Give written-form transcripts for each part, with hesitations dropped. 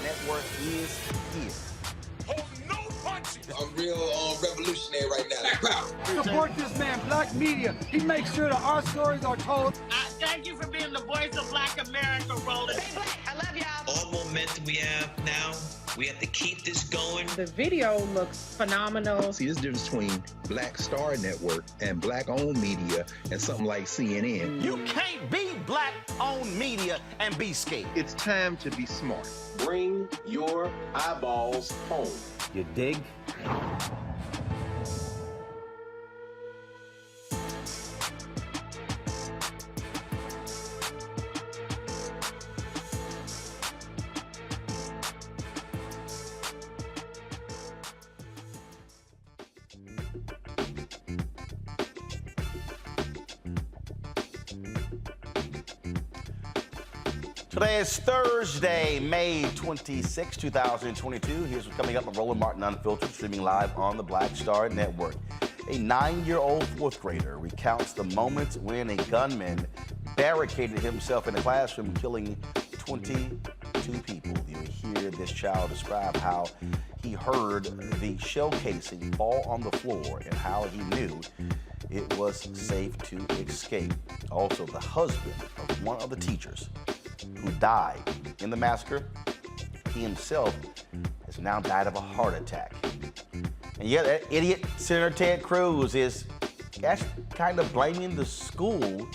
Network is here. Hold no punches. I'm real revolutionary right now. Support this man, Black Media. He makes sure that our stories are told. Thank you for being the voice of Black America, Roland. Stay black. I love y'all. All momentum we have now, we have to keep this going. The video looks phenomenal. See, there's a difference between Black Star Network and Black-owned media and something like CNN. You can't be Black-owned media and be scared. It's time to be smart. Bring your eyeballs home. You dig? Today is Thursday, May 26, 2022. Here's what's coming up on Roland Martin Unfiltered, streaming live on the Black Star Network. A 9-year-old fourth grader recounts the moments when a gunman barricaded himself in a classroom, killing 22 people. You'll hear this child describe how he heard the shell casing fall on the floor and how he knew it was safe to escape. Also, the husband of one of the teachers who died in the massacre, he himself has now died of a heart attack. And yet that idiot Senator Ted Cruz is kind of blaming the school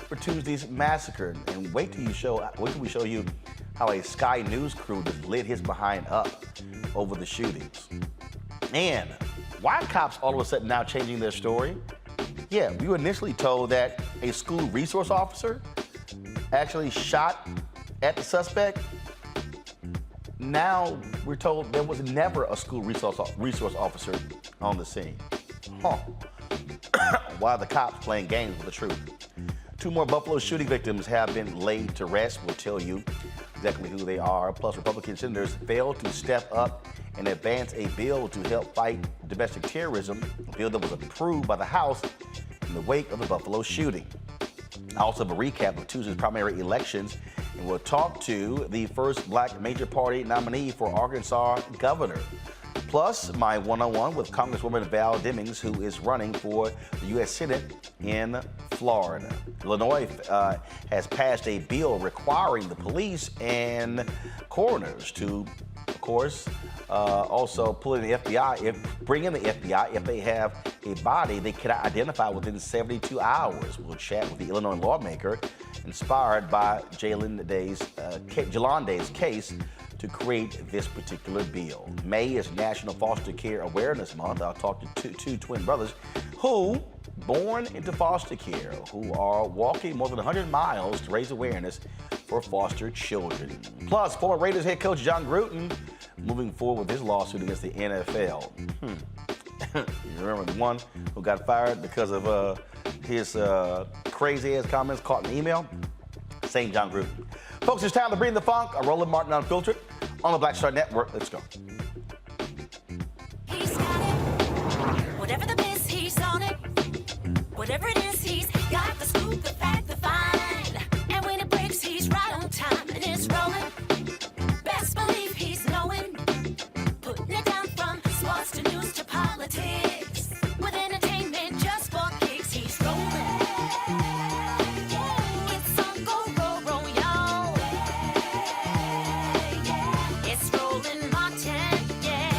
for Tuesday's massacre. And wait till we show you how a Sky News crew just lit his behind up over the shootings. And why are cops all of a sudden now changing their story? Yeah, we were initially told that a school resource officer actually shot at the suspect. Now we're told there was never a school resource officer on the scene. Why are the cops playing games with the truth? 2 more Buffalo shooting victims have been laid to rest. We'll tell you exactly who they are. Plus, Republican senators failed to step up and advance a bill to help fight domestic terrorism, a bill that was approved by the House in the wake of the Buffalo shooting. I also have a recap of Tuesday's primary elections, and we'll talk to the first black major party nominee for Arkansas governor. Plus, my one-on-one with Congresswoman Val Demings, who is running for the U.S. Senate in Florida. Illinois has passed a bill requiring the police and coroners to, of course, also pull in the FBI, bring in the FBI if they have a body they cannot identify within 72 hours. We'll chat with the Illinois lawmaker inspired by Jalon Day's case to create this particular bill. May is National Foster Care Awareness Month. I'll talk to two twin brothers who, born into foster care, who are walking more than 100 miles to raise awareness for foster children. Plus, former Raiders head coach Jon Gruden moving forward with his lawsuit against the NFL. You remember the one who got fired because of his crazy-ass comments caught in the email? Same Jon Gruden. Folks, it's time to bring the funk. I'm Roland Martin Unfiltered on the Black Star Network. Let's go. He's got it. Whatever the miss, he's on it. Whatever it is, he's got the scoop, the fact, the find. And when it breaks, he's right on time and it's rolling. Best believe he's knowing. Putting it down from sports to news to politics. With entertainment just for kicks, he's rolling. It's on go, roll, roll, y'all. It's rolling Martin, yeah.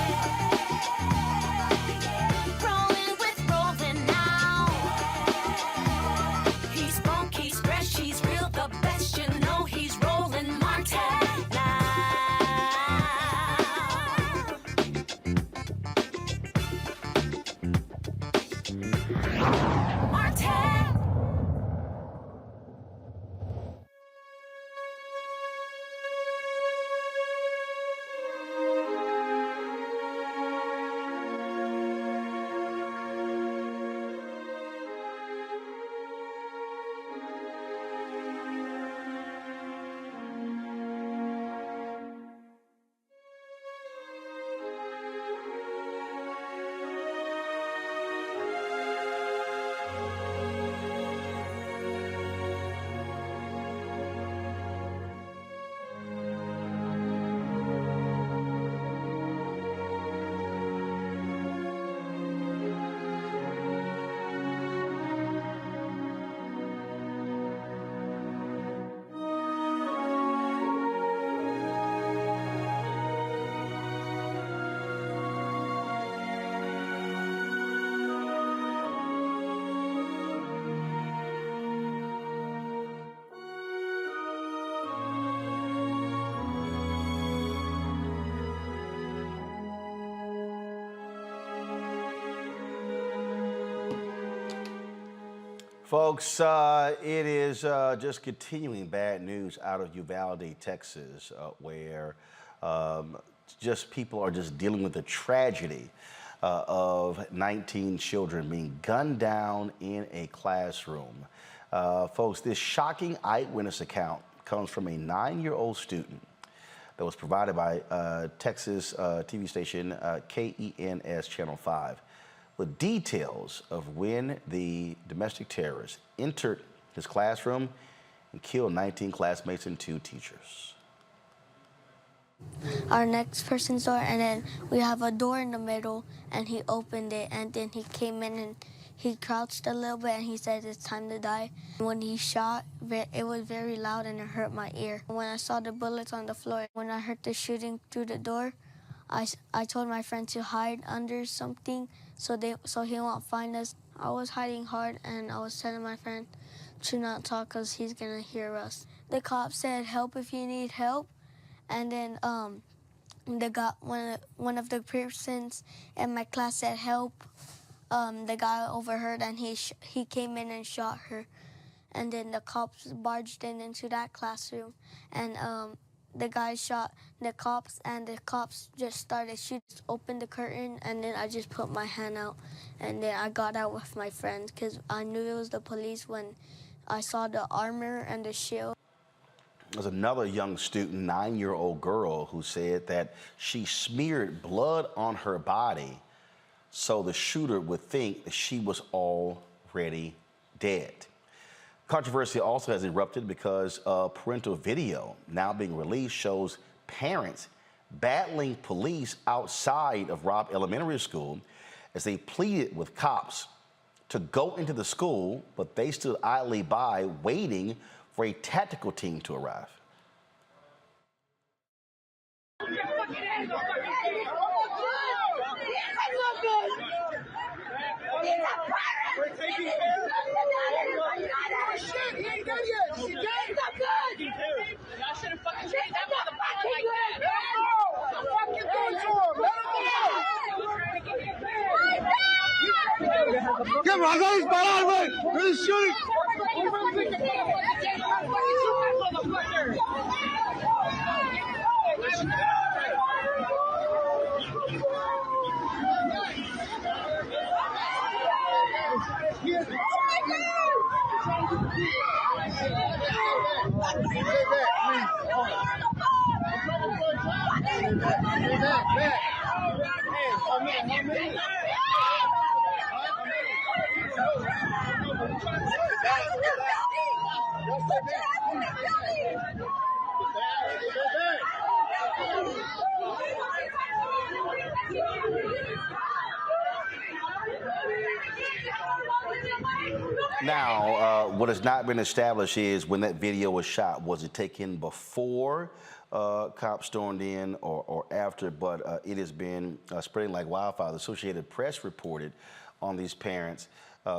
Rolling with rolling now. He's funk, he's fresh, he's real, the best, you know he's rolling Martin now. Martin. Folks, it is just continuing bad news out of Uvalde, Texas, where just people are just dealing with the tragedy of 19 children being gunned down in a classroom. Folks, this shocking eyewitness account comes from a 9-year-old student that was provided by Texas TV station KENS Channel 5 with details of when the domestic terrorist entered his classroom and killed 19 classmates and 2 teachers. Our next person's door, and then we have a door in the middle, and he opened it, and then he came in and he crouched a little bit and he said it's time to die. When he shot, it was very loud and it hurt my ear. When I saw the bullets on the floor, when I heard the shooting through the door, I told my friend to hide under something so he won't find us. I was hiding hard and I was telling my friend to not talk because he's gonna hear us. The cop said, "Help if you need help." And then one of the persons in my class said, "Help." The guy overheard and he came in and shot her. And then the cops barged into that classroom, and the guy shot the cops, and the cops just started shooting. Opened the curtain, and then I just put my hand out, and then I got out with my friends because I knew it was the police when I saw the armor and the shield. There's another young student, 9-year-old girl, who said that she smeared blood on her body so the shooter would think that she was already dead. Controversy also has erupted because parental video now being released shows parents battling police outside of Robb Elementary School as they pleaded with cops to go into the school, but they stood idly by waiting for a tactical team to arrive. ¿Qué pasó? Disparar, güey. No shooting. Now, what has not been established is when that video was shot, was it taken before cops stormed in or after? But it has been spreading like wildfire. The Associated Press reported on these parents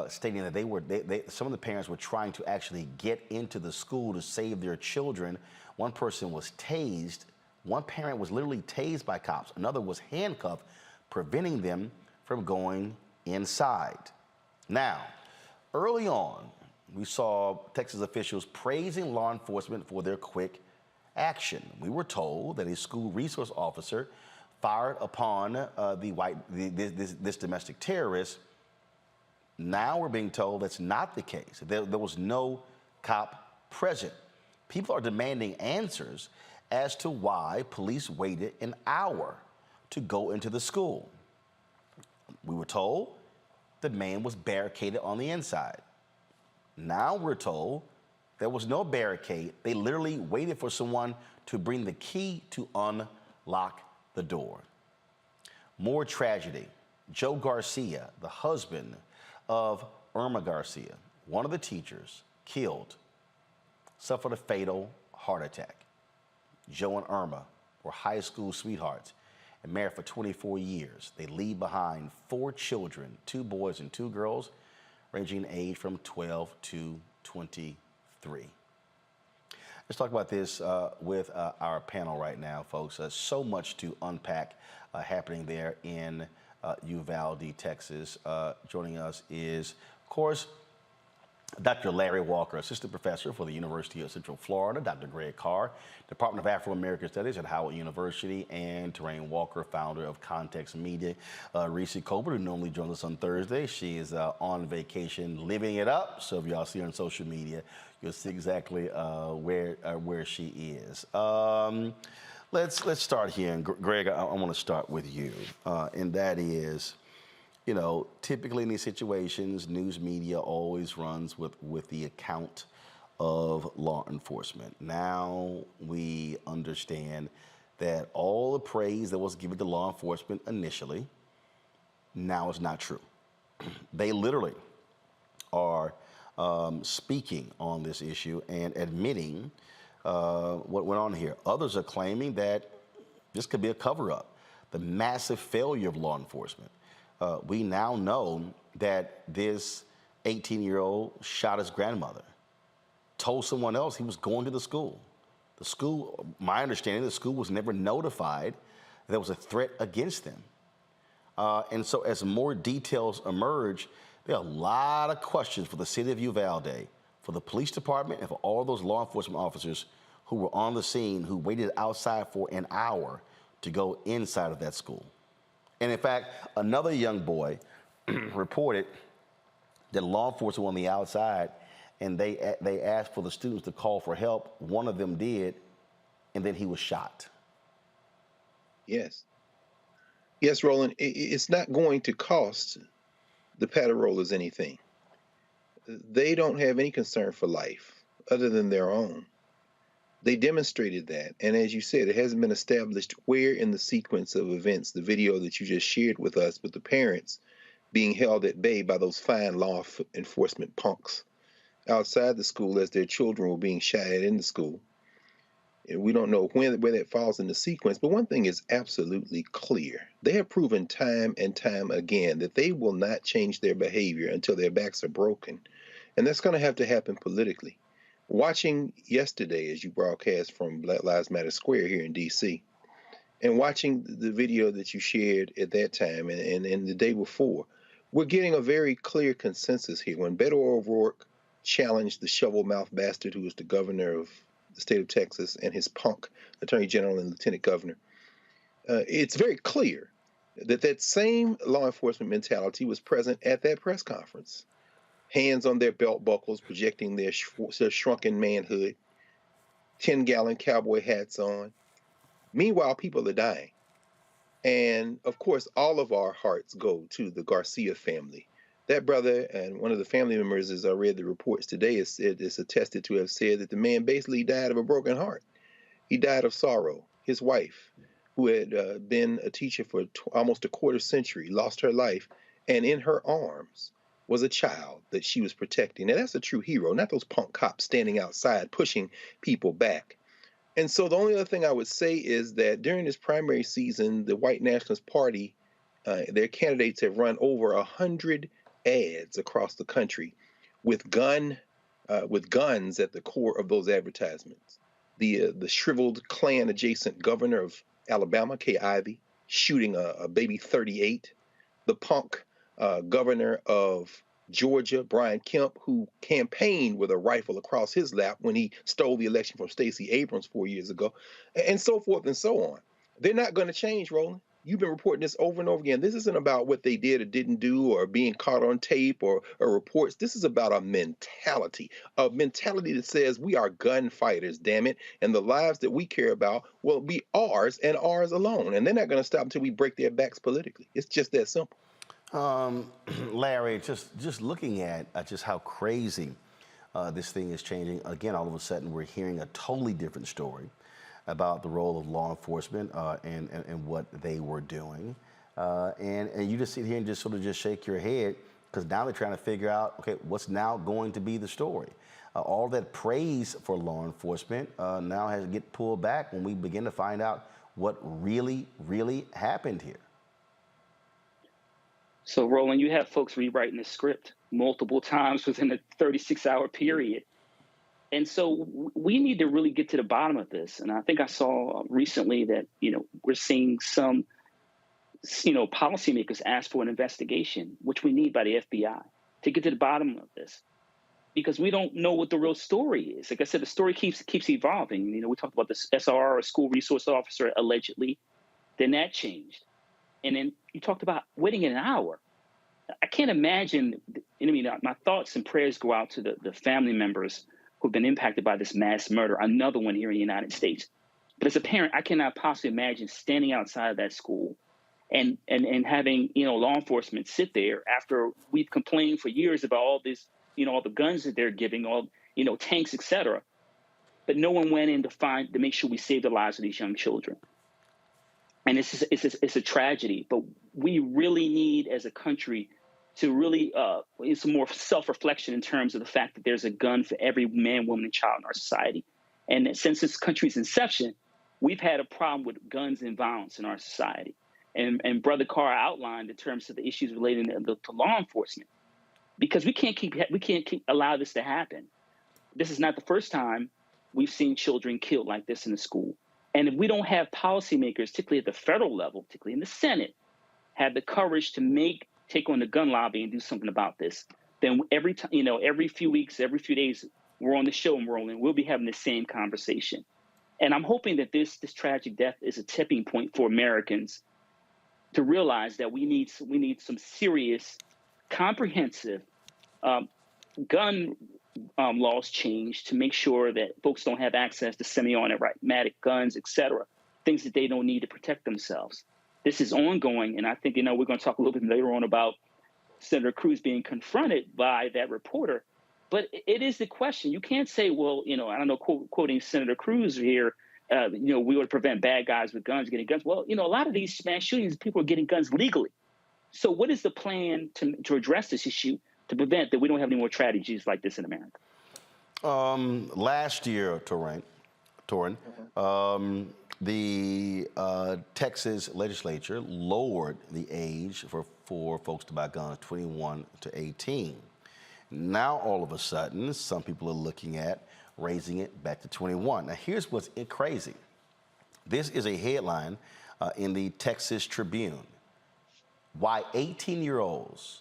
stating that some of the parents were trying to actually get into the school to save their children. One person was tased. One parent was literally tased by cops. Another was handcuffed, preventing them from going inside. Now, early on, we saw Texas officials praising law enforcement for their quick action. We were told that a school resource officer fired upon this domestic terrorist. Now we're being told that's not the case. There was no cop present. People are demanding answers as to why police waited an hour to go into the school. We were told the man was barricaded on the inside. Now we're told there was no barricade. They literally waited for someone to bring the key to unlock the door. More tragedy. Joe Garcia, the husband of Irma Garcia, one of the teachers, killed, suffered a fatal heart attack. Joe and Irma were high school sweethearts and married for 24 years. They leave behind 4 children, 2 boys and 2 girls, ranging in age from 12 to 23. Let's talk about this with our panel right now, folks. So much to unpack happening there in Uvalde, Texas. Joining us is, of course, Dr. Larry Walker, assistant professor for the University of Central Florida, Dr. Greg Carr, Department of Afro-American Studies at Howard University, and Terrain Walker, founder of Context Media. Reese Colbert, who normally joins us on Thursday, she is on vacation, living it up. So if y'all see her on social media, you'll see exactly where she is. Let's start here, and Greg, I want to start with you, and that is, you know, typically in these situations, news media always runs with the account of law enforcement. Now we understand that all the praise that was given to law enforcement initially, now is not true. They literally are speaking on this issue and admitting what went on here. Others are claiming that this could be a cover-up, the massive failure of law enforcement. We now know that this 18-year-old shot his grandmother, told someone else he was going to the school. The school, my understanding, the school was never notified there was a threat against them. And so as more details emerge, there are a lot of questions for the city of Uvalde, for the police department, and for all those law enforcement officers who were on the scene, who waited outside for an hour to go inside of that school. And in fact, another young boy reported that law enforcement were on the outside, and they asked for the students to call for help. One of them did, and then he was shot. Yes. Yes, Roland, it's not going to cost the patrollers anything. They don't have any concern for life other than their own. They demonstrated that. And as you said, it hasn't been established where in the sequence of events, the video that you just shared with us, with the parents being held at bay by those fine law enforcement punks outside the school as their children were being shot at in the school. And we don't know where that falls in the sequence. But one thing is absolutely clear. They have proven time and time again that they will not change their behavior until their backs are broken. And that's going to have to happen politically. Watching yesterday, as you broadcast from Black Lives Matter Square here in D.C., and watching the video that you shared at that time and the day before, we're getting a very clear consensus here. When Beto O'Rourke challenged the shovel-mouth bastard who was the governor of the state of Texas and his punk attorney general and lieutenant governor, it's very clear that that same law enforcement mentality was present at that press conference. Hands on their belt buckles, projecting their shrunken manhood, 10-gallon cowboy hats on. Meanwhile, people are dying. And of course, all of our hearts go to the Garcia family. That brother and one of the family members, as I read the reports today, is attested to have said that the man basically died of a broken heart. He died of sorrow. His wife, who had been a teacher for almost a quarter century, lost her life, and in her arms was a child that she was protecting. Now, that's a true hero, not those punk cops standing outside pushing people back. And so the only other thing I would say is that during this primary season, the White Nationalist Party, their candidates have run over 100 ads across the country with guns at the core of those advertisements. The shriveled Klan-adjacent governor of Alabama, Kay Ivey, shooting a baby 38. The punk governor of Georgia, Brian Kemp, who campaigned with a rifle across his lap when he stole the election from Stacey Abrams 4 years ago, and so forth and so on. They're not going to change, Roland. You've been reporting this over and over again. This isn't about what they did or didn't do or being caught on tape or reports. This is about a mentality that says we are gunfighters, damn it, and the lives that we care about will be ours and ours alone. And they're not going to stop until we break their backs politically. It's just that simple. Larry, just looking at just how crazy this thing is changing. Again, all of a sudden, we're hearing a totally different story about the role of law enforcement and what they were doing. And you just sit here and just sort of just shake your head, because now they're trying to figure out, okay, what's now going to be the story? All that praise for law enforcement now has to get pulled back when we begin to find out what really, really happened here. So, Roland, you have folks rewriting the script multiple times within a 36-hour period. And so we need to really get to the bottom of this. And I think I saw recently that, we're seeing some, policymakers ask for an investigation, which we need by the FBI, to get to the bottom of this. because we don't know what the real story is. Like I said, the story keeps evolving. You know, we talked about this SRR, a school resource officer, allegedly. Then that changed. And then you talked about waiting an hour. I can't imagine. I mean, my thoughts and prayers go out to the family members who've been impacted by this mass murder, another one here in the United States. But as a parent, I cannot possibly imagine standing outside of that school and having, you know, law enforcement sit there after we've complained for years about all this, you know, all the guns that they're giving, all, you know, tanks, et cetera. But no one went in to make sure we save the lives of these young children. And it's a tragedy. But we really need, as a country, to really some more self-reflection in terms of the fact that there's a gun for every man, woman, and child in our society. And that since this country's inception, we've had a problem with guns and violence in our society. And Brother Carr outlined in terms of the issues relating to law enforcement, because we can't allow this to happen. This is not the first time we've seen children killed like this in the school. And if we don't have policymakers, particularly at the federal level, particularly in the Senate, have the courage to take on the gun lobby and do something about this, then every few weeks, every few days, we're on the show and we'll be having the same conversation. And I'm hoping that this tragic death is a tipping point for Americans to realize that we need some serious, comprehensive gun laws changed to make sure that folks don't have access to semi-automatic guns, et cetera, things that they don't need to protect themselves. This is ongoing, and I think, you know, we're going to talk a little bit later on about Senator Cruz being confronted by that reporter. But it is the question. You can't say, well, you know, I don't know, quoting Senator Cruz here, you know, we would prevent bad guys with guns getting guns. Well, you know, a lot of these mass shootings, people are getting guns legally. So what is the plan to address this issue to prevent that we don't have any more tragedies like this in America? Last year, Torin, the Texas legislature lowered the age for folks to buy guns, 21 to 18. Now, all of a sudden, some people are looking at raising it back to 21. Now, here's what's crazy. This is a headline in the Texas Tribune. Why 18-year-olds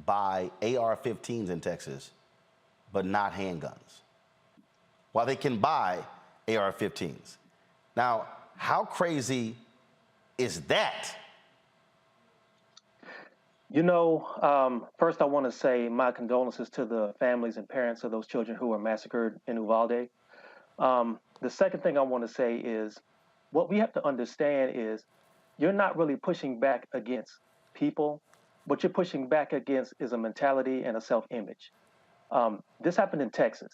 buy AR-15s in Texas, but not handguns. Why they can buy AR-15s. Now, how crazy is that? You know, first I want to say my condolences to the families and parents of those children who were massacred in Uvalde. The second thing I want to say is what we have to understand is you're not really pushing back against people. What you're pushing back against is a mentality and a self-image. This happened in Texas.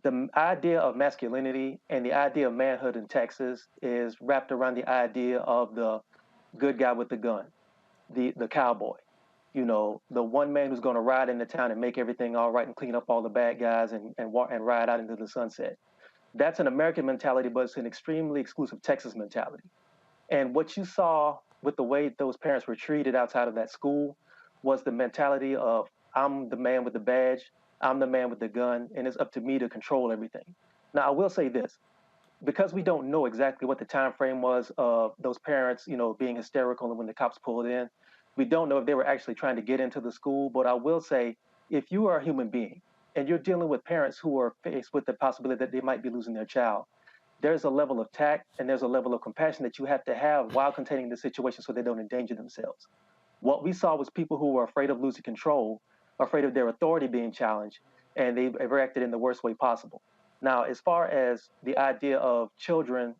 The idea of masculinity and the idea of manhood in Texas is wrapped around the idea of the good guy with the gun. The cowboy, you know, the one man who's going to ride into town and make everything all right and clean up all the bad guys and ride out into the sunset. That's an American mentality, but it's an extremely exclusive Texas mentality. And what you saw with the way those parents were treated outside of that school was the mentality of, I'm the man with the badge, I'm the man with the gun, and it's up to me to control everything. Now, I will say this. Because we don't know exactly what the time frame was of those parents, you know, being hysterical when the cops pulled in, we don't know if they were actually trying to get into the school. But I will say, if you are a human being and you're dealing with parents who are faced with the possibility that they might be losing their child, there's a level of tact and there's a level of compassion that you have to have while containing the situation so they don't endanger themselves. What we saw was people who were afraid of losing control, afraid of their authority being challenged, and they reacted in the worst way possible. Now, as far as the idea of children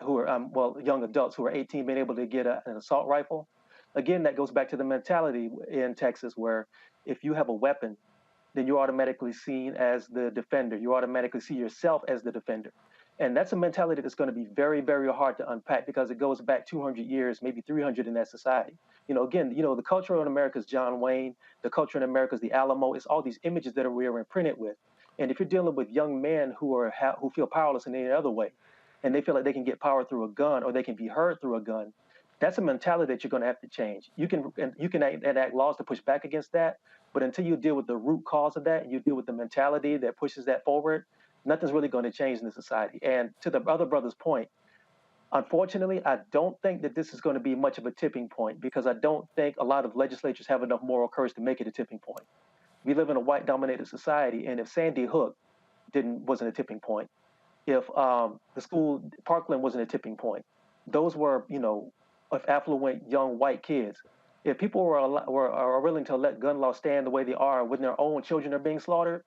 who are, young adults who are 18 being able to get an assault rifle, again, that goes back to the mentality in Texas where if you have a weapon, then you're automatically seen as the defender. You automatically see yourself as the defender. And that's a mentality that's going to be very, very hard to unpack because it goes back 200 years, maybe 300 in that society. You know, again, you know, the culture in America is John Wayne. The culture in America is the Alamo. It's all these images that we are imprinted with. And if you're dealing with young men who feel powerless in any other way, and they feel like they can get power through a gun or they can be heard through a gun, that's a mentality that you're going to have to change. You can enact laws to push back against that, but until you deal with the root cause of that and you deal with the mentality that pushes that forward, nothing's really going to change in the society. And to the other brother's point, unfortunately, I don't think that this is going to be much of a tipping point because I don't think a lot of legislatures have enough moral courage to make it a tipping point. We live in a white-dominated society, and if Sandy Hook wasn't a tipping point, if the school Parkland wasn't a tipping point, those were, of affluent young white kids. If people are willing to let gun laws stand the way they are when their own children are being slaughtered,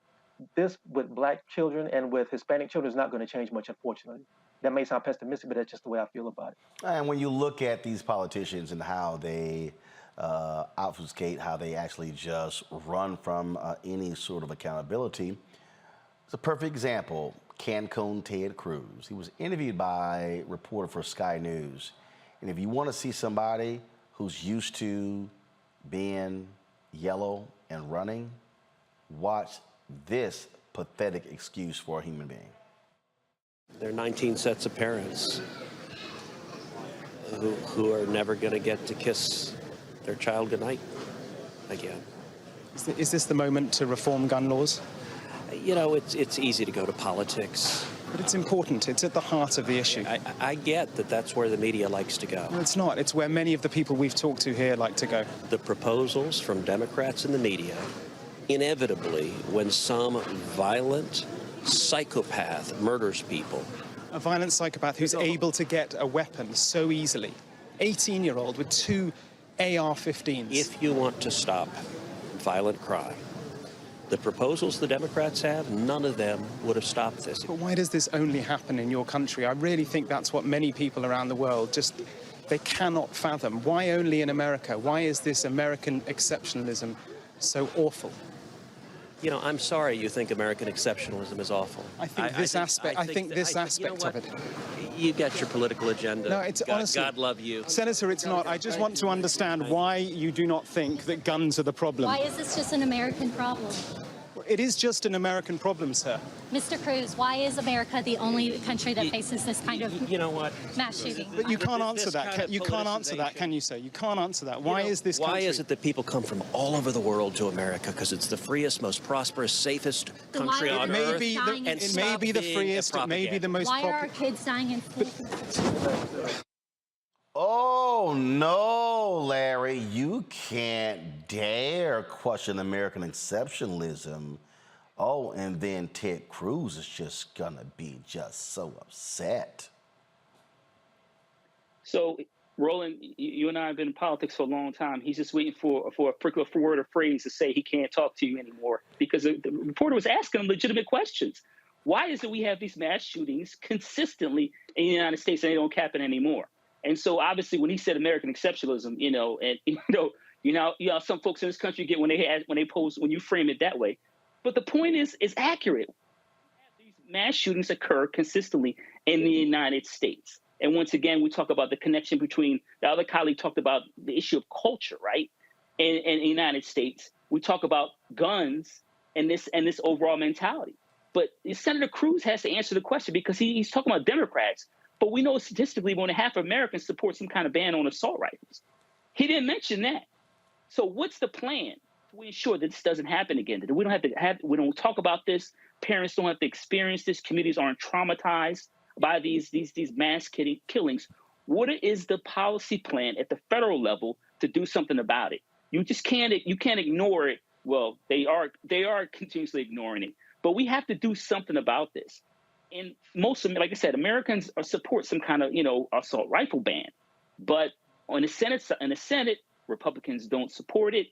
this with black children and with Hispanic children is not going to change much, unfortunately. That may sound pessimistic, but that's just the way I feel about it. And when you look at these politicians and how they obfuscate, how they actually just run from any sort of accountability, it's a perfect example. Cancun Ted Cruz. He was interviewed by a reporter for Sky News. And if you want to see somebody who's used to being yellow and running, watch this pathetic excuse for a human being. There are 19 sets of parents who are never going to get to kiss their child goodnight again. Is this the moment to reform gun laws? It's easy to go to politics. But it's important. It's at the heart of the issue. I get that that's where the media likes to go. No, it's not. It's where many of the people we've talked to here like to go. The proposals from Democrats in the media, inevitably, when some violent psychopath murders people. A violent psychopath who's able to get a weapon so easily. 18-year-old with 2 AR-15s. If you want to stop violent crime, the proposals the Democrats have, none of them would have stopped this. But why does this only happen in your country? I really think that's what many people around the world they cannot fathom. Why only in America? Why is this American exceptionalism so awful? I'm sorry you think American exceptionalism is awful. I think this aspect of it. You got your political agenda. No, it's honestly, God love you. Senator, it's not. I just want to understand why you do not think that guns are the problem. Why is this just an American problem? It is just an American problem, sir. Mr. Cruz, why is America the only country that faces this kind of mass shooting? But you can't answer that. You can't answer that, can you, sir? You can't answer that. Why is this country? Why is it that people come from all over the world to America? Because it's the freest, most prosperous, safest country on earth. It may be the freest. It may be the most popular. Why are our kids dying in school? Oh, no, Larry, you can't dare question American exceptionalism. Oh, and then Ted Cruz is just gonna be just so upset. So, Roland, you and I have been in politics for a long time. He's just waiting for a particular word or phrase to say he can't talk to you anymore because the reporter was asking him legitimate questions. Why is it we have these mass shootings consistently in the United States and they don't happen anymore? And so obviously when he said American exceptionalism, some folks in this country get when you frame it that way. But the point is accurate. These mass shootings occur consistently in the United States. And once again, we talk about the connection between the other colleague talked about the issue of culture, right? In the United States, we talk about guns and this overall mentality. But Senator Cruz has to answer the question because he's talking about Democrats. But we know statistically more than half of Americans support some kind of ban on assault rifles. He didn't mention that. So what's the plan to ensure that this doesn't happen again? That we don't talk about this. Parents don't have to experience this. Communities aren't traumatized by these mass killings. What is the policy plan at the federal level to do something about it? You can't ignore it. Well, they are continuously ignoring it. But we have to do something about this. And like I said, Americans support some kind of, assault rifle ban. But in the Senate, Republicans don't support it.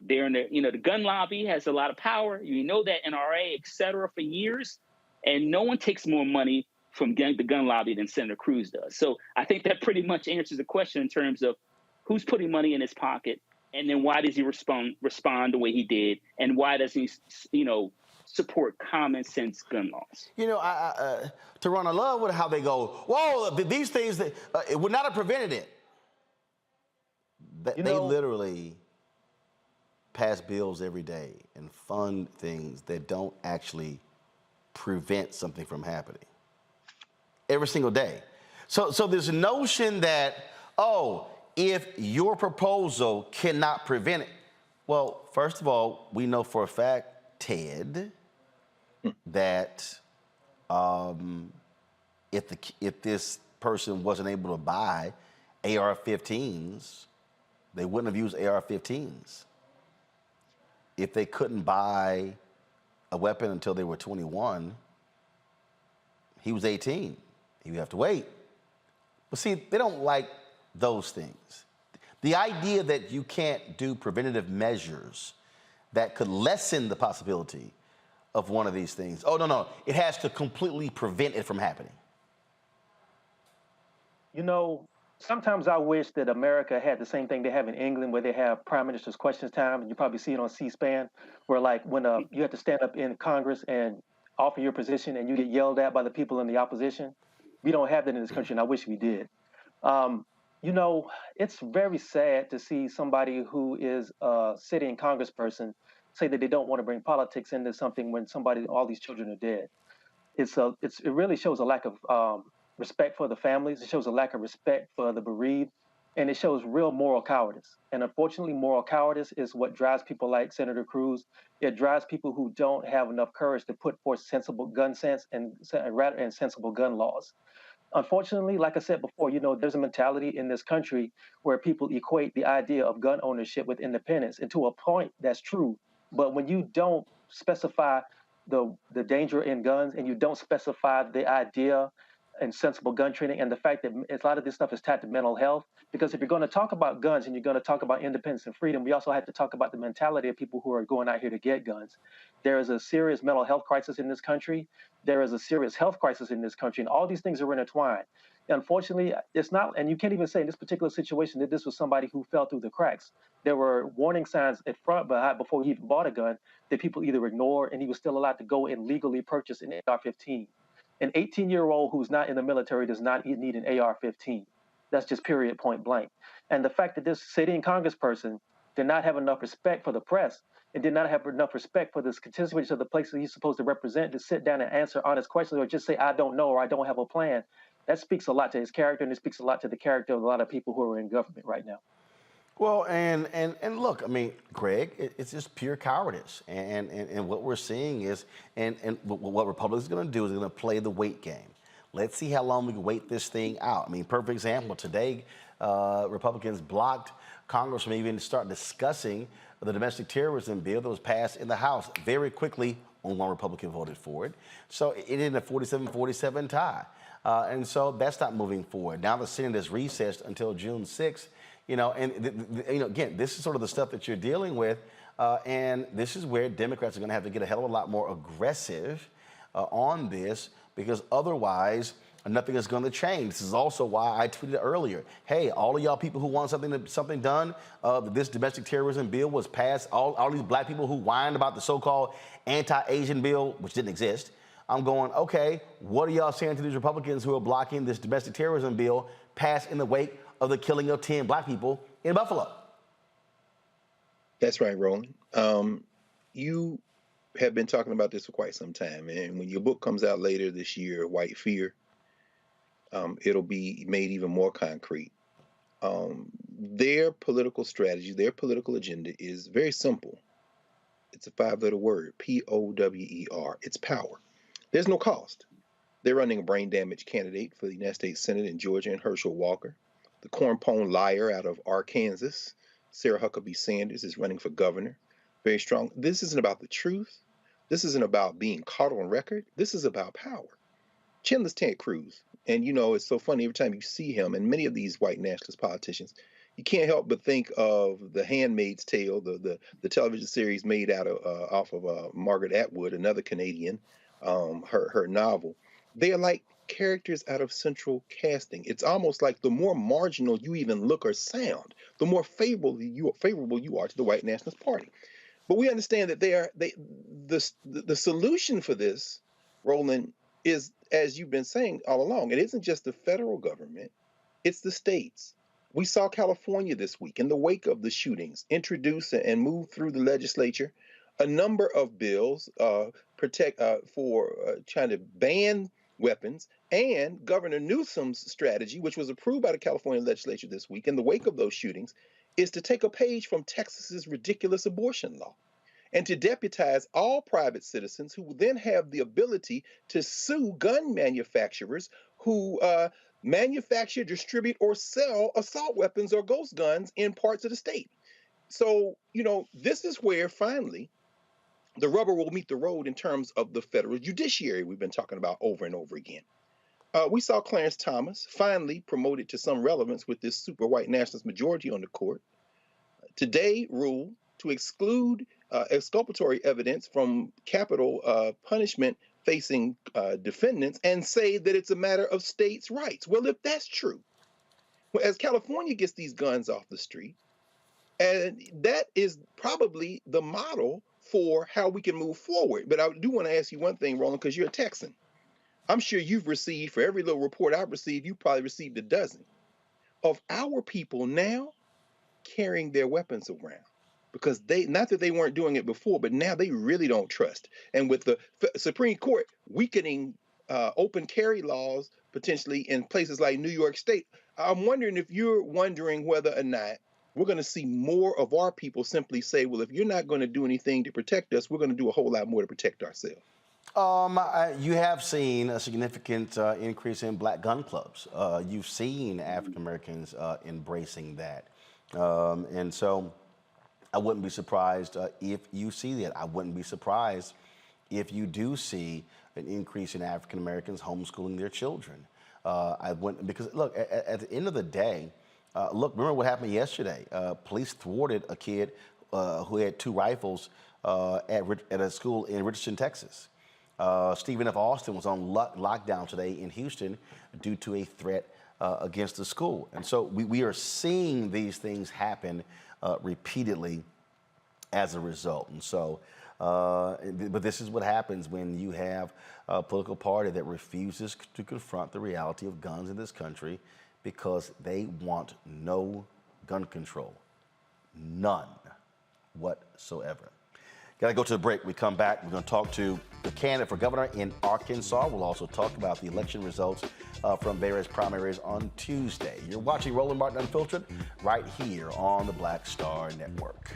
They're in the gun lobby has a lot of power. You know that NRA, et cetera, for years. And no one takes more money from the gun lobby than Senator Cruz does. So I think that pretty much answers the question in terms of who's putting money in his pocket. And then why does he respond the way he did? And why does he, support common sense gun laws? Teron, I love how they go, whoa, these things, it would not have prevented it. They literally pass bills every day and fund things that don't actually prevent something from happening. Every single day. So there's a notion that, if your proposal cannot prevent it, well, first of all, we know for a fact, Ted, that if this person wasn't able to buy AR-15s, they wouldn't have used AR-15s. if they couldn't buy a weapon until they were 21, he was 18. He would have to wait. But see, they don't like those things. The idea that you can't do preventative measures that could lessen the possibility of one of these things. Oh, no, it has to completely prevent it from happening. You know, sometimes I wish that America had the same thing they have in England, where they have Prime Minister's Questions Time, and you probably see it on C-SPAN, where like when you have to stand up in Congress and offer your position and you get yelled at by the people in the opposition. We don't have that in this country, and I wish we did. You know, it's very sad to see somebody who is a sitting congressperson say that they don't want to bring politics into something when all these children are dead. It really shows a lack of respect for the families. It shows a lack of respect for the bereaved, and it shows real moral cowardice. And unfortunately, moral cowardice is what drives people like Senator Cruz. It drives people who don't have enough courage to put forth sensible gun sense and sensible gun laws. Unfortunately, like I said before, you know, there's a mentality in this country where people equate the idea of gun ownership with independence, and to a point that's true. But when you don't specify the danger in guns, and you don't specify the idea and sensible gun training, and the fact that a lot of this stuff is tied to mental health, because if you're going to talk about guns and you're going to talk about independence and freedom, we also have to talk about the mentality of people who are going out here to get guns. There is a serious mental health crisis in this country. There is a serious health crisis in this country, and all these things are intertwined. Unfortunately, it's not, and you can't even say in this particular situation that this was somebody who fell through the cracks. There were warning signs in front, behind, before he even bought a gun, that people either ignored, and he was still allowed to go and legally purchase an AR-15. An 18-year-old who's not in the military does not need an AR-15. That's just period, point blank. And the fact that this sitting congressperson did not have enough respect for the press and did not have enough respect for the constituents of the places he's supposed to represent to sit down and answer honest questions, or just say, I don't know, or I don't have a plan, that speaks a lot to his character, and it speaks a lot to the character of a lot of people who are in government right now. Well, and look, I mean, Greg, it's just pure cowardice. And what we're seeing is, and what Republicans are going to do is they're going to play the wait game. Let's see how long we can wait this thing out. I mean, perfect example, today, Republicans blocked Congress from even start discussing the domestic terrorism bill that was passed in the House. Very quickly, only one Republican voted for it. So it ended in a 47-47 tie. And so that's not moving forward. Now the Senate is recessed until June 6th. You know, and you know, again, this is sort of the stuff that you're dealing with, and this is where Democrats are going to have to get a hell of a lot more aggressive on this, because otherwise nothing is going to change. This is also why I tweeted earlier, hey, all of y'all people who want something done, this domestic terrorism bill was passed, all these black people who whined about the so-called anti-Asian bill, which didn't exist. I'm going, okay, what are y'all saying to these Republicans who are blocking this domestic terrorism bill passed in the wake of the killing of 10 black people in Buffalo? That's right, Roland. You have been talking about this for quite some time, and when your book comes out later this year, White Fear, it'll be made even more concrete. Their political strategy, their political agenda is very simple. It's a 5-letter word, P-O-W-E-R. It's power. There's no cost. They're running a brain damage candidate for the United States Senate in Georgia, and Herschel Walker. The cornpone liar out of Arkansas, Sarah Huckabee Sanders, is running for governor. Very strong. This isn't about the truth. This isn't about being caught on record. This is about power. Chinless Ted Cruz. And, you know, it's so funny every time you see him, and many of these white nationalist politicians, you can't help but think of The Handmaid's Tale, the television series made off of Margaret Atwood, another Canadian, her novel. They are like characters out of Central Casting. It's almost like the more marginal you even look or sound, the more favorable you are to the white nationalist party. But we understand that the solution for this, Roland, is, as you've been saying all along, it isn't just the federal government, it's the states. We saw California this week, in the wake of the shootings, introduce and move through the legislature a number of bills for trying to ban weapons, and Governor Newsom's strategy, which was approved by the California legislature this week in the wake of those shootings, is to take a page from Texas's ridiculous abortion law and to deputize all private citizens who then have the ability to sue gun manufacturers who manufacture, distribute, or sell assault weapons or ghost guns in parts of the state. So, this is where finally the rubber will meet the road in terms of the federal judiciary we've been talking about over and over again. We saw Clarence Thomas finally promoted to some relevance with this super white nationalist majority on the court. Today ruled to exclude exculpatory evidence from capital punishment facing defendants and say that it's a matter of states' rights. Well, if that's true, as California gets these guns off the street, and that is probably the model for how we can move forward. But I do want to ask you one thing, Roland, because you're a Texan. I'm sure you've received, for every little report I've received, you probably received a dozen of our people now carrying their weapons around, because not that they weren't doing it before, but now they really don't trust. And with the Supreme Court weakening open carry laws potentially in places like New York State, I'm wondering if you're wondering whether or not we're going to see more of our people simply say, well, if you're not going to do anything to protect us, we're going to do a whole lot more to protect ourselves. You have seen a significant increase in black gun clubs. You've seen African Americans embracing that. And so I wouldn't be surprised if you see that. I wouldn't be surprised if you do see an increase in African Americans homeschooling their children. I wouldn't, because look, at the end of the day, remember what happened yesterday. Police thwarted a kid who had 2 rifles at a school in Richardson, Texas. Stephen F. Austin was on lockdown today in Houston due to a threat against the school. And so we are seeing these things happen repeatedly as a result. And so, but this is what happens when you have a political party that refuses to confront the reality of guns in this country, because they want no gun control. None whatsoever. Got to go to the break. We come back. We're going to talk to the candidate for governor in Arkansas. We'll also talk about the election results from various primaries on Tuesday. You're watching Roland Martin Unfiltered right here on the Black Star Network.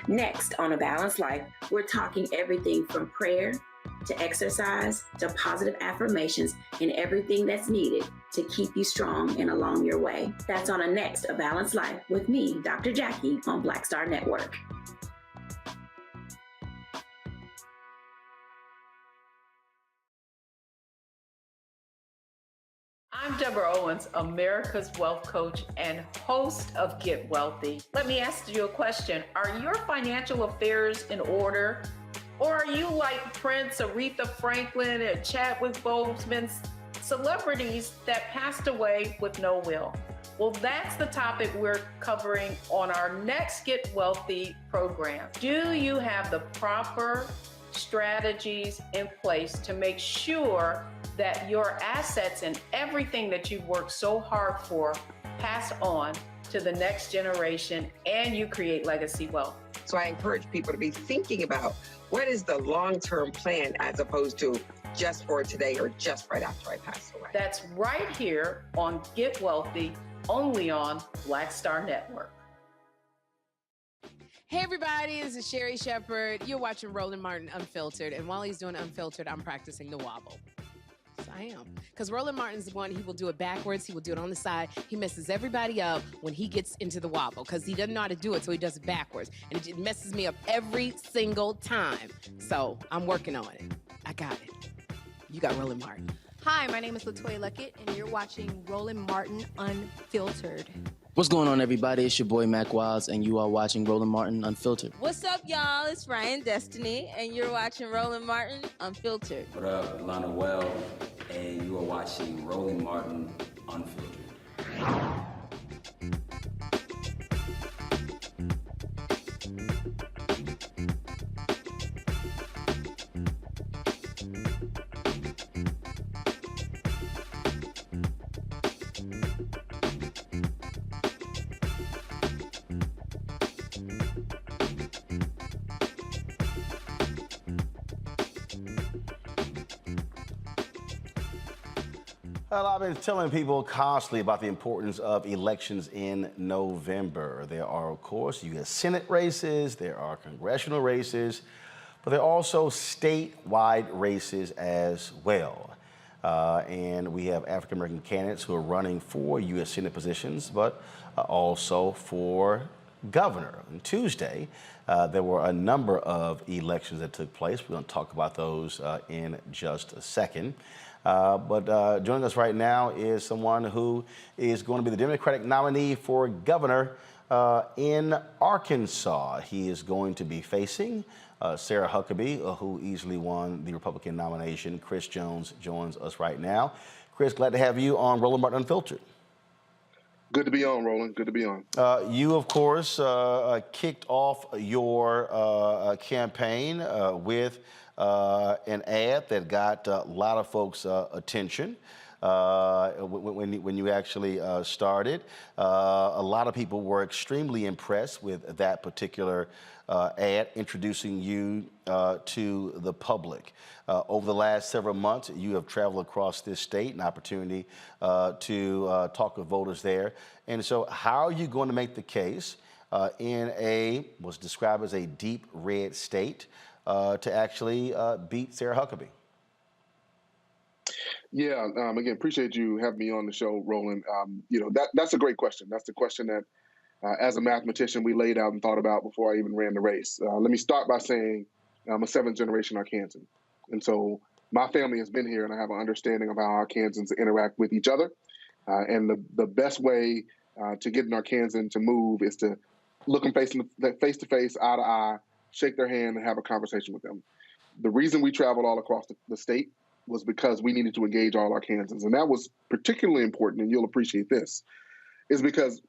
Next on A Balanced Life, we're talking everything from prayer to exercise to positive affirmations and everything that's needed to keep you strong and along your way. That's on a next A Balanced Life with me, Dr. Jackie, on Black Star Network. I'm Deborah Owens, America's Wealth Coach and host of Get Wealthy. Let me ask you a question. Are your financial affairs in order? Or are you like Prince, Aretha Franklin, and Chadwick Boseman, celebrities that passed away with no will? Well, that's the topic we're covering on our next Get Wealthy program. Do you have the proper strategies in place to make sure that your assets and everything that you've worked so hard for pass on to the next generation and you create legacy wealth? So I encourage people to be thinking about what is the long-term plan as opposed to just for today or just right after I pass away. That's right here on Get Wealthy, only on Black Star Network. Hey everybody, this is Sherry Shepherd. You're watching Roland Martin Unfiltered, and while he's doing Unfiltered, I'm practicing the wobble. Yes, I am. Because Roland Martin's the one, he will do it backwards, he will do it on the side. He messes everybody up when he gets into the wobble because he doesn't know how to do it, so he does it backwards. And it messes me up every single time. So I'm working on it. I got it. You got Roland Martin. Hi, my name is LaToya Luckett, and you're watching Roland Martin Unfiltered. What's going on, everybody? It's your boy, Mac Wilds, and you are watching Roland Martin Unfiltered. What's up, y'all? It's Ryan Destiny, and you're watching Roland Martin Unfiltered. What up, Lana Well, and you are watching Roland Martin Unfiltered. Well, I've been telling people constantly about the importance of elections in November. There are, of course, U.S. Senate races, there are congressional races, but there are also statewide races as well. And we have African-American candidates who are running for U.S. Senate positions, but also for governor. On Tuesday, there were a number of elections that took place. We're going to talk about those in just a second. But joining us right now is someone who is going to be the Democratic nominee for governor in Arkansas. He is going to be facing Sarah Huckabee, who easily won the Republican nomination. Chris Jones joins us right now. Chris, glad to have you on Roland Martin Unfiltered. Good to be on, Roland. Good to be on. You, of course, kicked off your campaign with an ad that got a lot of folks' attention when you actually started. A lot of people were extremely impressed with that particular ad introducing you to the public. Over the last several months, you have traveled across this state, an opportunity to talk with voters there. And so how are you going to make the case in what's described as a deep red state to actually beat Sarah Huckabee? Yeah, again, appreciate you having me on the show, Roland. That's a great question. That's the question that, as a mathematician, we laid out and thought about before I even ran the race. Let me start by saying I'm a seventh-generation Arkansan. And so my family has been here, and I have an understanding of how Arkansans interact with each other. And the best way to get an Arkansan to move is to look them face to face, eye to eye, shake their hand, and have a conversation with them. The reason we traveled all across the state was because we needed to engage all Arkansans. And that was particularly important, and you'll appreciate this, is because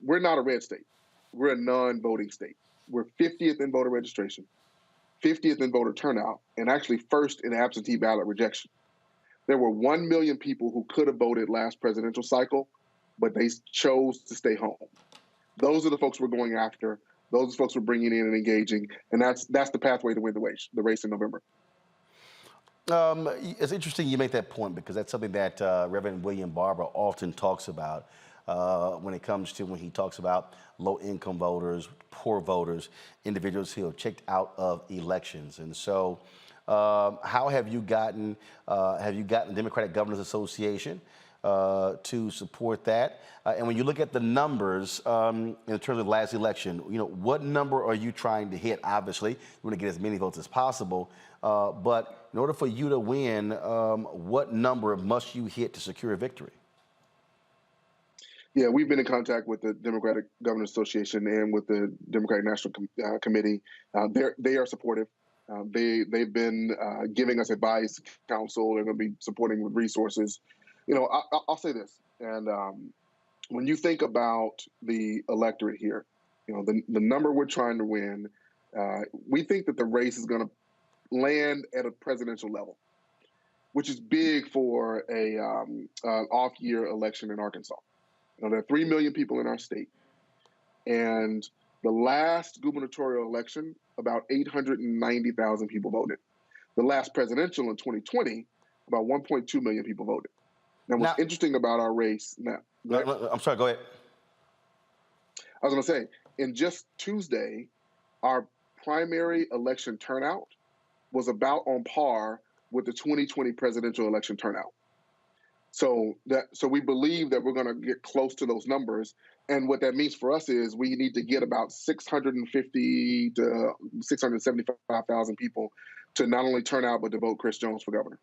we're not a red state. We're a non-voting state. We're 50th in voter registration, 50th in voter turnout, and actually first in absentee ballot rejection. There were 1 million people who could have voted last presidential cycle, but they chose to stay home. Those are the folks we're going after. Those are the folks we're bringing in and engaging, and that's the pathway to win the race in November. It's interesting you make that point because that's something that Reverend William Barber often talks about when he talks about low-income voters, poor voters, individuals who have checked out of elections. And so how have you gotten the Democratic Governors Association to support that? And when you look at the numbers in terms of the last election, what number are you trying to hit? Obviously, you want to get as many votes as possible, but in order for you to win, what number must you hit to secure a victory? Yeah, we've been in contact with the Democratic Governors Association and with the Democratic National Committee. They are supportive. They've been giving us advice, counsel. They're going to be supporting with resources. I'll say this, and when you think about the electorate here, the number we're trying to win, we think that the race is going to land at a presidential level, which is big for a off-year election in Arkansas. There are 3 million people in our state, and the last gubernatorial election, about 890,000 people voted. The last presidential in 2020, about 1.2 million people voted. Now, what's interesting about our race now... I'm sorry, go ahead. I was going to say, in just Tuesday, our primary election turnout was about on par with the 2020 presidential election turnout. So we believe that we're going to get close to those numbers. And what that means for us is we need to get about 650 to 675,000 people to not only turn out, but to vote Chris Jones for governor.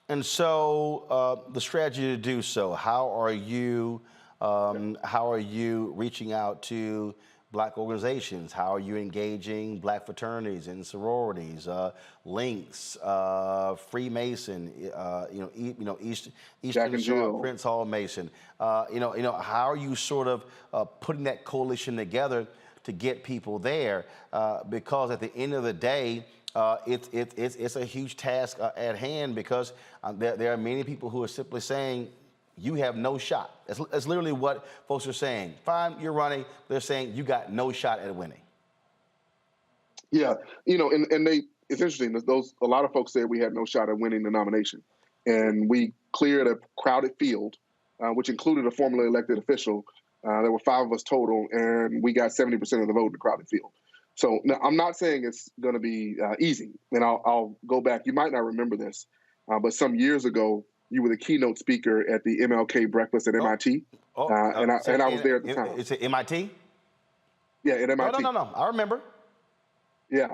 And so the strategy to do so, how are you reaching out to Black organizations? How are you engaging Black fraternities and sororities, Links, Freemason, Eastern Shore, Prince Hall Mason? How are you sort of putting that coalition together to get people there? Because at the end of the day, it's a huge task at hand because there are many people who are simply saying, you have no shot. That's literally what folks are saying. Fine, you're running. They're saying you got no shot at winning. Yeah, it's interesting. A lot of folks said we had no shot at winning the nomination. And we cleared a crowded field, which included a formerly elected official. There were 5 of us total, and we got 70% of the vote in the crowded field. So now, I'm not saying it's going to be easy, and I'll go back. You might not remember this, but some years ago, you were the keynote speaker at the MLK breakfast at MIT, and I was there at the time. It's at MIT? Yeah, at MIT. No. I remember. Yeah.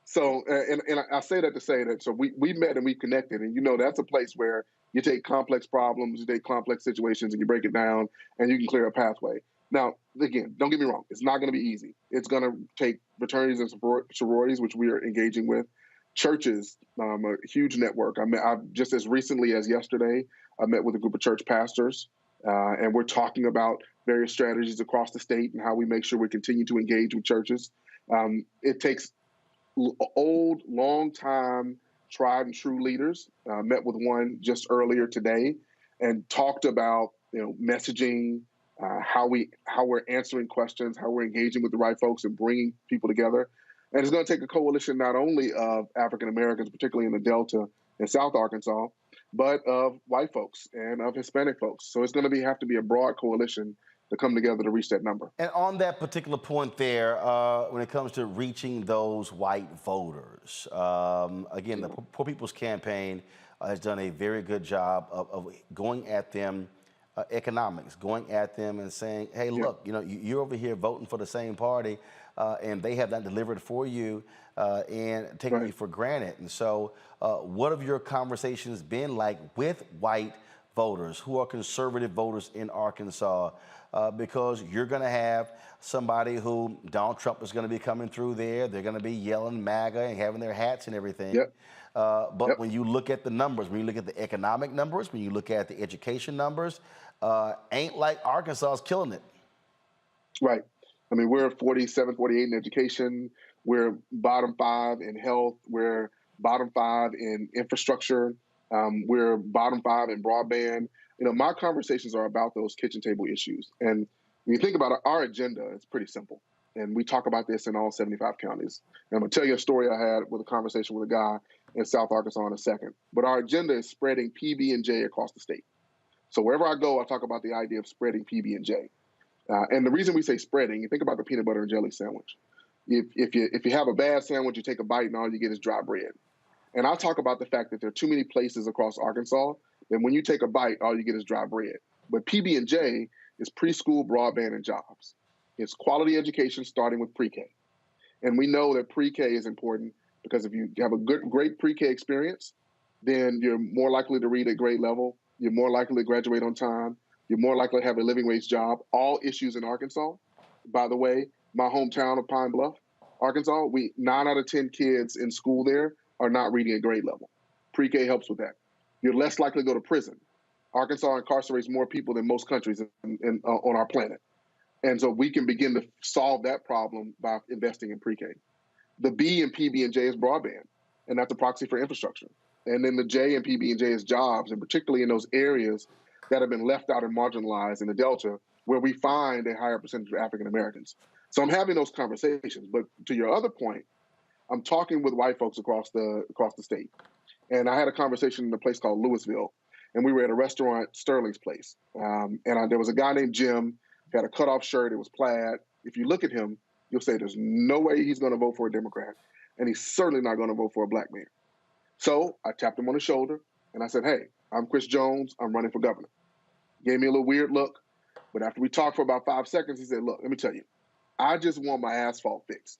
So, and I say that to say that, so we met and we connected, and that's a place where you take complex problems, you take complex situations, and you break it down, and you can clear a pathway. Now, again, don't get me wrong, it's not going to be easy. It's going to take fraternities and sororities, which we are engaging with, churches, a huge network. I've just as recently as yesterday, I met with a group of church pastors, and we're talking about various strategies across the state and how we make sure we continue to engage with churches. It takes old, long-time, tried and true leaders. Met with one just earlier today and talked about messaging, how we're answering questions, how we're engaging with the right folks and bringing people together. And it's going to take a coalition not only of African Americans, particularly in the Delta and South Arkansas, but of white folks and of Hispanic folks. So it's going to have to be a broad coalition to come together to reach that number. And on that particular point there, when it comes to reaching those white voters, again, the Poor People's Campaign has done a very good job of going at them economics, going at them and saying, hey, look, you're over here voting for the same party, and they have not delivered for you and taking you for granted. And so what have your conversations been like with white voters who are conservative voters in Arkansas? Because you're going to have somebody who Donald Trump is going to be coming through there. They're going to be yelling MAGA and having their hats and everything. But when you look at the numbers, when you look at the economic numbers, when you look at the education numbers, ain't like Arkansas is killing it. Right. I mean, we're 47, 48 in education. We're bottom 5 in health. We're bottom 5 in infrastructure. We're bottom 5 in broadband. My conversations are about those kitchen table issues. And when you think about it, our agenda is pretty simple. And we talk about this in all 75 counties. And I'm going to tell you a story I had with a conversation with a guy in South Arkansas in a second. But our agenda is spreading PB&J across the state. So wherever I go, I talk about the idea of spreading PB&J. And the reason we say spreading, you think about the peanut butter and jelly sandwich. If you have a bad sandwich, you take a bite and all you get is dry bread. And I talk about the fact that there are too many places across Arkansas that when you take a bite, all you get is dry bread. But PB&J is preschool, broadband, and jobs. It's quality education starting with pre-K. And we know that pre-K is important because if you have a great pre-K experience, then you're more likely to read at grade level. You're more likely to graduate on time. You're more likely to have a living wage job. All issues in Arkansas. By the way, my hometown of Pine Bluff, Arkansas, 9 out of 10 kids in school there are not reading at grade level. Pre-K helps with that. You're less likely to go to prison. Arkansas incarcerates more people than most countries on our planet. And so we can begin to solve that problem by investing in pre-K. The B in PB&J is broadband, and that's a proxy for infrastructure. And then the J in PB&J is jobs, and particularly in those areas that have been left out and marginalized in the Delta, where we find a higher percentage of African Americans. So I'm having those conversations. But to your other point, I'm talking with white folks across the state. And I had a conversation in a place called Louisville, and we were at a restaurant, Sterling's Place. There was a guy named Jim, who had a cutoff shirt, it was plaid. If you look at him, you'll say there's no way he's going to vote for a Democrat, and he's certainly not going to vote for a black man. So I tapped him on the shoulder, and I said, hey, I'm Chris Jones, I'm running for governor. He gave me a little weird look, but after we talked for about 5 seconds, he said, look, let me tell you, I just want my asphalt fixed.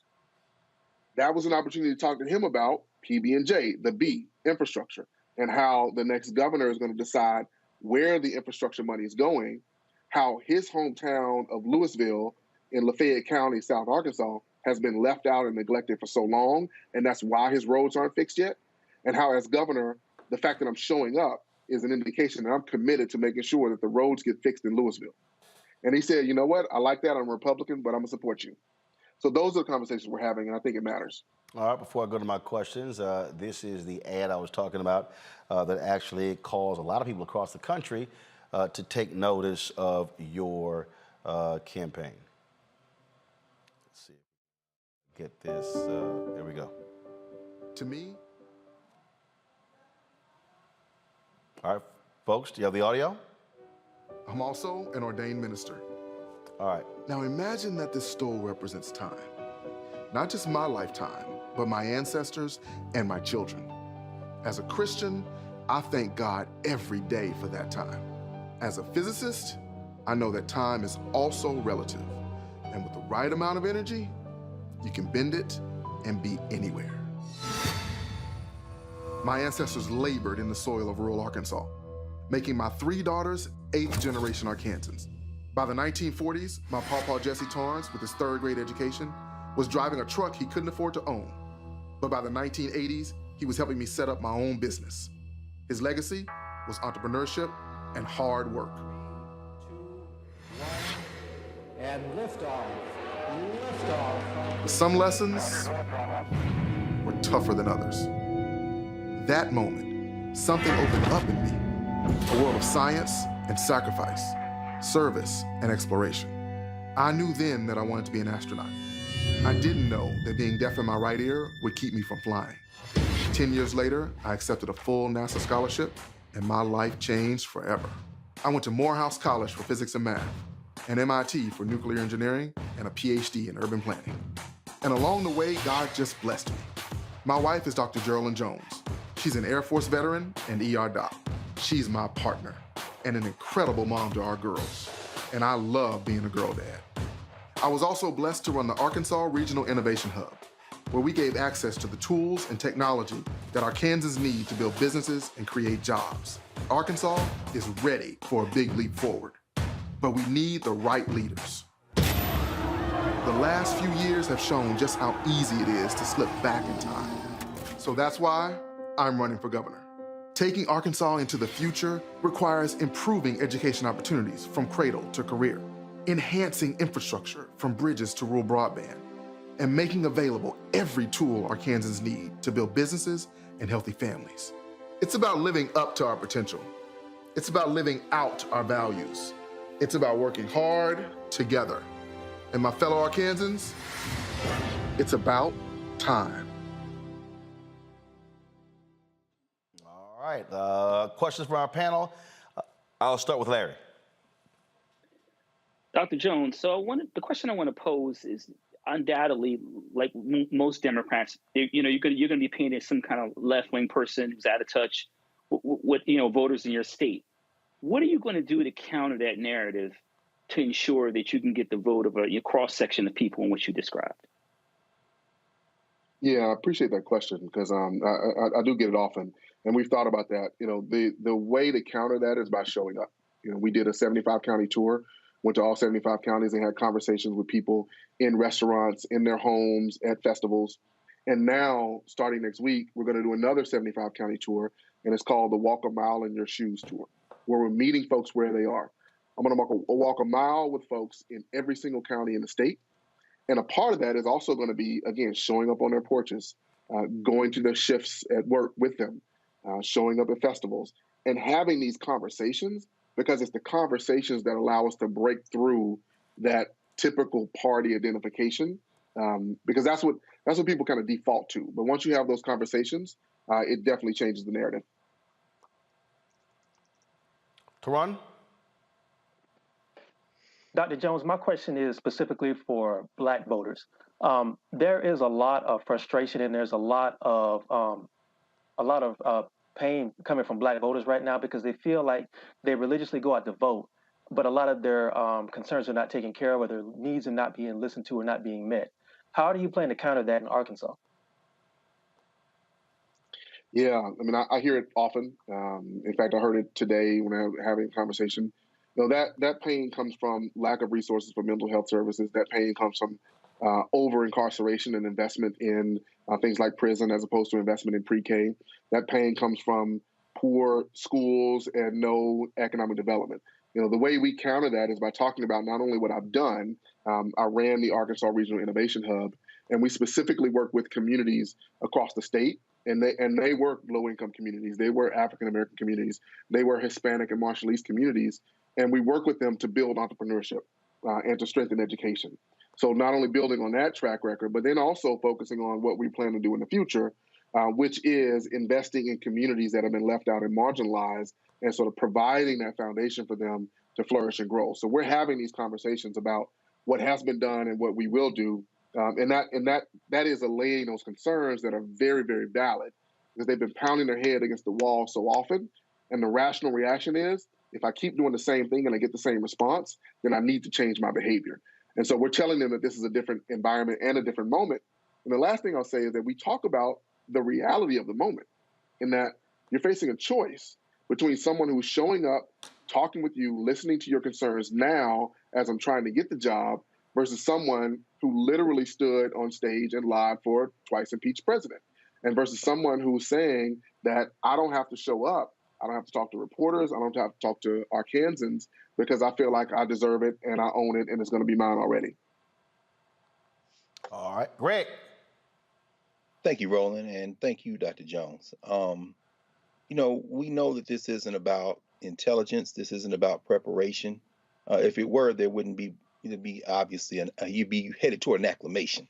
That was an opportunity to talk to him about PB&J, the B, infrastructure, and how the next governor is going to decide where the infrastructure money is going, how his hometown of Louisville in Lafayette County, South Arkansas, has been left out and neglected for so long, and that's why his roads aren't fixed yet, and how as governor, the fact that I'm showing up is an indication that I'm committed to making sure that the roads get fixed in Louisville. And he said, you know what, I like that, I'm a Republican, but I'm gonna support you. So those are the conversations we're having, and I think it matters. All right, before I go to my questions, this is the ad I was talking about that actually caused a lot of people across the country to take notice of your campaign. Let's see if we can get this. There we go. To me. All right, folks, do you have the audio? I'm also an ordained minister. All right. Now imagine that this stole represents time. not just my lifetime, but my ancestors and my children. As a Christian, I thank God every day for that time. As a physicist, I know that time is also relative. And with the right amount of energy, you can bend it and be anywhere. My ancestors labored in the soil of rural Arkansas, making my 3 daughters 8th generation Arkansans. By the 1940s, my pawpaw Jesse Torrance, with his 3rd grade education, was driving a truck he couldn't afford to own. But by the 1980s, he was helping me set up my own business. His legacy was entrepreneurship and hard work. 2, 1, and liftoff. Liftoff. But some lessons were tougher than others. That moment, something opened up in me, a world of science and sacrifice, service and exploration. I knew then that I wanted to be an astronaut. I didn't know that being deaf in my right ear would keep me from flying. 10 years later, I accepted a full NASA scholarship, and my life changed forever. I went to Morehouse College for physics and math, and MIT for nuclear engineering, and a PhD in urban planning. And along the way, God just blessed me. My wife is Dr. Geraldine Jones. She's an Air Force veteran and ER doc. She's my partner and an incredible mom to our girls. And I love being a girl dad. I was also blessed to run the Arkansas Regional Innovation Hub, where we gave access to the tools and technology that Arkansans need to build businesses and create jobs. Arkansas is ready for a big leap forward, but we need the right leaders. The last few years have shown just how easy it is to slip back in time. So that's why I'm running for governor. Taking Arkansas into the future requires improving education opportunities from cradle to career, enhancing infrastructure from bridges to rural broadband, and making available every tool Arkansans need to build businesses and healthy families. It's about living up to our potential. It's about living out our values. It's about working hard together. And my fellow Arkansans, it's about time. All right, questions from our panel. I'll start with Larry. Dr. Jones, so the question I want to pose is undoubtedly, like most Democrats, you're going to be painted as some kind of left-wing person who's out of touch with voters in your state. What are you going to do to counter that narrative to ensure that you can get the vote of a cross-section of people in which you described? Yeah, I appreciate that question because I do get it often, and we've thought about that. The way to counter that is by showing up. We did a 75-county tour, went to all 75 counties and had conversations with people in restaurants, in their homes, at festivals. And now, starting next week, we're going to do another 75-county tour, and it's called the Walk a Mile in Your Shoes Tour, where we're meeting folks where they are. I'm going to walk a mile with folks in every single county in the state. And a part of that is also going to be, again, showing up on their porches, going to their shifts at work with them, showing up at festivals, and having these conversations, because it's the conversations that allow us to break through that typical party identification, because that's what people kind of default to. But once you have those conversations, it definitely changes the narrative. Teron? Dr. Jones, my question is specifically for Black voters. There is a lot of frustration and there's a lot of pain coming from Black voters right now because they feel like they religiously go out to vote, but a lot of their concerns are not taken care of, or their needs are not being listened to or not being met. How do you plan to counter that in Arkansas? Yeah, I mean, I hear it often. In fact, I heard it today when I was having a conversation. That pain comes from lack of resources for mental health services. That pain comes from over-incarceration and investment in things like prison as opposed to investment in pre-K. That pain comes from poor schools and no economic development. The way we counter that is by talking about not only what I've done. I ran the Arkansas Regional Innovation Hub, and we specifically work with communities across the state. And they were low-income communities. They were African-American communities. They were Hispanic and Marshallese communities. And we work with them to build entrepreneurship and to strengthen education. So not only building on that track record, but then also focusing on what we plan to do in the future, which is investing in communities that have been left out and marginalized and sort of providing that foundation for them to flourish and grow. So we're having these conversations about what has been done and what we will do And that is allaying those concerns that are very, very valid because they've been pounding their head against the wall so often. And the rational reaction is, if I keep doing the same thing and I get the same response, then I need to change my behavior. And so we're telling them that this is a different environment and a different moment. And the last thing I'll say is that we talk about the reality of the moment, in that you're facing a choice between someone who's showing up, talking with you, listening to your concerns now as I'm trying to get the job, versus someone who literally stood on stage and lied for a twice impeached president, and versus someone who's saying that I don't have to show up, I don't have to talk to reporters, I don't have to talk to Arkansans because I feel like I deserve it and I own it and it's going to be mine already. All right, Greg. Thank you, Roland, and thank you, Dr. Jones. We know that this isn't about intelligence. This isn't about preparation. If it were, there wouldn't be. It'd be obviously you'd be headed toward an acclamation.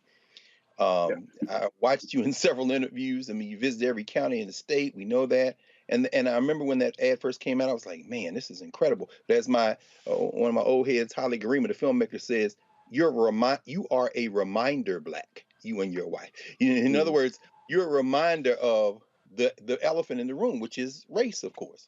I watched you in several interviews. I mean, you visited every county in the state. We know that. And I remember when that ad first came out, I was like, man, this is incredible. But as one of my old heads, Holly Garima, the filmmaker, says, you are a reminder black, you and your wife. In other words, you're a reminder of the elephant in the room, which is race, of course.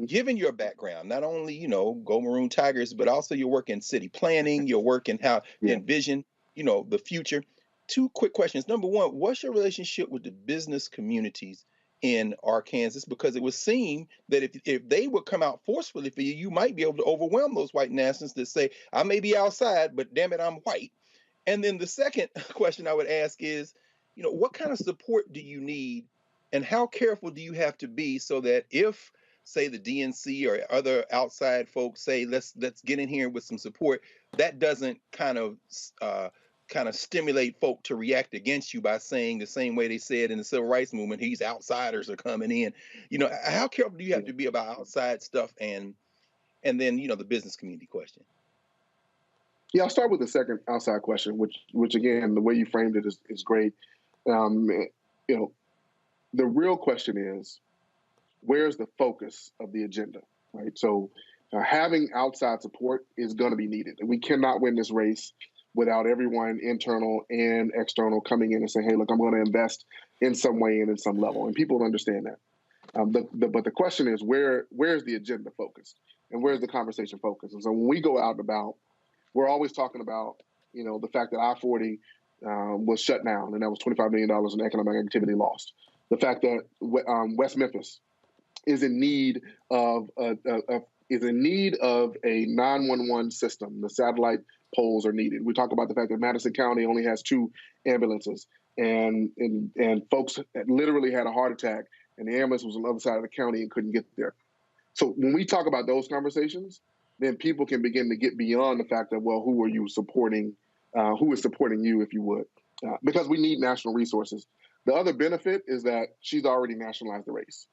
Given your background, not only, Go Maroon Tigers, but also your work in city planning, your work in how you envision, the future. Two quick questions. Number one, what's your relationship with the business communities in Arkansas? Because it would seem that if they would come out forcefully for you, you might be able to overwhelm those white nationalists that say, I may be outside, but damn it, I'm white. And then the second question I would ask is, what kind of support do you need and how careful do you have to be so that if, say, the DNC or other outside folks say, let's get in here with some support, that doesn't kind of stimulate folk to react against you by saying the same way they said in the civil rights movement, these outsiders are coming in. How careful do you have to be about outside stuff and then, the business community question? Yeah, I'll start with the second outside question, which again, the way you framed it is great. The real question is, where's the focus of the agenda, right? So having outside support is going to be needed. And we cannot win this race without everyone, internal and external, coming in and saying, hey, look, I'm going to invest in some way and in some level. And people understand that. But the question is, where's the agenda focused? And where's the conversation focused? And so when we go out and about, we're always talking about, the fact that I-40 was shut down, and that was $25 million in economic activity lost. The fact that West Memphis is in need of a 911 system. The satellite poles are needed. We talk about the fact that Madison County only has 2 ambulances, and folks literally had a heart attack, and the ambulance was on the other side of the county and couldn't get there. So when we talk about those conversations, then people can begin to get beyond the fact that, well, who are you supporting? Who is supporting you, if you would? Because we need national resources. The other benefit is that she's already nationalized the race.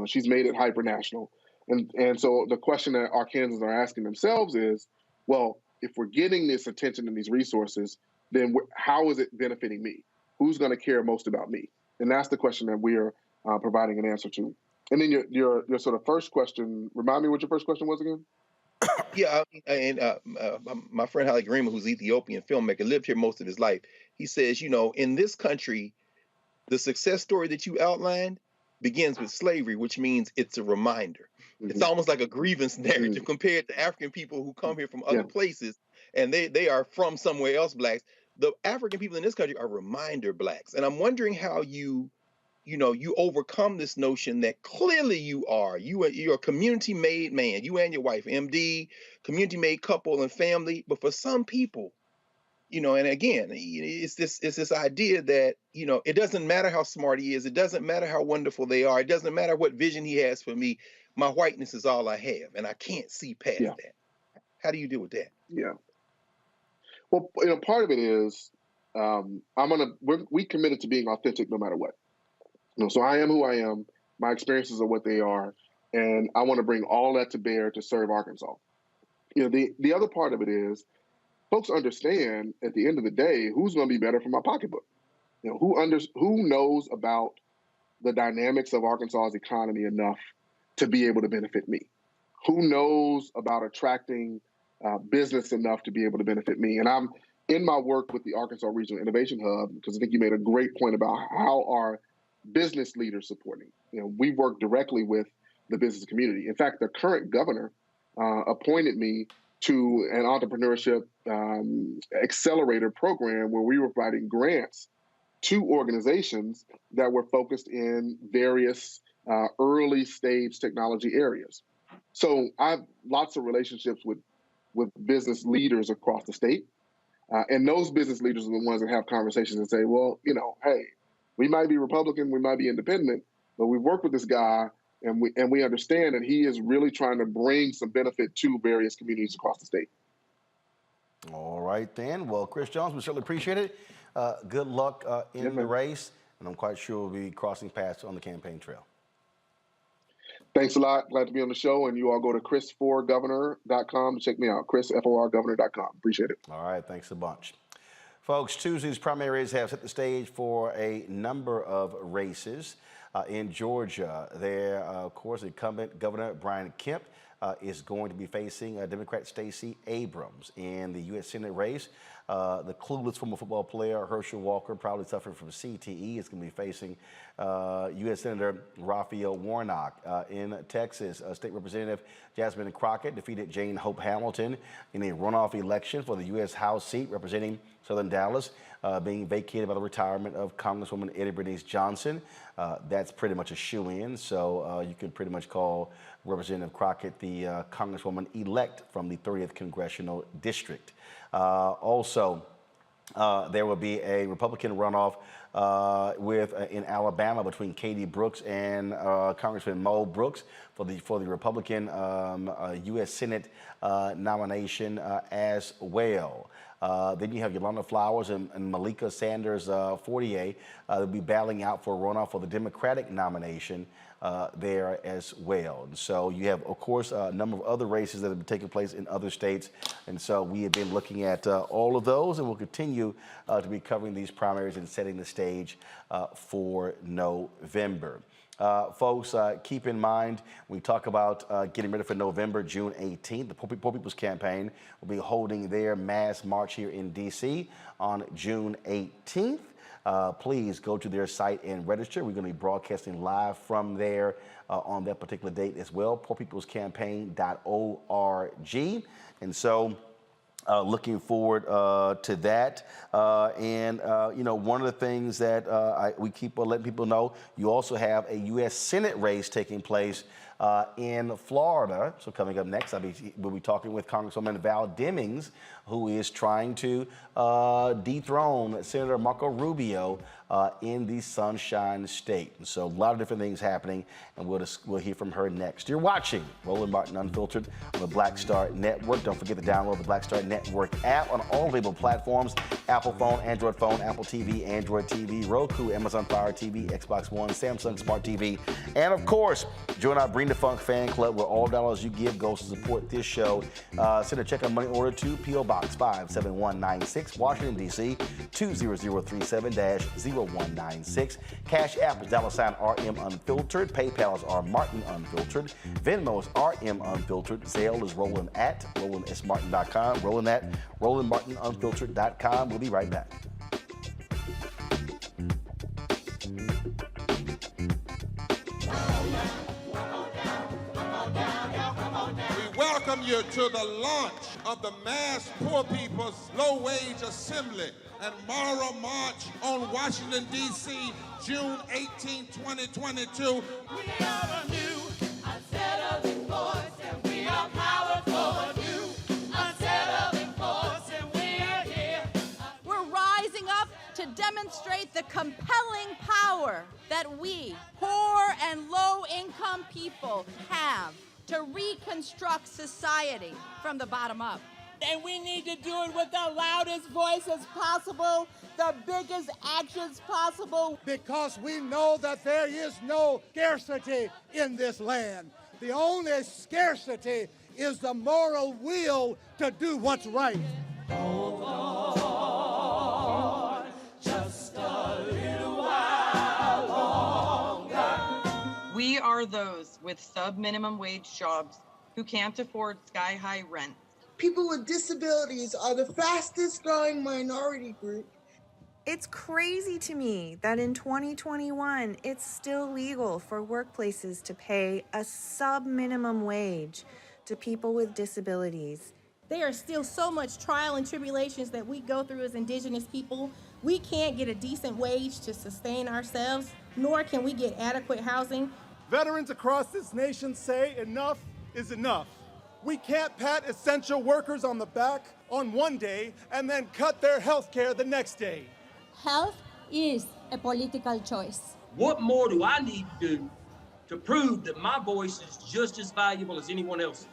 She's made it hyper-national. And so the question that Arkansans are asking themselves is, well, if we're getting this attention and these resources, then how is it benefiting me? Who's going to care most about me? And that's the question that we're providing an answer to. And then your sort of first question, remind me what your first question was again? Yeah, and my friend Holly Garima, who's Ethiopian filmmaker, lived here most of his life. He says, in this country, the success story that you outlined begins with slavery, which means it's a reminder. Mm-hmm. It's almost like a grievance narrative compared to African people who come here from other places, and they are from somewhere else, blacks. The African people in this country are reminder blacks. And I'm wondering how you overcome this notion that clearly you're a community-made man, you and your wife, MD, community-made couple and family. But for some people, and again, it's this idea that, it doesn't matter how smart he is. It doesn't matter how wonderful they are. It doesn't matter what vision he has for me. My whiteness is all I have, and I can't see past that. How do you deal with that? Yeah. Well, part of it is we committed to being authentic no matter what. So I am who I am. My experiences are what they are, and I want to bring all that to bear to serve Arkansas. The other part of it is, folks understand at the end of the day who's going to be better for my pocketbook. Who knows about the dynamics of Arkansas's economy enough to be able to benefit me? Who knows about attracting business enough to be able to benefit me? And in my work with the Arkansas Regional Innovation Hub, because I think you made a great point about how are business leaders supporting. We work directly with the business community. In fact, the current governor appointed me to an entrepreneurship accelerator program where we were providing grants to organizations that were focused in various early stage technology areas. So I have lots of relationships with business leaders across the state. And those business leaders are the ones that have conversations and say, well, hey, we might be Republican, we might be independent, but we've worked with this guy and we understand that he is really trying to bring some benefit to various communities across the state. All right, then. Well, Chris Jones, we certainly appreciate it. Good luck in the race, and I'm quite sure we'll be crossing paths on the campaign trail. Thanks a lot. Glad to be on the show. And you all go to chris4governor.com to check me out. chris4governor.com. Appreciate it. All right. Thanks a bunch. Folks, Tuesday's primaries have set the stage for a number of races. In Georgia, there, of course, incumbent Governor Brian Kemp is going to be facing Democrat Stacey Abrams in the U.S. Senate race. The clueless former football player Herschel Walker, probably suffering from CTE, is going to be facing U.S. Senator Raphael Warnock. In Texas, State Representative Jasmine Crockett defeated Jane Hope Hamilton in a runoff election for the U.S. House seat representing Southern Dallas, being vacated by the retirement of Congresswoman Eddie Bernice Johnson. That's pretty much a shoo-in, so you can pretty much call Representative Crockett the Congresswoman-elect from the 30th Congressional District. Also, there will be a Republican runoff in Alabama between Katie Brooks and Congressman Mo Brooks for the Republican U.S. Senate nomination as well. Then you have Yolanda Flowers and Malika Sanders Fortier. They'll be battling out for a runoff for the Democratic nomination there as well. And so you have, of course, a number of other races that have been taking place in other states. And so we have been looking at all of those, and we'll continue to be covering these primaries and setting the stage for November. Folks, keep in mind, when we talk about getting ready for November, June 18th, the Poor People's Campaign will be holding their mass march here in D.C. on June 18th. Please go to their site and register. We're going to be broadcasting live from there on that particular date as well, poorpeoplescampaign.org. And so looking forward to that. One of the things that we keep letting people know, you also have a U.S. Senate race taking place in Florida. So coming up next, we'll be talking with Congresswoman Val Demings, who is trying to dethrone Senator Marco Rubio in the Sunshine State. And so a lot of different things happening, and we'll hear from her next. You're watching Roland Martin Unfiltered on the Black Star Network. Don't forget to download the Black Star Network app on all available platforms: Apple phone, Android phone, Apple TV, Android TV, Roku, Amazon Fire TV, Xbox One, Samsung Smart TV, and of course, join our Bring the Funk fan club, where all dollars you give goes to support this show. Send a check on money order to P.O. Box 57196, Washington, D.C. 20037-0196. Cash App is $RM Unfiltered. PayPal is R Martin Unfiltered. Venmo is RM Unfiltered. Zelle is Roland at RolandSMartin.com. Roland at RolandMartinUnfiltered.com. We'll be right back. Welcome you to the launch of the Mass Poor People's Low Wage Assembly and Moral March on Washington, D.C., June 18, 2022. We are a new, unsettling force, and we are powerful. New, unsettling force, and we are here. We're rising up to demonstrate the compelling power that we, poor and low-income people, have to reconstruct society from the bottom up. And we need to do it with the loudest voices possible, the biggest actions possible. Because we know that there is no scarcity in this land. The only scarcity is the moral will to do what's right. Hold on, just a little while longer. We are those with sub-minimum wage jobs who can't afford sky-high rent, people with disabilities are the fastest growing minority group. It's crazy to me that in 2021, it's still legal for workplaces to pay a sub-minimum wage to people with disabilities. There are still so much trial and tribulations that we go through as Indigenous people. We can't get a decent wage to sustain ourselves, nor can we get adequate housing. Veterans across this nation say enough is enough. We can't pat essential workers on the back on one day and then cut their health care the next day. Health is a political choice. What more do I need to do to prove that my voice is just as valuable as anyone else's?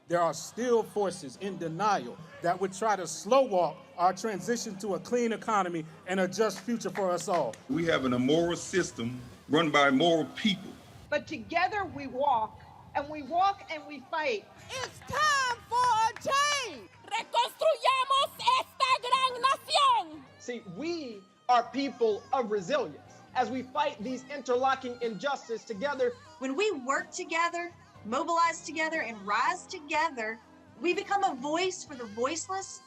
There are still forces in denial that would try to slow walk our transition to a clean economy and a just future for us all. We have an immoral system run by immoral people. But together we walk, and we walk and we fight. It's time for a change. Reconstruyamos esta gran nación. See, we are people of resilience. As we fight these interlocking injustices together, when we work together, mobilize together, and rise together, we become a voice for the voiceless,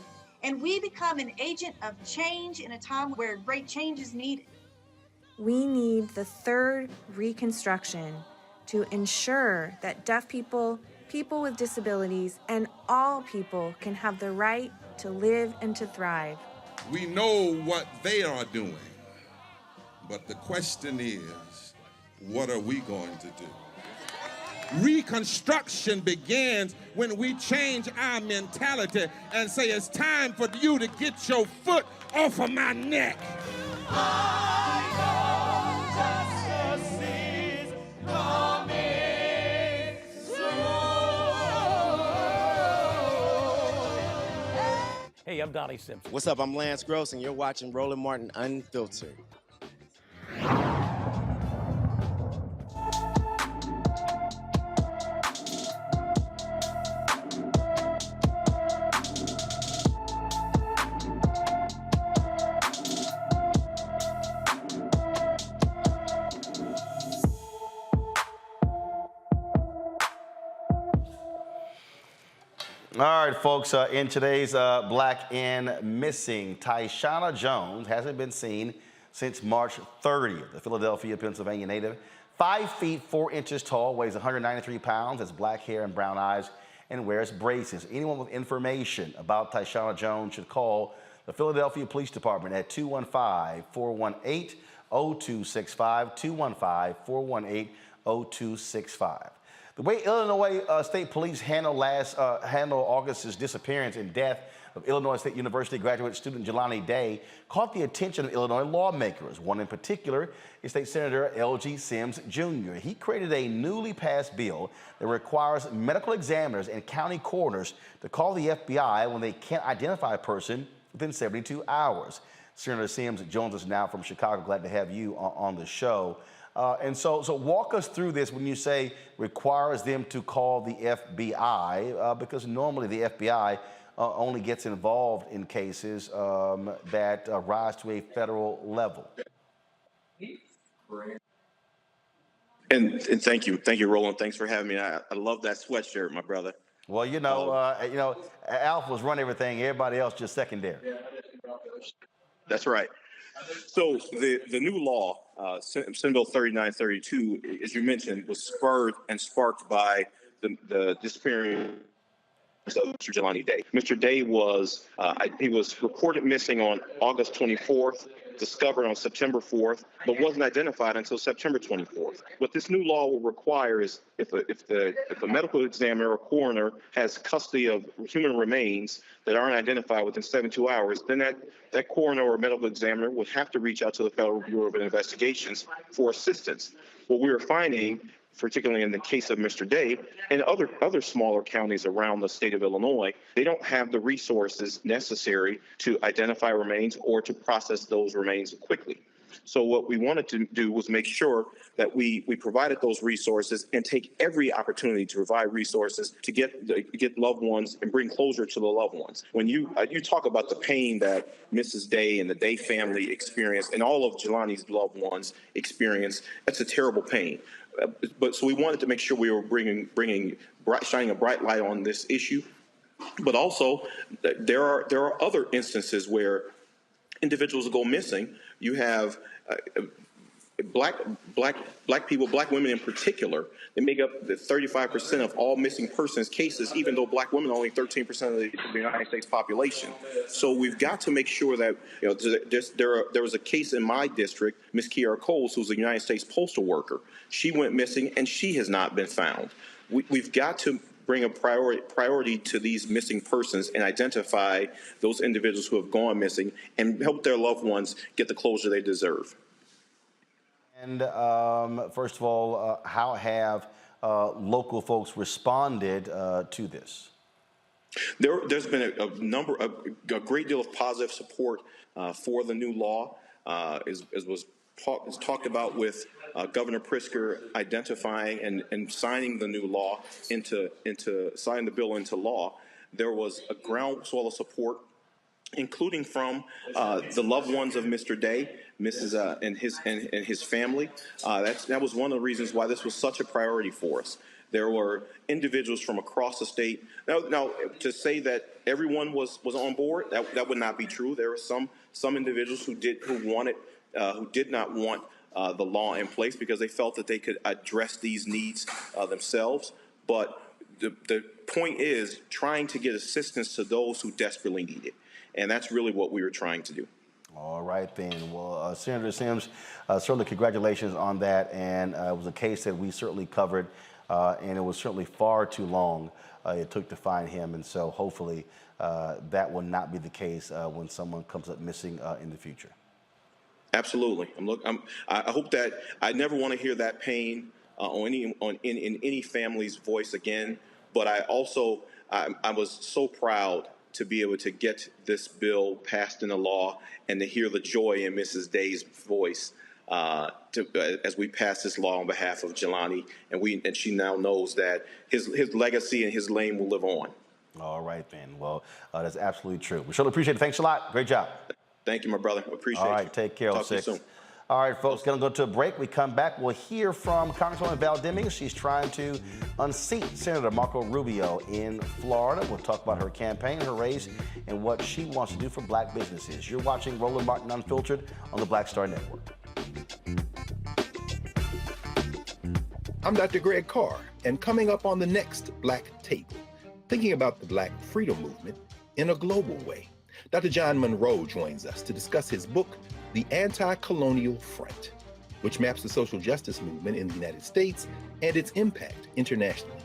and we become an agent of change in a time where great change is needed. We need the third Reconstruction to ensure that deaf people, people with disabilities, and all people can have the right to live and to thrive. We know what they are doing, but the question is, what are we going to do? Reconstruction begins when we change our mentality and say it's time for you to get your foot off of my neck. Hey, I'm Donnie Simpson. What's up? I'm Lance Gross, and you're watching Roland Martin Unfiltered. All right, folks, in today's Black and Missing, Tyshana Jones hasn't been seen since March 30th. The Philadelphia, Pennsylvania native, 5 feet 4 inches tall, weighs 193 pounds, has black hair and brown eyes, and wears braces. Anyone with information about Tyshana Jones should call the Philadelphia Police Department at 215-418-0265, 215-418-0265. The way Illinois State Police handled August's disappearance and death of Illinois State University graduate student Jelani Day caught the attention of Illinois lawmakers. One in particular is State Senator L.G. Sims Jr. He created a newly passed bill that requires medical examiners and county coroners to call the FBI when they can't identify a person within 72 hours. Senator Sims joins us now from Chicago. Glad to have you on the show. And so walk us through this when you say requires them to call the FBI, because normally the FBI only gets involved in cases that rise to a federal level. And thank you, Roland. Thanks for having me. I love that sweatshirt, my brother. Well, Alf was running everything. Everybody else just secondary. That's right. So the new law, Senate Bill 3932, as you mentioned, was spurred and sparked by the disappearance of Mr. Jelani Day. Mr. Day was he was reported missing on August 24th, discovered on September 4th, but wasn't identified until September 24th. What this new law will require is if a medical examiner or coroner has custody of human remains that aren't identified within 72 hours, then that coroner or medical examiner would have to reach out to the Federal Bureau of Investigations for assistance. What we were finding, particularly in the case of Mr. Day, and other smaller counties around the state of Illinois, they don't have the resources necessary to identify remains or to process those remains quickly. So what we wanted to do was make sure that we provided those resources and take every opportunity to provide resources to get loved ones and bring closure to the loved ones. When you talk about the pain that Mrs. Day and the Day family experienced and all of Jelani's loved ones experienced, that's a terrible pain. So we wanted to make sure we were shining a bright light on this issue But also, there are other instances where individuals go missing. You have black people, black women in particular, they make up the 35% of all missing persons cases, even though black women are only 13% of the United States population. So we've got to make sure that, you know, there was a case in my district, Miss Kiara Coles, who's a United States postal worker. She went missing and she has not been found. We've got to bring a priority to these missing persons and identify those individuals who have gone missing and help their loved ones get the closure they deserve. And first of all, how have local folks responded to this? There's been a great deal of positive support for the new law, as was talked about with Governor Pritzker identifying and signing the new law signing the bill into law. There was a groundswell of support, including from the loved ones of Mr. Day, and his family. That was one of the reasons why this was such a priority for us. There were individuals from across the state. Now to say that everyone was on board, that would not be true. There were some individuals who did not want the law in place because they felt that they could address these needs themselves. But the point is trying to get assistance to those who desperately need it. And that's really what we were trying to do. All right, then. Well, Senator Sims, certainly congratulations on that. And it was a case that we certainly covered, and it was certainly far too long it took to find him. And so hopefully that will not be the case when someone comes up missing in the future. Absolutely. I hope that I never want to hear that pain in any family's voice again. But I was so proud to be able to get this bill passed into law and to hear the joy in Mrs. Day's voice as we pass this law on behalf of Jelani, and she now knows that his legacy and his name will live on. All right, then. Well, that's absolutely true. We surely appreciate it. Thanks a lot. Great job. Thank you, my brother. Appreciate it. All right, take care. Talk to you soon. All right, folks, going to go to a break. We come back, we'll hear from Congresswoman Val Demings. She's trying to unseat Senator Marco Rubio in Florida. We'll talk about her campaign, her race, and what she wants to do for black businesses. You're watching Roland Martin Unfiltered on the Black Star Network. I'm Dr. Greg Carr, and coming up on the next Black Table, thinking about the Black freedom movement in a global way. Dr. John Monroe joins us to discuss his book, The Anti-Colonial Front, which maps the social justice movement in the United States and its impact internationally,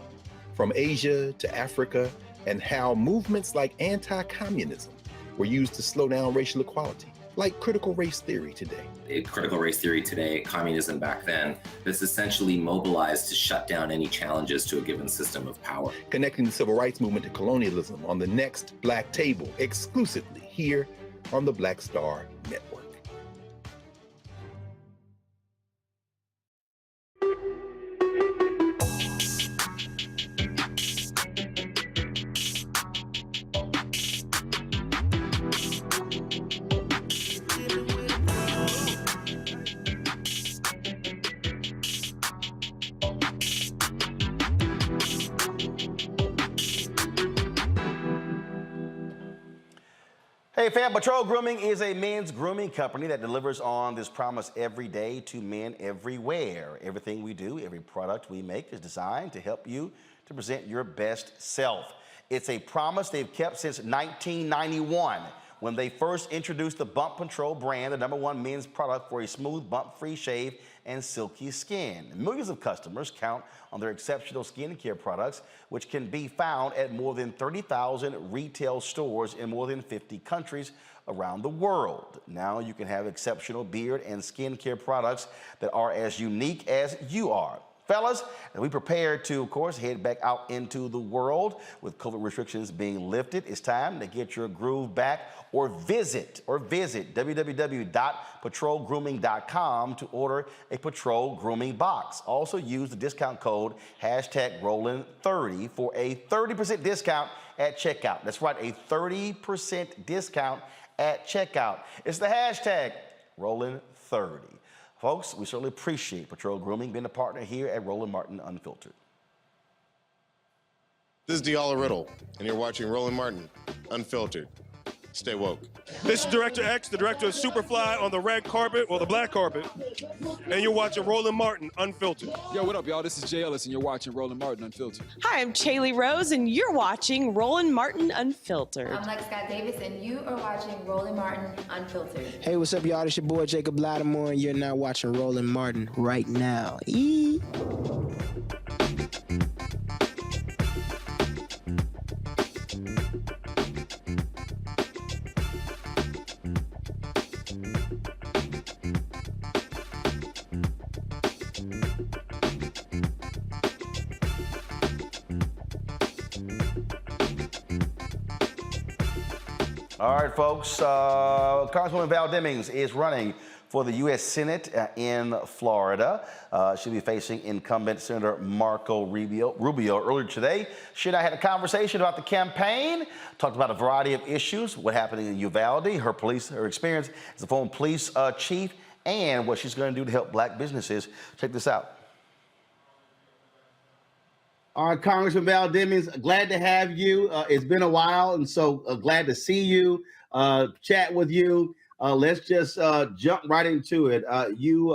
from Asia to Africa, and how movements like anti-communism were used to slow down racial equality, like critical race theory today. Critical race theory today, communism back then, that's essentially mobilized to shut down any challenges to a given system of power. Connecting the civil rights movement to colonialism on the next Black Table, exclusively here on the Black Star Network. Hey fam, Patrol Grooming is a men's grooming company that delivers on this promise every day to men everywhere. Everything we do, every product we make is designed to help you to present your best self. It's a promise they've kept since 1991 when they first introduced the Bump Control brand, the #1 men's product for a smooth, bump-free shave and silky skin. Millions of customers count on their exceptional skincare products, which can be found at more than 30,000 retail stores in more than 50 countries around the world. Now you can have exceptional beard and skincare products that are as unique as you are. Fellas, as we prepare to, of course, head back out into the world with COVID restrictions being lifted, it's time to get your groove back or visit www.patrolgrooming.com to order a Patrol Grooming box. Also use the discount code #Roland30 for a 30% discount at checkout. That's right, a 30% discount at checkout. It's the hashtag Roland30. Folks, we certainly appreciate Patrol Grooming being a partner here at Roland Martin Unfiltered. This is Diala Riddle, and you're watching Roland Martin, Unfiltered. Stay woke. This is Director X, the director of Superfly on the red carpet, or the black carpet, and you're watching Roland Martin, Unfiltered. Yo, what up, y'all? This is Jay Ellis, and you're watching Roland Martin, Unfiltered. Hi, I'm Chaley Rose, and you're watching Roland Martin Unfiltered. I'm Lex Scott Davis, and you are watching Roland Martin Unfiltered. Hey, what's up, y'all? It's your boy Jacob Lattimore, and you're now watching Roland Martin right now. All right, folks. Congresswoman Val Demings is running for the U.S. Senate in Florida. She'll be facing incumbent Senator Marco Rubio. Earlier today, she and I had a conversation about the campaign, talked about a variety of issues, what happened in Uvalde, her experience as a former police chief, and what she's going to do to help black businesses. Check this out. All right, Congressman Val Demings, glad to have you. It's been a while, and so glad to see you, chat with you. Let's just jump right into it. You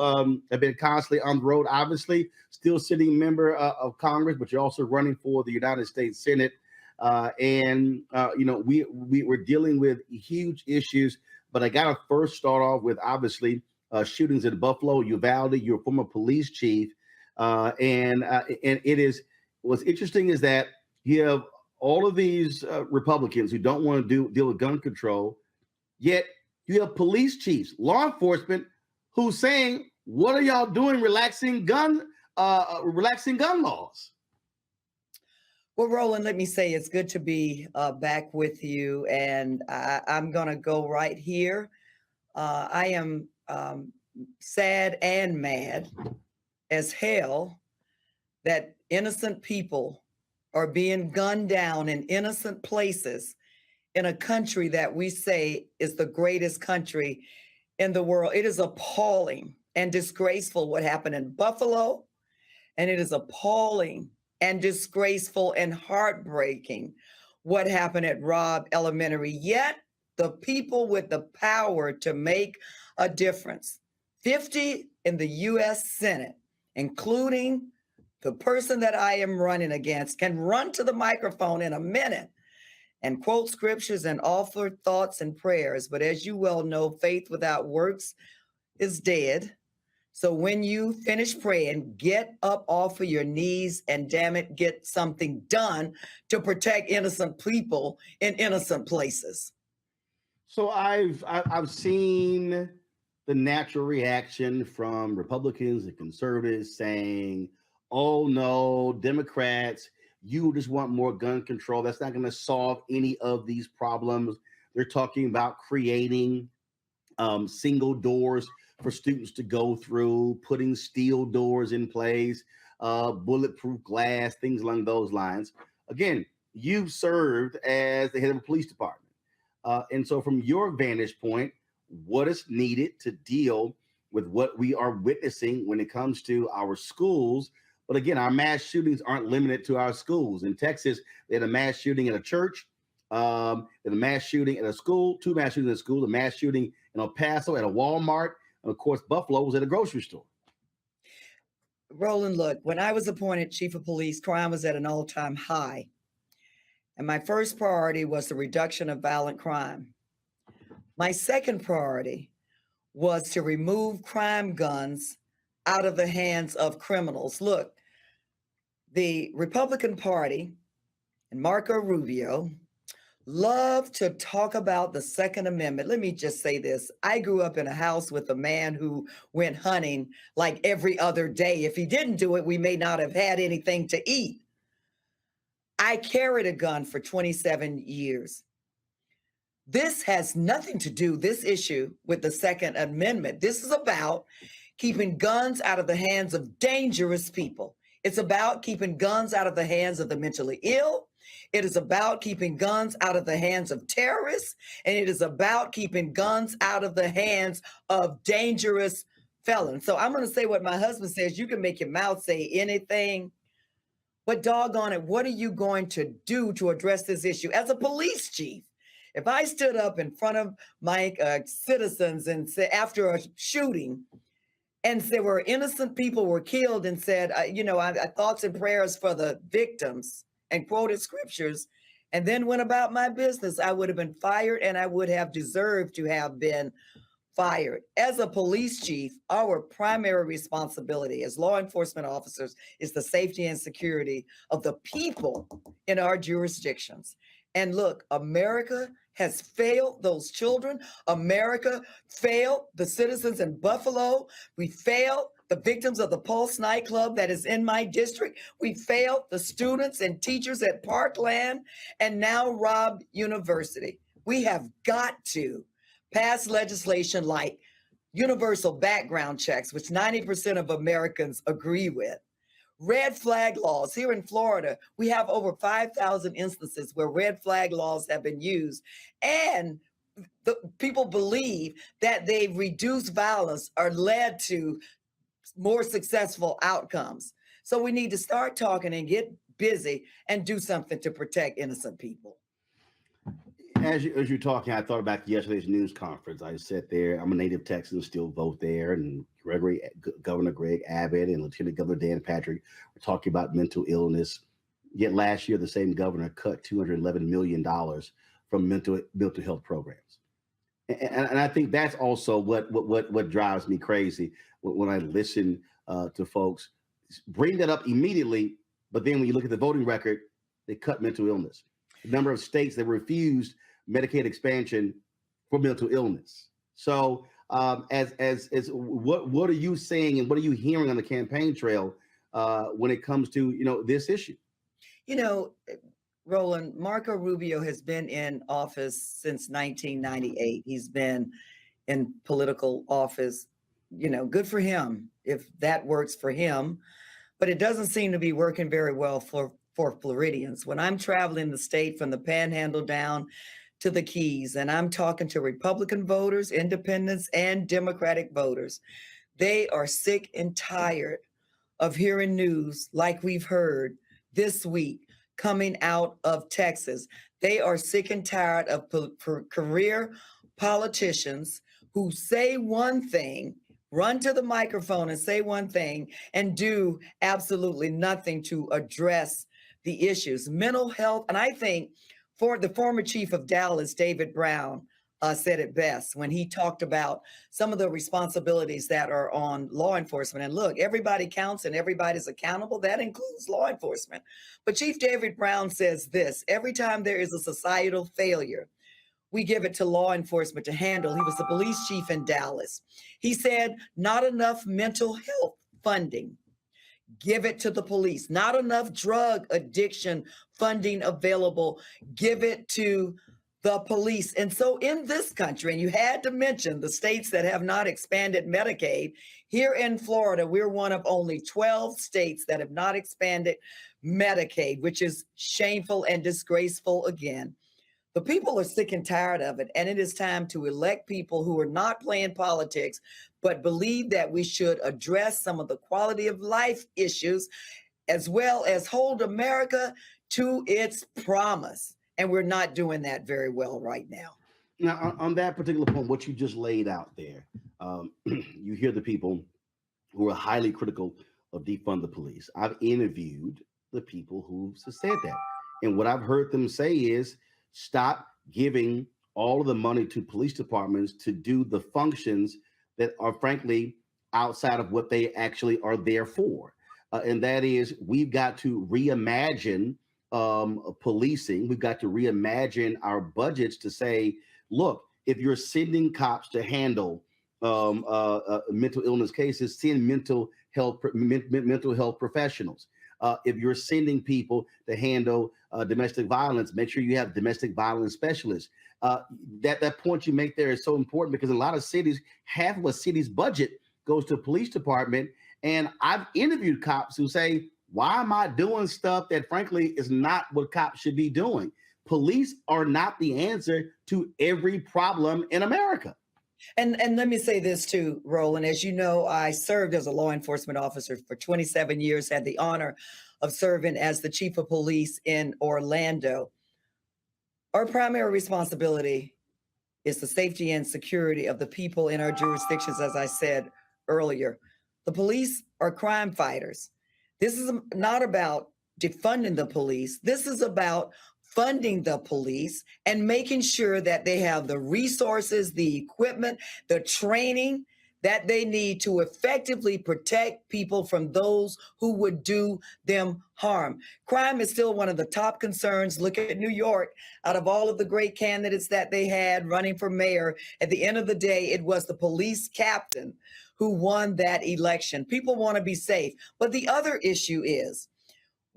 have been constantly on the road, obviously, still sitting member of Congress, but you're also running for the United States Senate. You know, we're dealing with huge issues, but I got to first start off with, obviously, shootings in Buffalo, Uvalde. You're a former police chief, and it is. What's interesting is that you have all of these Republicans who don't want to deal with gun control, yet you have police chiefs, law enforcement, who's saying, "What are y'all doing, relaxing gun laws?" Well, Roland, let me say it's good to be back with you, and I'm going to go right here. I am sad and mad as hell that innocent people are being gunned down in innocent places in a country that we say is the greatest country in the world. It is appalling and disgraceful what happened in Buffalo, and it is appalling and disgraceful and heartbreaking what happened at Robb Elementary. Yet the people with the power to make a difference, 50 in the U.S. Senate, including the person that I am running against, can run to the microphone in a minute and quote scriptures and offer thoughts and prayers. But as you well know, faith without works is dead. So when you finish praying, get up off of your knees and, damn it, get something done to protect innocent people in innocent places. So I've seen the natural reaction from Republicans and conservatives saying, "Oh no, Democrats, you just want more gun control. That's not going to solve any of these problems." They're talking about creating single doors for students to go through, putting steel doors in place, bulletproof glass, things along those lines. Again, you've served as the head of a police department. And so from your vantage point, what is needed to deal with what we are witnessing when it comes to our schools? But again, our mass shootings aren't limited to our schools. In Texas, they had a mass shooting at a church, a mass shooting at a school, 2 mass shootings at a school, a mass shooting in El Paso at a Walmart, and of course, Buffalo was at a grocery store. Roland, look, when I was appointed chief of police, crime was at an all-time high. And my first priority was the reduction of violent crime. My second priority was to remove crime guns out of the hands of criminals. Look, the Republican Party and Marco Rubio love to talk about the Second Amendment. Let me just say this. I grew up in a house with a man who went hunting like every other day. If he didn't do it, we may not have had anything to eat. I carried a gun for 27 years. This has nothing to do, this issue, with the Second Amendment. This is about keeping guns out of the hands of dangerous people. It's about keeping guns out of the hands of the mentally ill. It is about keeping guns out of the hands of terrorists. And it is about keeping guns out of the hands of dangerous felons. So I'm going to say what my husband says. You can make your mouth say anything, But doggone it, what are you going to do to address this issue as a police chief? If I stood up in front of my citizens and said, after a shooting, and there were innocent people were killed, and said, I thoughts and prayers for the victims, and quoted scriptures, and then went about my business, I would have been fired, and I would have deserved to have been fired. As a police chief, our primary responsibility as law enforcement officers is the safety and security of the people in our jurisdictions. And look, America has failed those children. America failed the citizens in Buffalo. We failed the victims of the Pulse nightclub that is in my district. We failed the students and teachers at Parkland and now Robb University. We have got to pass legislation like universal background checks, which 90% of Americans agree with. Red flag laws. Here in Florida, we have over 5,000 instances where red flag laws have been used. And the people believe that they reduce violence or led to more successful outcomes. So we need to start talking and get busy and do something to protect innocent people. As you're talking, I thought about yesterday's news conference. I sat there. I'm a native Texan, still vote there, and Governor Greg Abbott and Lieutenant Governor Dan Patrick were talking about mental illness. Yet last year, the same governor cut $211 million from mental health programs, and I think that's also what drives me crazy when I listen to folks bring that up immediately. But then when you look at the voting record, they cut mental illness. The number of states that refused Medicaid expansion for mental illness. So as what are you saying and what are you hearing on the campaign trail when it comes to this issue? Roland, Marco Rubio has been in office since 1998. He's been in political office. Good for him if that works for him, but it doesn't seem to be working very well for Floridians. When I'm traveling the state from the Panhandle down to the Keys, and I'm talking to Republican voters, independents, and Democratic voters, they are sick and tired of hearing news like we've heard this week coming out of Texas. They are sick and tired of career politicians who say one thing, run to the microphone and say one thing, and do absolutely nothing to address the issues. Mental health, and I think for the former chief of Dallas, David Brown, said it best when he talked about some of the responsibilities that are on law enforcement. And look, everybody counts and everybody's accountable. That includes law enforcement. But Chief David Brown says this: every time there is a societal failure, we give it to law enforcement to handle. He was the police chief in Dallas. He said, not enough mental health funding. Give it to the police. Not enough drug addiction funding available. Give it to the police. And so in this country, and you had to mention the states that have not expanded Medicaid, here in Florida, we're one of only 12 states that have not expanded Medicaid, which is shameful and disgraceful again. The people are sick and tired of it, and it is time to elect people who are not playing politics, but believe that we should address some of the quality of life issues, as well as hold America to its promise. And we're not doing that very well right now. Now, on that particular point, what you just laid out there, you hear the people who are highly critical of defund the police. I've interviewed the people who said that. And what I've heard them say is, stop giving all of the money to police departments to do the functions that are frankly outside of what they actually are there for. And that is, we've got to reimagine policing. We've got to reimagine our budgets to say, look, if you're sending cops to handle mental illness cases, send mental health professionals. If you're sending people to handle domestic violence, make sure you have domestic violence specialists. That point you make there is so important, because in a lot of cities, half of a city's budget goes to the police department. And I've interviewed cops who say, why am I doing stuff that frankly is not what cops should be doing? Police are not the answer to every problem in America. And let me say this too, Roland. As you know, I served as a law enforcement officer for 27 years, had the honor of serving as the chief of police in Orlando. Our primary responsibility is the safety and security of the people in our jurisdictions, as I said earlier. The police are crime fighters. This is not about defunding the police. This is about funding the police and making sure that they have the resources, the equipment, the training that they need to effectively protect people from those who would do them harm. Crime is still one of the top concerns. Look at New York. Out of all of the great candidates that they had running for mayor, at the end of the day, it was the police captain who won that election. People want to be safe. But the other issue is,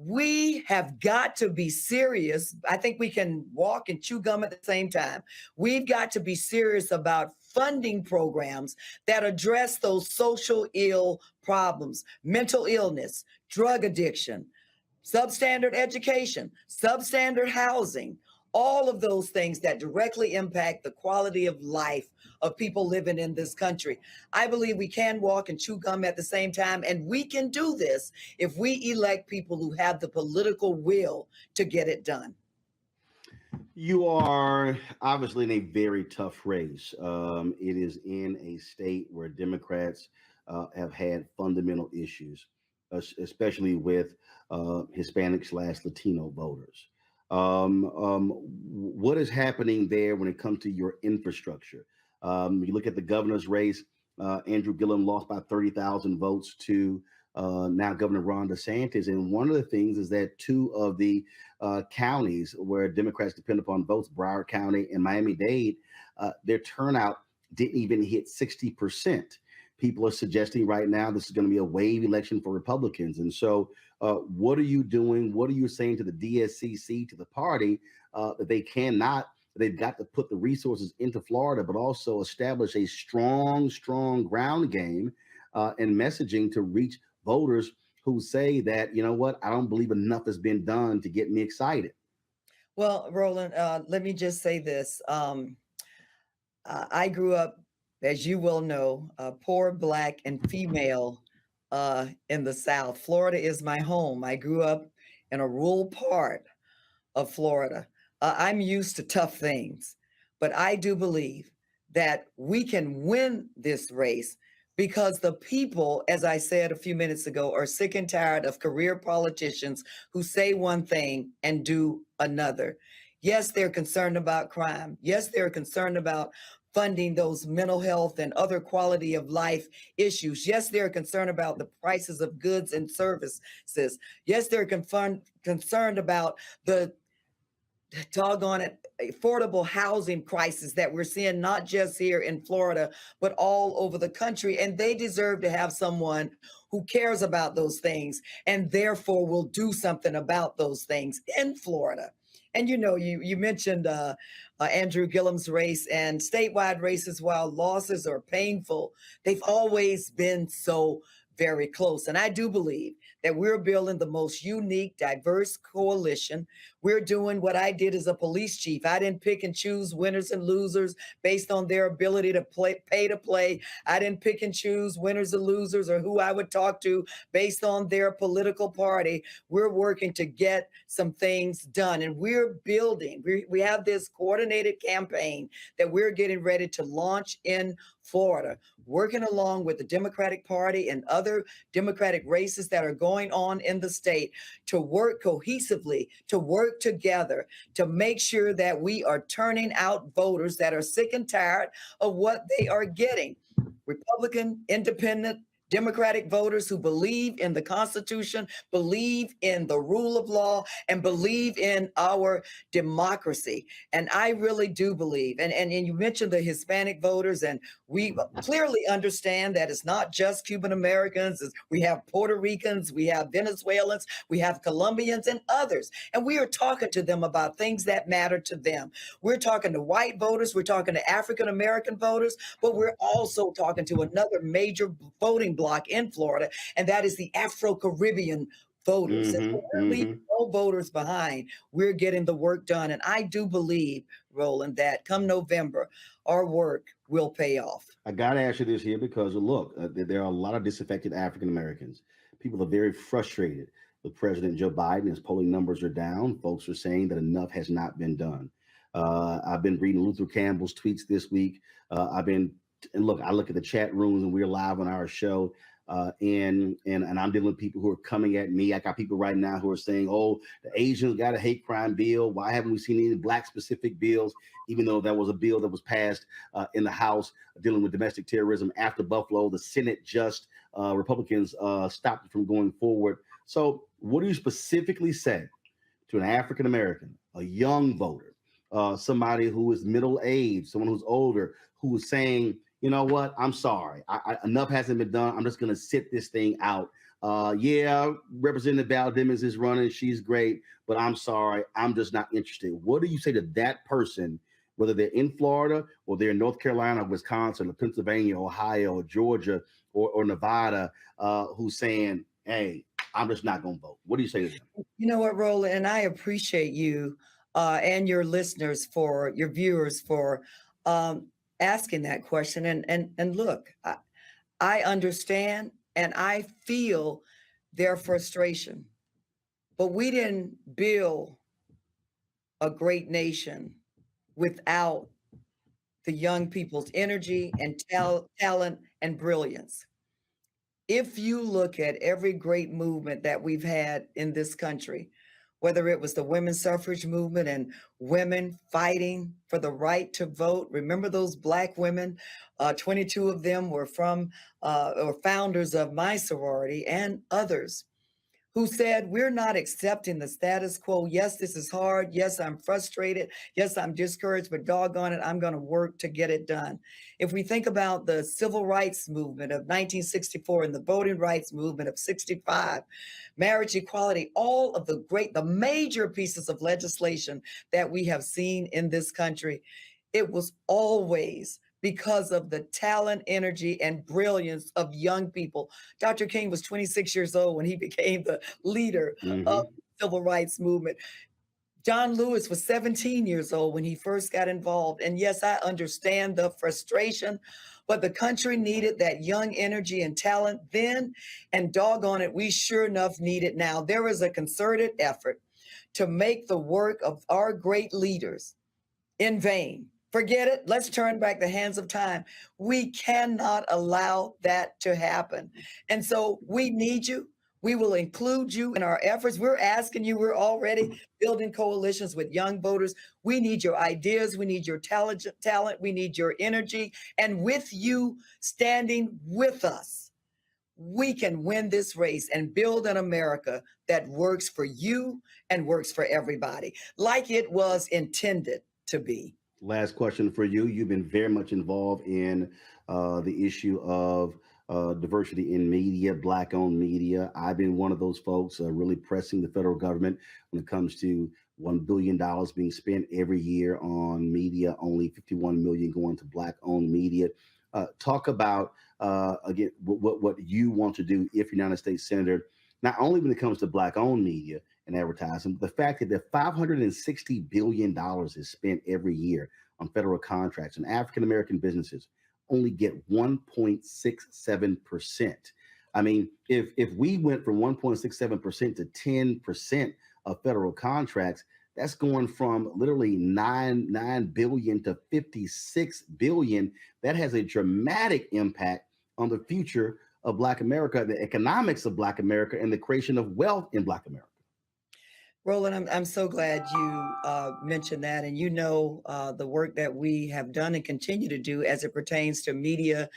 we have got to be serious. I think we can walk and chew gum at the same time. We've got to be serious about funding programs that address those social ill problems, mental illness, drug addiction, substandard education, substandard housing, all of those things that directly impact the quality of life of people living in this country. I believe we can walk and chew gum at the same time, and we can do this if we elect people who have the political will to get it done. You are obviously in a very tough race. It is in a state where Democrats have had fundamental issues, especially with Hispanic/Latino voters. What is happening there when it comes to your infrastructure? You look at the governor's race, Andrew Gillum lost by 30,000 votes to now Governor Ron DeSantis. And one of the things is that two of the counties where Democrats depend upon votes, Broward County and Miami-Dade, their turnout didn't even hit 60%. People are suggesting right now this is going to be a wave election for Republicans. And so what are you doing? What are you saying to the DSCC, to the party, that they've got to put the resources into Florida, but also establish a strong ground game and messaging to reach voters who say that, you know what, I don't believe enough has been done to get me excited? Well, Roland, let me just say this. I grew up, as you well know, poor, Black, and female in the South. Florida is my home. I grew up in a rural part of Florida. I'm used to tough things, but I do believe that we can win this race because the people, as I said a few minutes ago, are sick and tired of career politicians who say one thing and do another. Yes, they're concerned about crime. Yes, they're concerned about funding those mental health and other quality of life issues. Yes, they're concerned about the prices of goods and services. Yes, they're concerned about the doggone it, affordable housing crisis that we're seeing, not just here in Florida, but all over the country. And they deserve to have someone who cares about those things and therefore will do something about those things in Florida. And you know, you mentioned Andrew Gillum's race, and statewide races, while losses are painful, they've always been so very close. And I do believe that we're building the most unique, diverse coalition. We're doing what I did as a police chief. I didn't pick and choose winners and losers based on their ability to pay to play. I didn't pick and choose winners and losers or who I would talk to based on their political party. We're working to get some things done, and we're building. We have this coordinated campaign that we're getting ready to launch in Florida, working along with the Democratic Party and other Democratic races that are going on in the state to work cohesively, to work together, to make sure that we are turning out voters that are sick and tired of what they are getting. Republican, independent, Democratic voters who believe in the Constitution, believe in the rule of law, and believe in our democracy. And I really do believe, and you mentioned the Hispanic voters, and we clearly understand that it's not just Cuban Americans. We have Puerto Ricans, we have Venezuelans, we have Colombians and others. And we are talking to them about things that matter to them. We're talking to white voters, we're talking to African American voters, but we're also talking to another major voting bloc in Florida, and that is the Afro-Caribbean voters. And so we're leaving no voters behind. We're getting the work done. And I do believe, Roland, that come November, our work will pay off. I got to ask you this here because look, there are a lot of disaffected African Americans. People are very frustrated with President Joe Biden. His polling numbers are down. Folks are saying that enough has not been done. I've been reading Luther Campbell's tweets this week. And look, I look at the chat rooms and we're live on our show. And I'm dealing with people who are coming at me. I got people right now who are saying, oh, the Asians got a hate crime bill. Why haven't we seen any black specific bills? Even though that was a bill that was passed in the House dealing with domestic terrorism after Buffalo, the Senate just Republicans stopped it from going forward. So what do you specifically say to an African American, a young voter, somebody who is middle aged, someone who's older, who is saying, you know what? I'm sorry. Enough hasn't been done. I'm just going to sit this thing out. Yeah, Representative Val Demings is running. She's great, but I'm sorry. I'm just not interested. What do you say to that person, whether they're in Florida or they're in North Carolina, Wisconsin, or Pennsylvania, Ohio, or Georgia, or Nevada, who's saying, hey, I'm just not going to vote? What do you say to them? You know what, Roland, and I appreciate you and your listeners, for your viewers, for asking that question. And look, I understand and I feel their frustration, but we didn't build a great nation without the young people's energy and talent and brilliance. If you look at every great movement that we've had in this country, whether it was the women's suffrage movement and women fighting for the right to vote. Remember those Black women? 22 of them were from or founders of my sorority and others who said, we're not accepting the status quo. Yes, this is hard. Yes, I'm frustrated. Yes, I'm discouraged, but doggone it, I'm going to work to get it done. If we think about the civil rights movement of 1964 and the voting rights movement of 65, marriage equality, all of the major pieces of legislation that we have seen in this country, it was always because of the talent, energy, and brilliance of young people. Dr. King was 26 years old when he became the leader of the civil rights movement. John Lewis was 17 years old when he first got involved. And yes, I understand the frustration, but the country needed that young energy and talent then, and doggone it, we sure enough need it now. There is a concerted effort to make the work of our great leaders in vain. Forget it. Let's turn back the hands of time. We cannot allow that to happen. And so we need you. We will include you in our efforts. We're asking you, we're already building coalitions with young voters. We need your ideas. We need your talent. We need your energy. And with you standing with us, we can win this race and build an America that works for you and works for everybody, like it was intended to be. Last question for you. You've been very much involved in the issue of diversity in media, Black-owned media. I've been one of those folks really pressing the federal government when it comes to $1 billion being spent every year on media, only $51 million going to Black-owned media. Talk about, again, what you want to do if you're United States Senator, not only when it comes to Black-owned media and advertising, but the fact that $560 billion is spent every year on federal contracts, and African-American businesses only get 1.67%. I mean, if we went from 1.67% to 10% of federal contracts, that's going from literally 9 billion to 56 billion. That has a dramatic impact on the future of Black America, the economics of Black America, and the creation of wealth in Black America. Roland, I'm so glad you mentioned that. And you know the work that we have done and continue to do as it pertains to media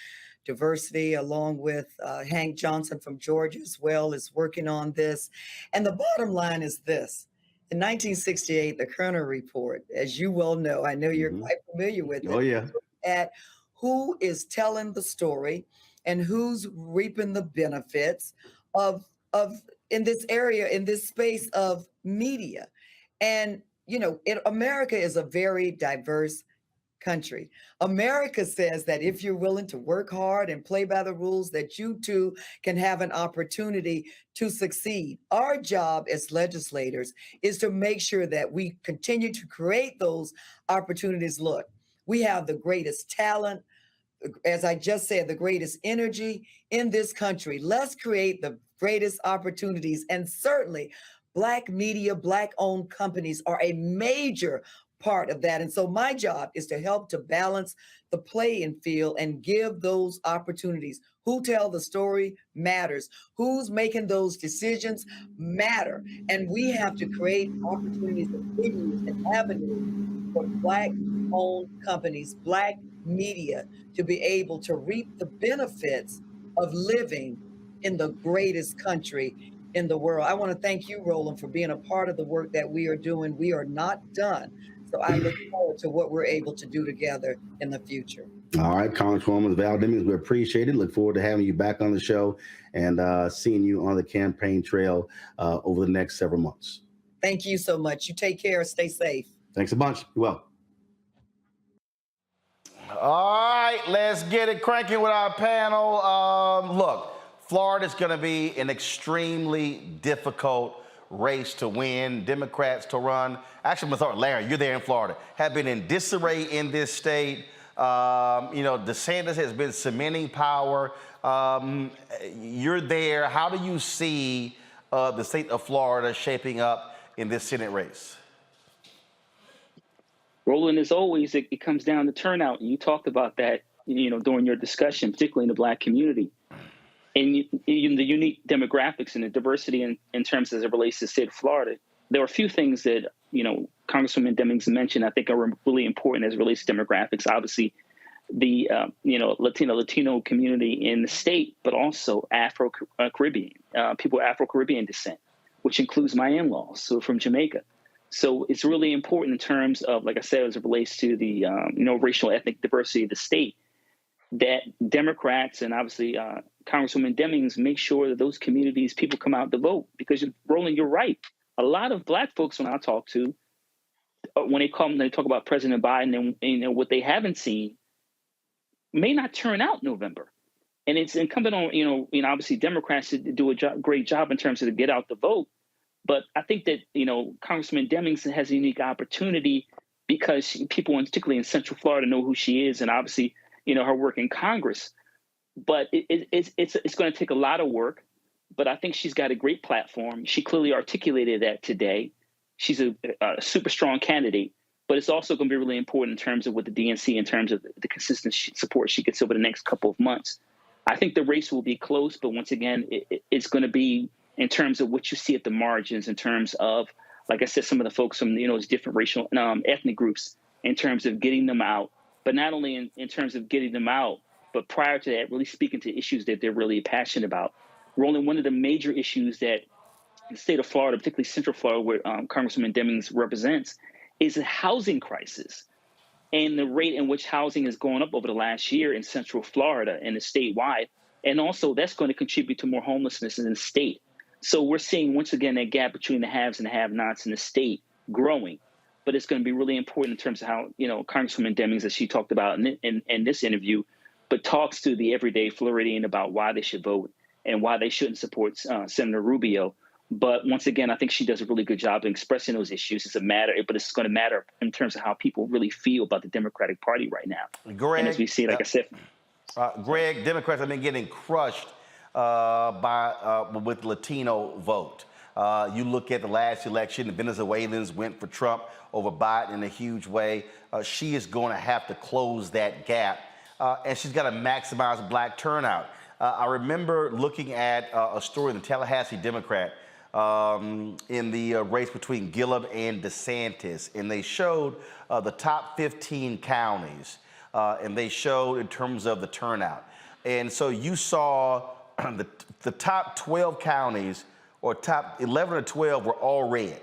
diversity, along with Hank Johnson from Georgia as well is working on this. And the bottom line is this. In 1968, the Kerner Report, as you well know, I know you're quite familiar with it. Oh, yeah. At who is telling the story and who's reaping the benefits of in this area, in this space of media. And, you know, America is a very diverse country. America says that if you're willing to work hard and play by the rules, that you too can have an opportunity to succeed. Our job as legislators is to make sure that we continue to create those opportunities. Look, we have the greatest talent, as I just said, the greatest energy in this country. Let's create the greatest opportunities. And certainly Black media, Black-owned companies are a major part of that. And so my job is to help to balance the playing field and give those opportunities. Who tell the story matters. Who's making those decisions matter. And we have to create opportunities and venues and avenues for Black-owned companies, Black media, to be able to reap the benefits of living in the greatest country in the world. I want to thank you, Roland, for being a part of the work that we are doing. We are not done. So I look forward to what we're able to do together in the future. All right, Congresswoman Val Demings, we appreciate it. Look forward to having you back on the show and seeing you on the campaign trail over the next several months. Thank you so much. You take care. Stay safe. Thanks a bunch. You're welcome. All right, let's get it cranking with our panel. Look, Florida's going to be an extremely difficult race to win. Democrats to run. Actually, I'm going to start, Larry, you're there in Florida. Have been in disarray in this state. DeSantis has been cementing power. You're there. How do you see the state of Florida shaping up in this Senate race? Roland, as always, it comes down to turnout. And you talked about that, during your discussion, particularly in the Black community. And in the unique demographics and the diversity in terms as it relates to the state of Florida, there are a few things that, Congresswoman Demings mentioned I think are really important as it relates to demographics. Obviously, the, Latino community in the state, but also Afro-Caribbean, people of Afro-Caribbean descent, which includes my in-laws, so from Jamaica. So it's really important in terms of, like I said, as it relates to the, racial ethnic diversity of the state, that Democrats and obviously Congresswoman Demings make sure that those communities, people come out to vote. Because, Roland, you're right. A lot of Black folks, when I talk to, when they talk about President Biden and what they haven't seen, may not turn out in November. And it's incumbent on, obviously Democrats to do a great job in terms of to get out the vote. But I think that, Congresswoman Demings has a unique opportunity because people, particularly in Central Florida, know who she is, and obviously, her work in Congress. But it's going to take a lot of work. But I think she's got a great platform. She clearly articulated that today. She's a super strong candidate. But it's also going to be really important in terms of with the DNC, in terms of the consistent support she gets over the next couple of months. I think the race will be close, but once again, it's going to be in terms of what you see at the margins, in terms of, like I said, some of the folks from, those different racial ethnic groups, in terms of getting them out, but not only in terms of getting them out, but prior to that, really speaking to issues that they're really passionate about. Roland, one of the major issues that the state of Florida, particularly Central Florida, where Congresswoman Demings represents, is a housing crisis. And the rate in which housing is going up over the last year in Central Florida and the statewide. And also that's going to contribute to more homelessness in the state. So we're seeing, once again, that gap between the haves and the have-nots in the state growing. But it's going to be really important in terms of how, Congresswoman Demings, as she talked about in this interview, but talks to the everyday Floridian about why they should vote and why they shouldn't support Senator Rubio. But once again, I think she does a really good job in expressing those issues. It's going to matter in terms of how people really feel about the Democratic Party right now. Greg, and as we see, like I said, Greg, Democrats have been getting crushed with Latino vote. You look at the last election, the Venezuelans went for Trump over Biden in a huge way. She is going to have to close that gap, and she's got to maximize Black turnout. I remember looking at a story in the Tallahassee Democrat in the race between Gillum and DeSantis, and they showed the top 15 counties, and they showed in terms of the turnout. And so you saw the top 12 counties, or top 11 or 12, were all red.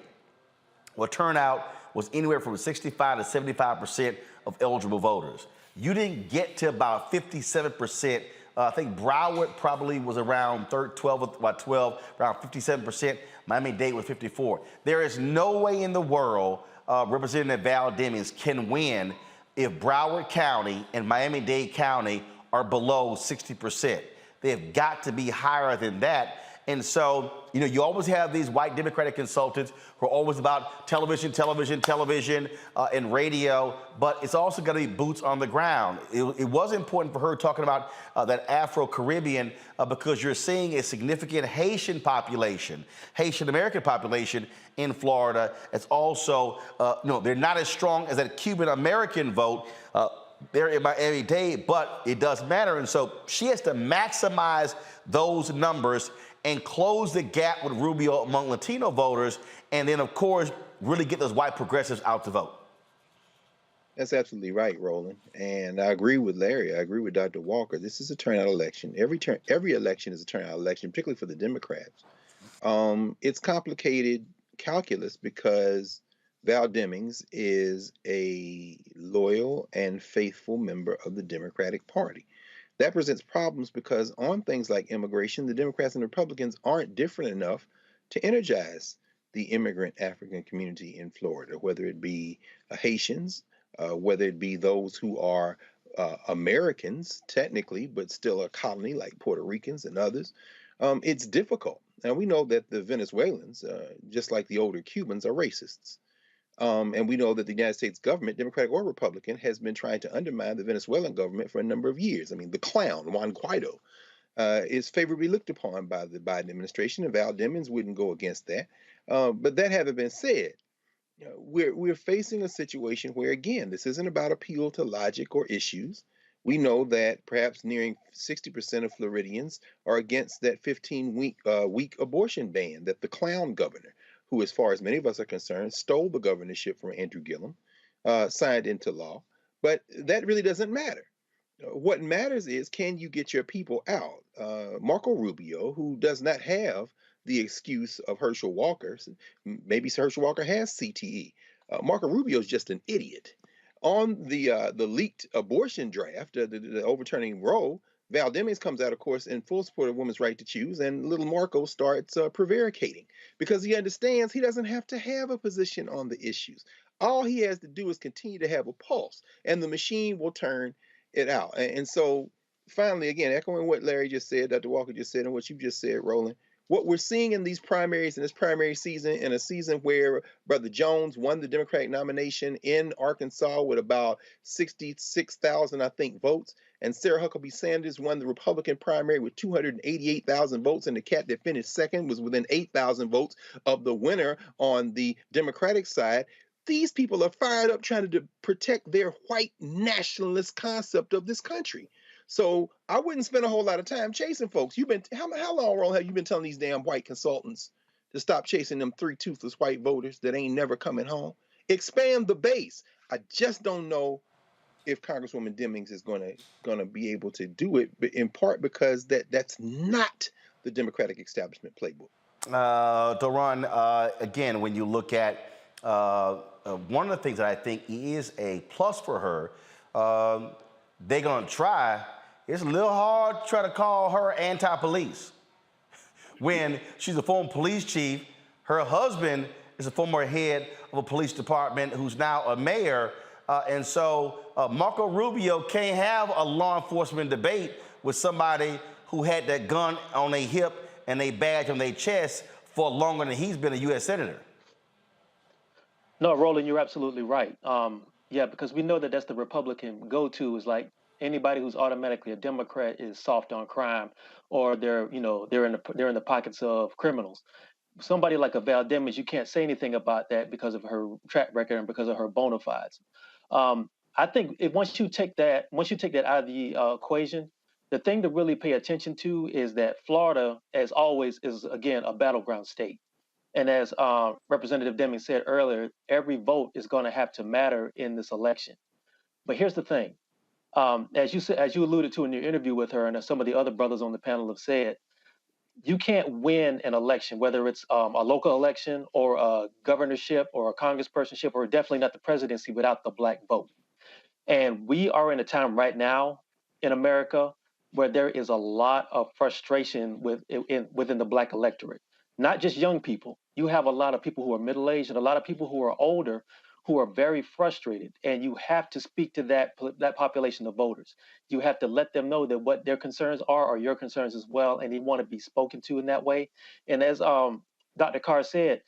Well, turnout was anywhere from 65 to 75% of eligible voters. You didn't get to about 57%. I think Broward probably was around 12, around 57%. Miami-Dade was 54. There is no way in the world Representative Val Demings can win if Broward County and Miami-Dade County are below 60%. They've got to be higher than that. And so, you always have these white Democratic consultants who are always about television, and radio, but it's also going to be boots on the ground. It was important for her talking about that Afro-Caribbean because you're seeing a significant Haitian American population in Florida. It's also, they're not as strong as that Cuban American vote. There in Miami-Dade, but it does matter. And so she has to maximize those numbers and close the gap with Rubio among Latino voters, and then, of course, really get those white progressives out to vote. That's absolutely right, Roland. And I agree with Larry. I agree with Dr. Walker. This is a turnout election. Every election is a turnout election, particularly for the Democrats. It's complicated calculus because Val Demings is a loyal and faithful member of the Democratic Party. That presents problems because on things like immigration, the Democrats and Republicans aren't different enough to energize the immigrant African community in Florida, whether it be Haitians, whether it be those who are Americans, technically, but still a colony like Puerto Ricans and others. It's difficult. Now, we know that the Venezuelans, just like the older Cubans, are racists. And we know that the United States government, Democratic or Republican, has been trying to undermine the Venezuelan government for a number of years. I mean, the clown, Juan Guaido, is favorably looked upon by the Biden administration, and Val Demings wouldn't go against that. But that having been said, we're facing a situation where, again, this isn't about appeal to logic or issues. We know that perhaps nearing 60% of Floridians are against that 15-week abortion ban that the clown governor, who, as far as many of us are concerned, stole the governorship from Andrew Gillum, signed into law. But that really doesn't matter. What matters is, can you get your people out? Marco Rubio, who does not have the excuse of Herschel Walker, maybe Herschel Walker has CTE. Marco Rubio is just an idiot. On the leaked abortion draft, the overturning Roe, Val Demings comes out, of course, in full support of women's right to choose, and little Marco starts prevaricating because he understands he doesn't have to have a position on the issues. All he has to do is continue to have a pulse, and the machine will turn it out. And so, finally, again, echoing what Larry just said, Dr. Walker just said, and what you just said, Roland, what we're seeing in these primaries, in this primary season, in a season where Brother Jones won the Democratic nomination in Arkansas with about 66,000, I think, votes, and Sarah Huckabee Sanders won the Republican primary with 288,000 votes, and the cat that finished second was within 8,000 votes of the winner on the Democratic side. These people are fired up trying to protect their white nationalist concept of this country. So I wouldn't spend a whole lot of time chasing folks. How long, Roland, have you been telling these damn white consultants to stop chasing them three-toothless white voters that ain't never coming home? Expand the base. I just don't know if Congresswoman Demings is gonna be able to do it, but in part because that's not the Democratic establishment playbook. Doron, again, when you look at one of the things that I think is a plus for her, they're gonna try. It's a little hard to try to call her anti-police when she's a former police chief. Her husband is a former head of a police department who's now a mayor. And so Marco Rubio can't have a law enforcement debate with somebody who had that gun on their hip and a badge on their chest for longer than he's been a U.S. Senator. No, Roland, you're absolutely right. Yeah, because we know that that's the Republican go-to is like anybody who's automatically a Democrat is soft on crime, or they're in the pockets of criminals. Somebody like a Val Demings, you can't say anything about that because of her track record and because of her bona fides. I think once you take that out of the equation, the thing to really pay attention to is that Florida, as always, is again a battleground state. And as Representative Demings said earlier, every vote is going to have to matter in this election. But here's the thing. As you alluded to in your interview with her, and as some of the other brothers on the panel have said, you can't win an election, whether it's a local election or a governorship or a congresspersonship, or definitely not the presidency, without the black vote. And we are in a time right now in America where there is a lot of frustration within the black electorate. Not just young people. You have a lot of people who are middle-aged and a lot of people who are older who are very frustrated, and you have to speak to that population of voters. You have to let them know that what their concerns are your concerns as well, and they want to be spoken to in that way. And as Dr. Carr said,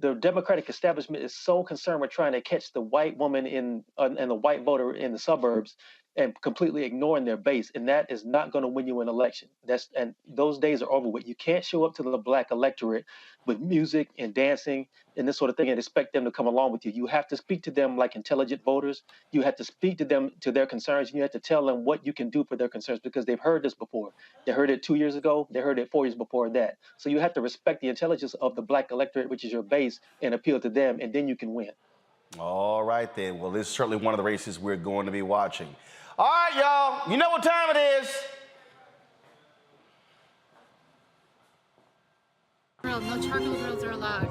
the Democratic establishment is so concerned with trying to catch the white woman and the white voter in the suburbs and completely ignoring their base, and that is not going to win you an election. And those days are over with. You can't show up to the black electorate with music and dancing and this sort of thing and expect them to come along with you. You have to speak to them like intelligent voters. You have to speak to them, to their concerns, and you have to tell them what you can do for their concerns, because they've heard this before. They heard it 2 years ago. They heard it 4 years before that. So you have to respect the intelligence of the black electorate, which is your base, and appeal to them, and then you can win. All right, then. Well, this is certainly one of the races we're going to be watching. All right, y'all. You know what time it is. No charcoal grills are allowed.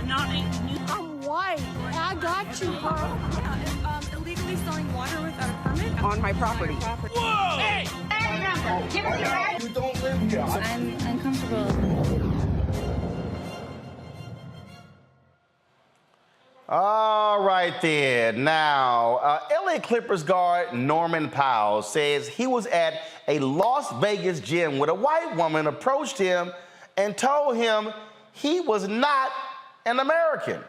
I'm white. I got you, Carl. Yeah, illegally selling water without a permit on my property. Whoa! Hey! You don't live here. I'm uncomfortable. All right, then. Now, LA Clippers guard Norman Powell says he was at a Las Vegas gym when a white woman approached him and told him he was not an American.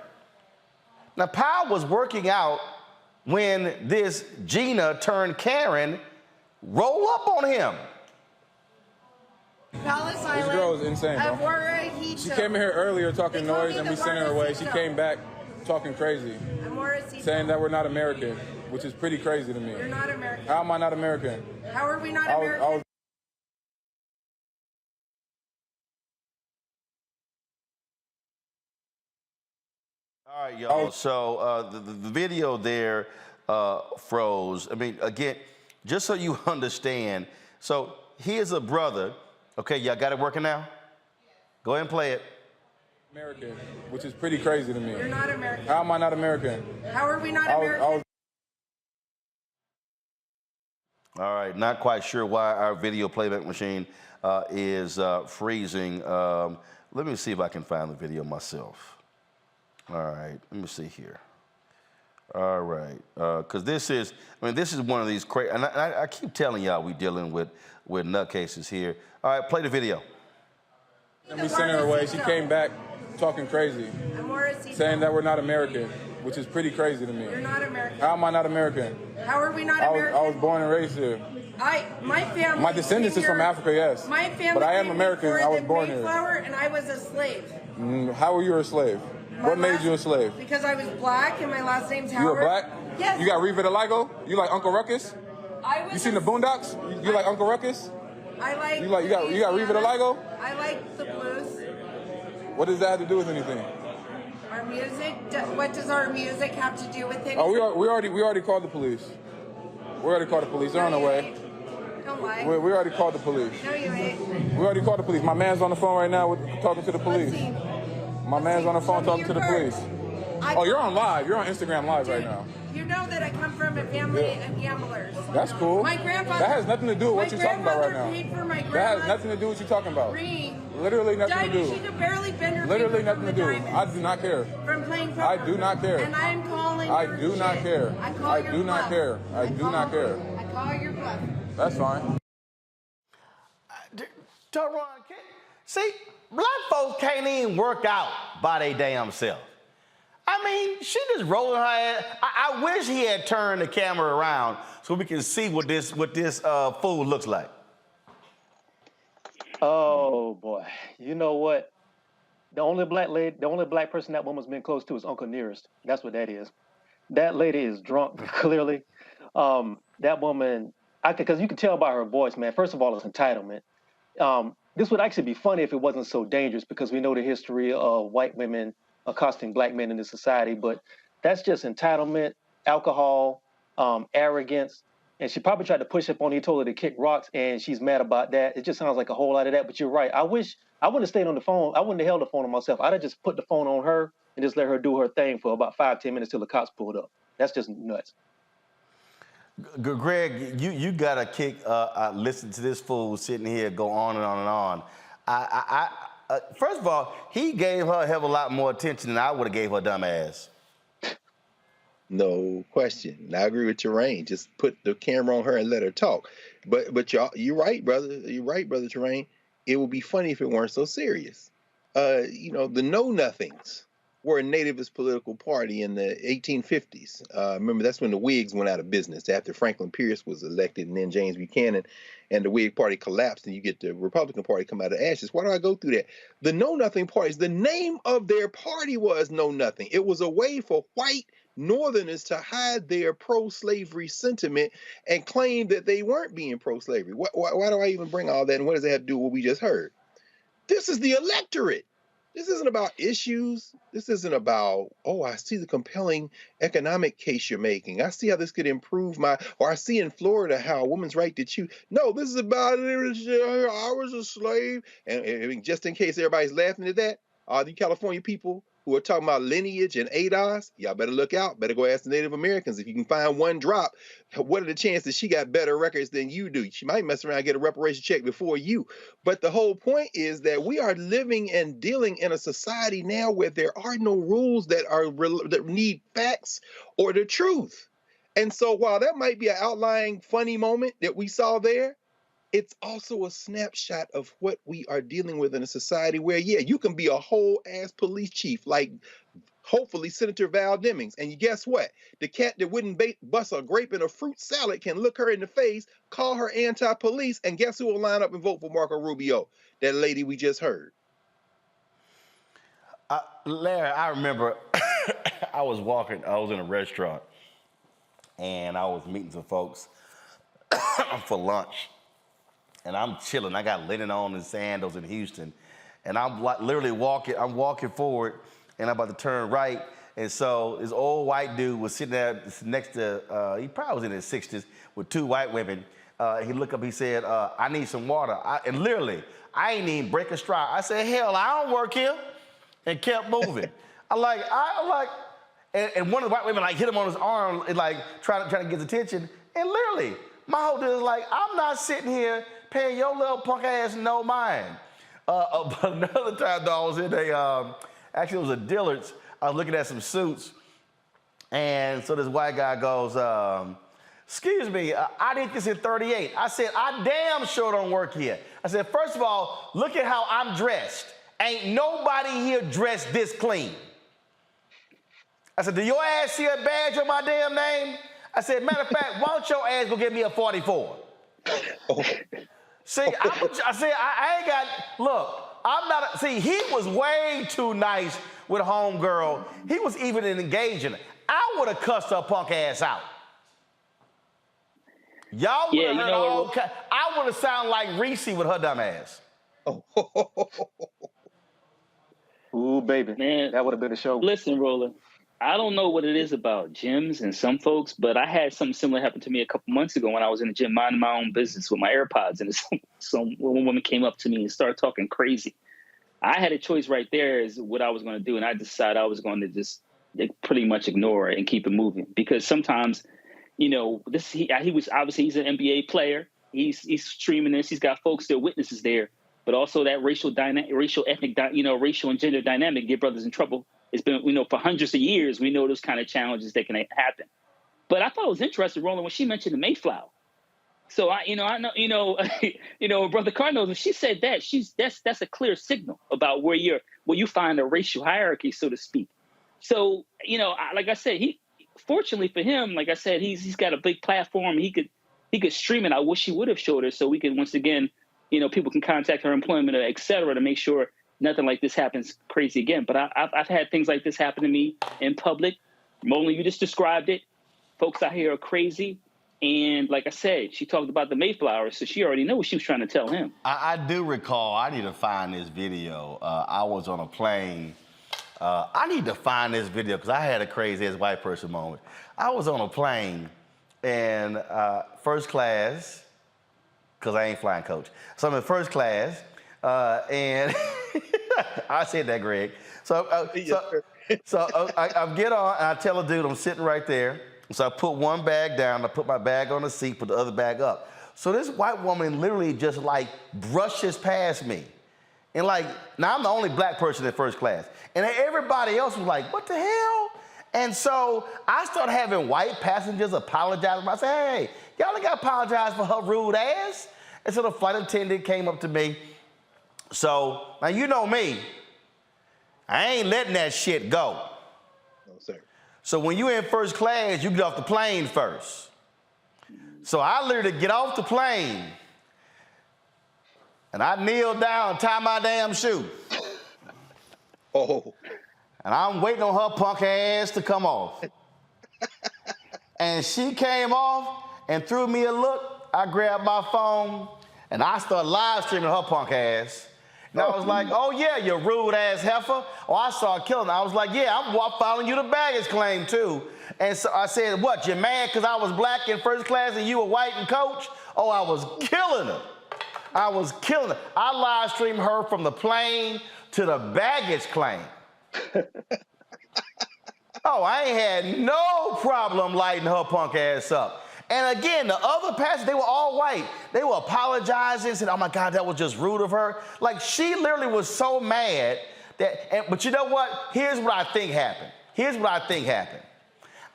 Now, Powell was working out when this Gina turned Karen rolled up on him. Palace Island. This girl is insane, bro. She came in here earlier talking noise and we sent her away. She came back talking crazy, saying that we're not American, which is pretty crazy to me. You're not American. How am I not American? How are we not American? All right, y'all. So the video there froze. I mean, again, just so you understand. So here's a brother. Okay, y'all got it working now? Go ahead and play it. American, which is pretty crazy to me. You're not American. How am I not American? How are we not American? All right, not quite sure why our video playback machine is freezing. Let me see if I can find the video myself. All right, let me see here. All right, because this is one of these crazy, and I keep telling y'all we dealing with nutcases here. All right, play the video. And we sent her away. She came back talking crazy, saying that we're not American, which is pretty crazy to me. You're not American. How am I not American? How are we not American? I was born and raised here. My family. My descendants is from Africa, yes. My family. But I am American. I was born here. And I was a slave. How were you a slave? What made you a slave? Because I was black and my last name's Howard. You were black? Yes. You got revitiligo? You like Uncle Ruckus? You seen the Boondocks? You like Uncle Ruckus? I like. You got revitiligo? I like the blues. What does that have to do with anything? Our music. What does our music have to do with anything? Oh, we already called the police. We already called the police. They're on the way. Don't lie. We already called the police. No, you ain't. We already called the police. My man's on the phone right now talking to the police. My man's on the phone talking to the police. Oh, you're on live. You're on Instagram live right now. You know that I come from a family of gamblers. That's cool. My grandfather. That has nothing to do with what you're talking about right now. Paid for my that has nothing to do with what you're talking about. Literally nothing to do. She could barely bend her Literally nothing to do. I do not care. From playing poker. I do not care. And I'm calling. I do not care. I do not care. I do not care. I call your bluff. That's fine. See, black folks can't even work out by their damn self. I mean, she just rolling her head. I wish he had turned the camera around so we can see what this fool looks like. Oh boy, you know what? The only black person that woman's been close to is Uncle Nearest. That's what that is. That lady is drunk, clearly. That woman, because you can tell by her voice, man. First of all, it's entitlement. This would actually be funny if it wasn't so dangerous, because we know the history of white women accosting black men in this society. But that's just entitlement, alcohol, arrogance. And she probably tried to push up on you, told her to kick rocks, and she's mad about that. It just sounds like a whole lot of that. But you're right. I wouldn't have stayed on the phone. I wouldn't have held the phone on myself. I'd have just put the phone on her and just let her do her thing for about 5-10 minutes till the cops pulled up. That's just nuts. Greg, you got to kick, listen to this fool sitting here go on and on and on. First of all, he gave her a hell of a lot more attention than I would have gave her dumb ass. No question. And I agree with Terrain. Just put the camera on her and let her talk. But you're right, brother. You're right, brother Terrain. It would be funny if it weren't so serious. The Know Nothings were a nativist political party in the 1850s. Remember, that's when the Whigs went out of business after Franklin Pierce was elected and then James Buchanan, and the Whig Party collapsed, and you get the Republican Party come out of ashes. Why do I go through that? The Know Nothing parties, the name of their party was Know Nothing. It was a way for white Northerners to hide their pro-slavery sentiment and claim that they weren't being pro-slavery. Why do I even bring all that, and what does that have to do with what we just heard? This is the electorate. This isn't about issues. This isn't about, oh, I see the compelling economic case you're making. I see how this could improve or I see in Florida how a woman's right to choose. No, this is about, I was a slave. And just in case everybody's laughing at that, all the California people who are talking about lineage and ADOS, y'all better look out. Better go ask the Native Americans. If you can find one drop, what are the chances she got better records than you do? She might mess around and get a reparation check before you. But the whole point is that we are living and dealing in a society now where there are no rules that need facts or the truth. And so while that might be an outlying funny moment that we saw there, it's also a snapshot of what we are dealing with in a society where, yeah, you can be a whole ass police chief, like hopefully Senator Val Demings. And guess what? The cat that wouldn't bust a grape in a fruit salad can look her in the face, call her anti-police, and guess who will line up and vote for Marco Rubio? That lady we just heard. Larry, I remember I was in a restaurant, and I was meeting some folks for lunch. And I'm chilling. I got linen on and sandals in Houston. And I'm literally walking forward, and I'm about to turn right. And so this old white dude was sitting there next to, he probably was in his 60s, with two white women. He looked up, he said, I need some water. And literally, I ain't even break a stride. I said, hell, I don't work here. And kept moving. And one of the white women hit him on his arm, and trying to get his attention. And literally, my whole deal is I'm not sitting here paying your little punk ass no mind. But another time, though, I was in actually it was a Dillard's. I was looking at some suits, and so this white guy goes, excuse me, I did this in 38. I said, I damn sure don't work here. I said, first of all, look at how I'm dressed. Ain't nobody here dressed this clean. I said, do your ass see a badge on my damn name? I said, matter of fact, why don't your ass go get me a 44? See, I ain't got, look, I'm not, see, he was way too nice with homegirl. He was even engaging. I would have cussed her punk ass out. Y'all would have heard all, I would have sounded like Reese with her dumb ass. Ooh, baby. Man, that would have been a show. Listen, Roland, I don't know what it is about gyms and some folks, but I had something similar happen to me a couple months ago when I was in the gym minding my own business with my AirPods, and one woman came up to me and started talking crazy. I had a choice right there as what I was going to do, and I decided I was going to just pretty much ignore it and keep it moving, because sometimes, he was obviously, he's an NBA player. He's streaming this. He's got folks that are witnesses there. But also that racial and gender dynamic get brothers in trouble. It's been, for hundreds of years, we know those kind of challenges that can happen. But I thought it was interesting, Roland, when she mentioned the Mayflower. So I know, Brother Cardinal, and she said that that's a clear signal about where you find a racial hierarchy, so to speak. So, like I said, fortunately for him, like I said, he's got a big platform. He could stream it. I wish he would have showed her so we could once again, people can contact her employment, et cetera, to make sure nothing like this happens crazy again. But I've had things like this happen to me in public. Roland, you just described it. Folks out here are crazy. And like I said, she talked about the Mayflower, so she already knew what she was trying to tell him. I do recall, I need to find this video. I was on a plane. I need to find this video because I had a crazy-ass white person moment. I was on a plane and first class, because I ain't flying coach. So I'm in first class, and I said that, Greg. So I get on, and I tell a dude, I'm sitting right there. So I put one bag down, I put my bag on the seat, put the other bag up. So this white woman literally just brushes past me. And now I'm the only black person in first class. And everybody else was like, what the hell? And so I started having white passengers apologize. I said, hey, y'all ain't got to apologize for her rude ass. And so the flight attendant came up to me. So, now you know me. I ain't letting that shit go. No, sir. So when you in first class, you get off the plane first. So I literally get off the plane and I kneel down and tie my damn shoe. Oh. And I'm waiting on her punk ass to come off. And she came off and threw me a look. I grabbed my phone and I started live streaming her punk ass. And I was like, oh yeah, you rude ass heifer. Oh, I started killing her. I was like, yeah, I'm filing you the baggage claim too. And so I said, what, you mad because I was black in first class and you were white in coach? Oh, I was killing her. I was killing her. I live streamed her from the plane to the baggage claim. Oh, I ain't had no problem lighting her punk ass up. And again, the other passengers, they were all white. They were apologizing, said, oh my God, that was just rude of her. Like, she literally was so mad that, but you know what? Here's what I think happened.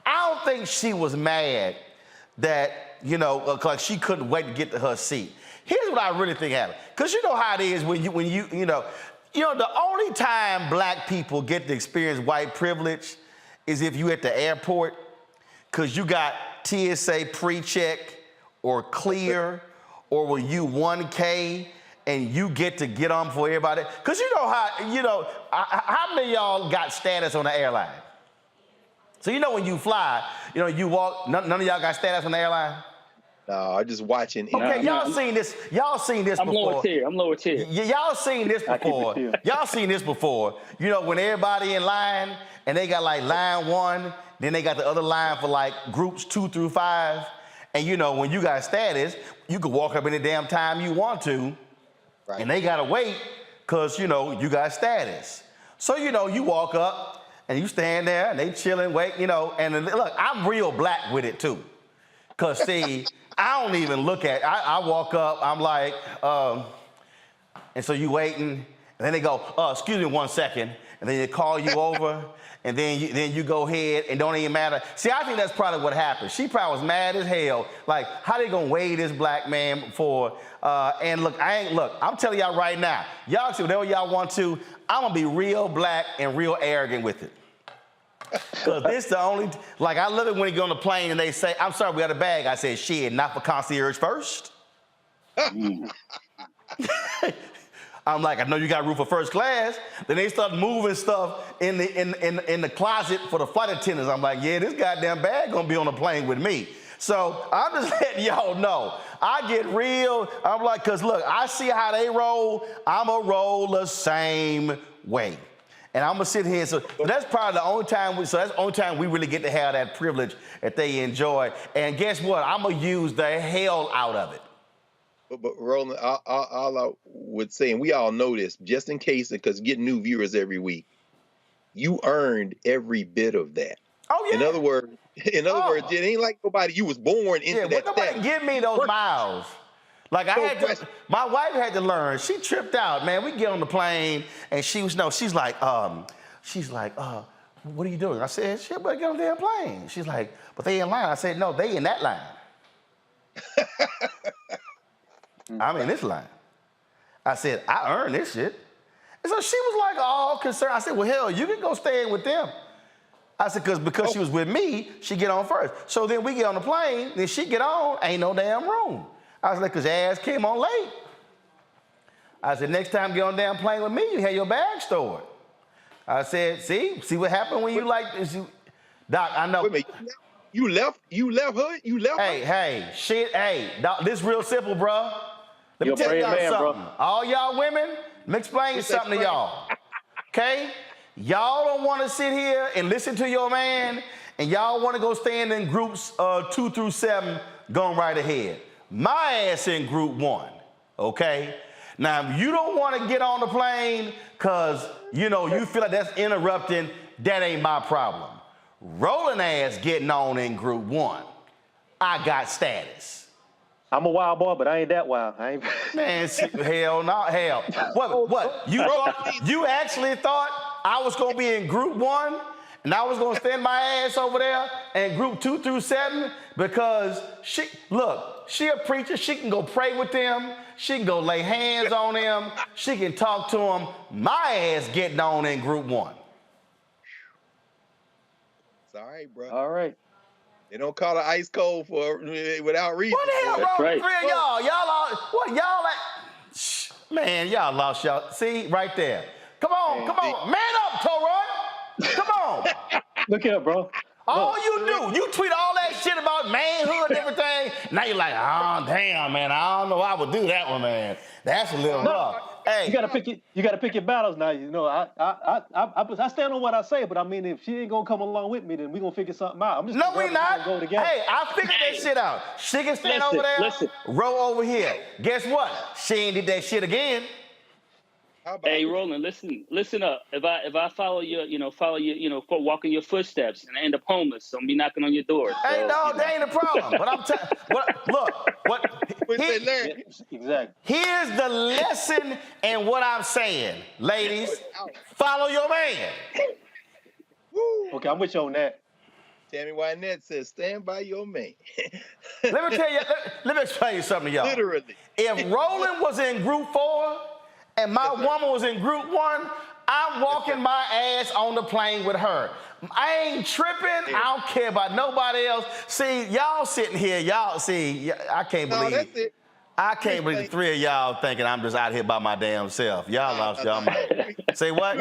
I don't think she was mad that, you know, like she couldn't wait to get to her seat. Here's what I really think happened. Because you know how it is when you know, the only time black people get to experience white privilege is if you at the airport, because you got TSA pre-check or clear, or when you 1K and you get to get on for everybody. Because you know how many of y'all got status on the airline? So you know when you fly, you walk, none of y'all got status on the airline? No, I'm just watching. Okay, y'all seen this before. I'm lower tier. Y'all seen this before. You know, when everybody in line and they got like line 1, then they got the other line for like groups 2 through 5. And you know, when you got status, you could walk up any damn time you want to, right. And they gotta wait because you got status. So you walk up and you stand there and they chilling, wait, and then, look, I'm real black with it too. Cause see, I don't even look at, I walk up, I'm like, and so you waiting, and then they go, excuse me 1 second, and then they call you over, and then you go ahead, and don't even matter. See, I think that's probably what happened. She probably was mad as hell, like, how they gonna weigh this black man for, and look, I'm telling y'all right now, y'all see whatever y'all want to, I'm gonna be real black and real arrogant with it. Because this the only, like I love it when you get on the plane and they say, I'm sorry, we got a bag. I said, shit, not for concierge first. I'm like, I know you got room for first class. Then they start moving stuff in the closet for the flight attendants. I'm like, yeah, this goddamn bag gonna be on the plane with me. So I'm just letting y'all know. I get real, I'm like, cause look, I see how they roll, I'ma roll the same way. And I'm gonna sit here, so that's probably the only time we really get to have that privilege that they enjoy. And guess what? I'm gonna use the hell out of it. But Roland, all I would say, and we all know this, just in case, because getting new viewers every week, you earned every bit of that. Oh yeah. In other words, it ain't like nobody you was born into that. Nobody give me those miles. Like my wife had to learn. She tripped out, man. We get on the plane and she's like, what are you doing? I said, shit, but get on the damn plane. She's like, but they in line. I said, no, they in that line. I'm in this line. I said, I earned this shit. And so she was like all concerned. I said, well, hell, you can go stay in with them. I said, because she was with me, she get on first. So then we get on the plane, then she get on, ain't no damn room. I was like, because your ass came on late. I said, next time you get on the damn plane with me, you have your bag stored. I said, see what happened when you like this? Doc, I know. Wait a minute, you left her? Hey, Doc, this real simple, bro. Let me tell y'all something. Bro. All y'all women, let me explain something to y'all. Okay? Y'all don't want to sit here and listen to your man, and y'all want to go stand in groups 2 through 7 going right ahead. My ass in group 1, okay? Now, if you don't want to get on the plane because, you feel like that's interrupting, that ain't my problem. Rolling ass getting on in group 1. I got status. I'm a wild boy, but I ain't that wild. Man, hell no, hell. What? You actually thought I was going to be in group 1? And I was gonna stand my ass over there in group 2 through 7 because she a preacher. She can go pray with them. She can go lay hands on them. She can talk to them. My ass getting on in group 1. It's all right, bro. All right. They don't call it ice cold for without reason. What the hell, boy. bro? right. Three of y'all at? Shh, man, y'all lost y'all. See, right there. Come on. Man up, Toron. Come on. Look here, bro. All you do, you tweet all that shit about manhood and everything. Now you're like, oh damn, man, I don't know I would do that one, man. That's a little rough. Hey, You gotta pick your battles now. You know, I stand on what I say, but I mean, if she ain't gonna come along with me, then we gonna figure something out. I'm just no, we not. Go together. Hey, I figured that shit out. She can stand over there, row over here. Guess what? She ain't did that shit again. Hey, Roland, listen up. If I follow your, walk in your footsteps and I end up homeless, so I'm be knocking on your door. Hey, no, that ain't a problem. But I'm Exactly. Here's the lesson in what I'm saying, ladies. Follow your man. Okay, I'm with you on that. Tammy Wynette says, stand by your man. Let me tell you, let me explain something to y'all. Literally. If Roland was in group 4 and my woman was in group 1, I'm walking my ass on the plane with her. I ain't tripping. I don't care about nobody else. See, y'all sitting here, I can't believe that's it. I can't believe the 3 of y'all thinking I'm just out here by my damn self. Y'all lost y'all mind. Say what?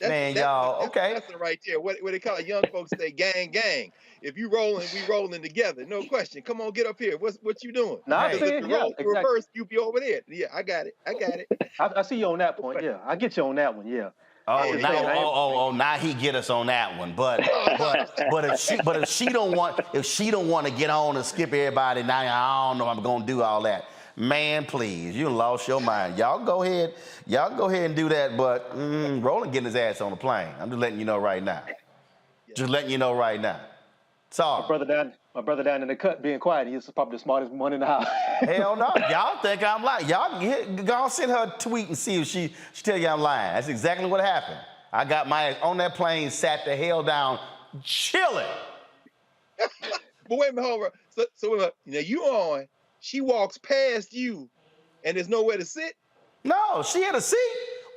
Man, y'all, okay. That's right there. What they call it? Young folks say gang. If you rolling, we rolling together. No question. Come on, get up here. What you doing? Nah, I see If it. you Yeah, roll exactly. reverse, you be over there. Yeah, I got it. I see you on that point. Yeah, I get you on that one. Yeah. Now he get us on that one. But if she don't want to get on and skip everybody, now I don't know if I'm gonna do all that. Man, please, you lost your mind. Y'all go ahead and do that. But Roland getting his ass on the plane. I'm just letting you know right now. Sorry. My brother down in the cut being quiet. He's probably the smartest one in the house. Hell no. Y'all think I'm lying. Y'all go send her a tweet and see if she tell you I'm lying. That's exactly what happened. I got my ass on that plane, sat the hell down, chilling. But wait a minute, hold on. So now you on, she walks past you and there's nowhere to sit? No, she had a seat.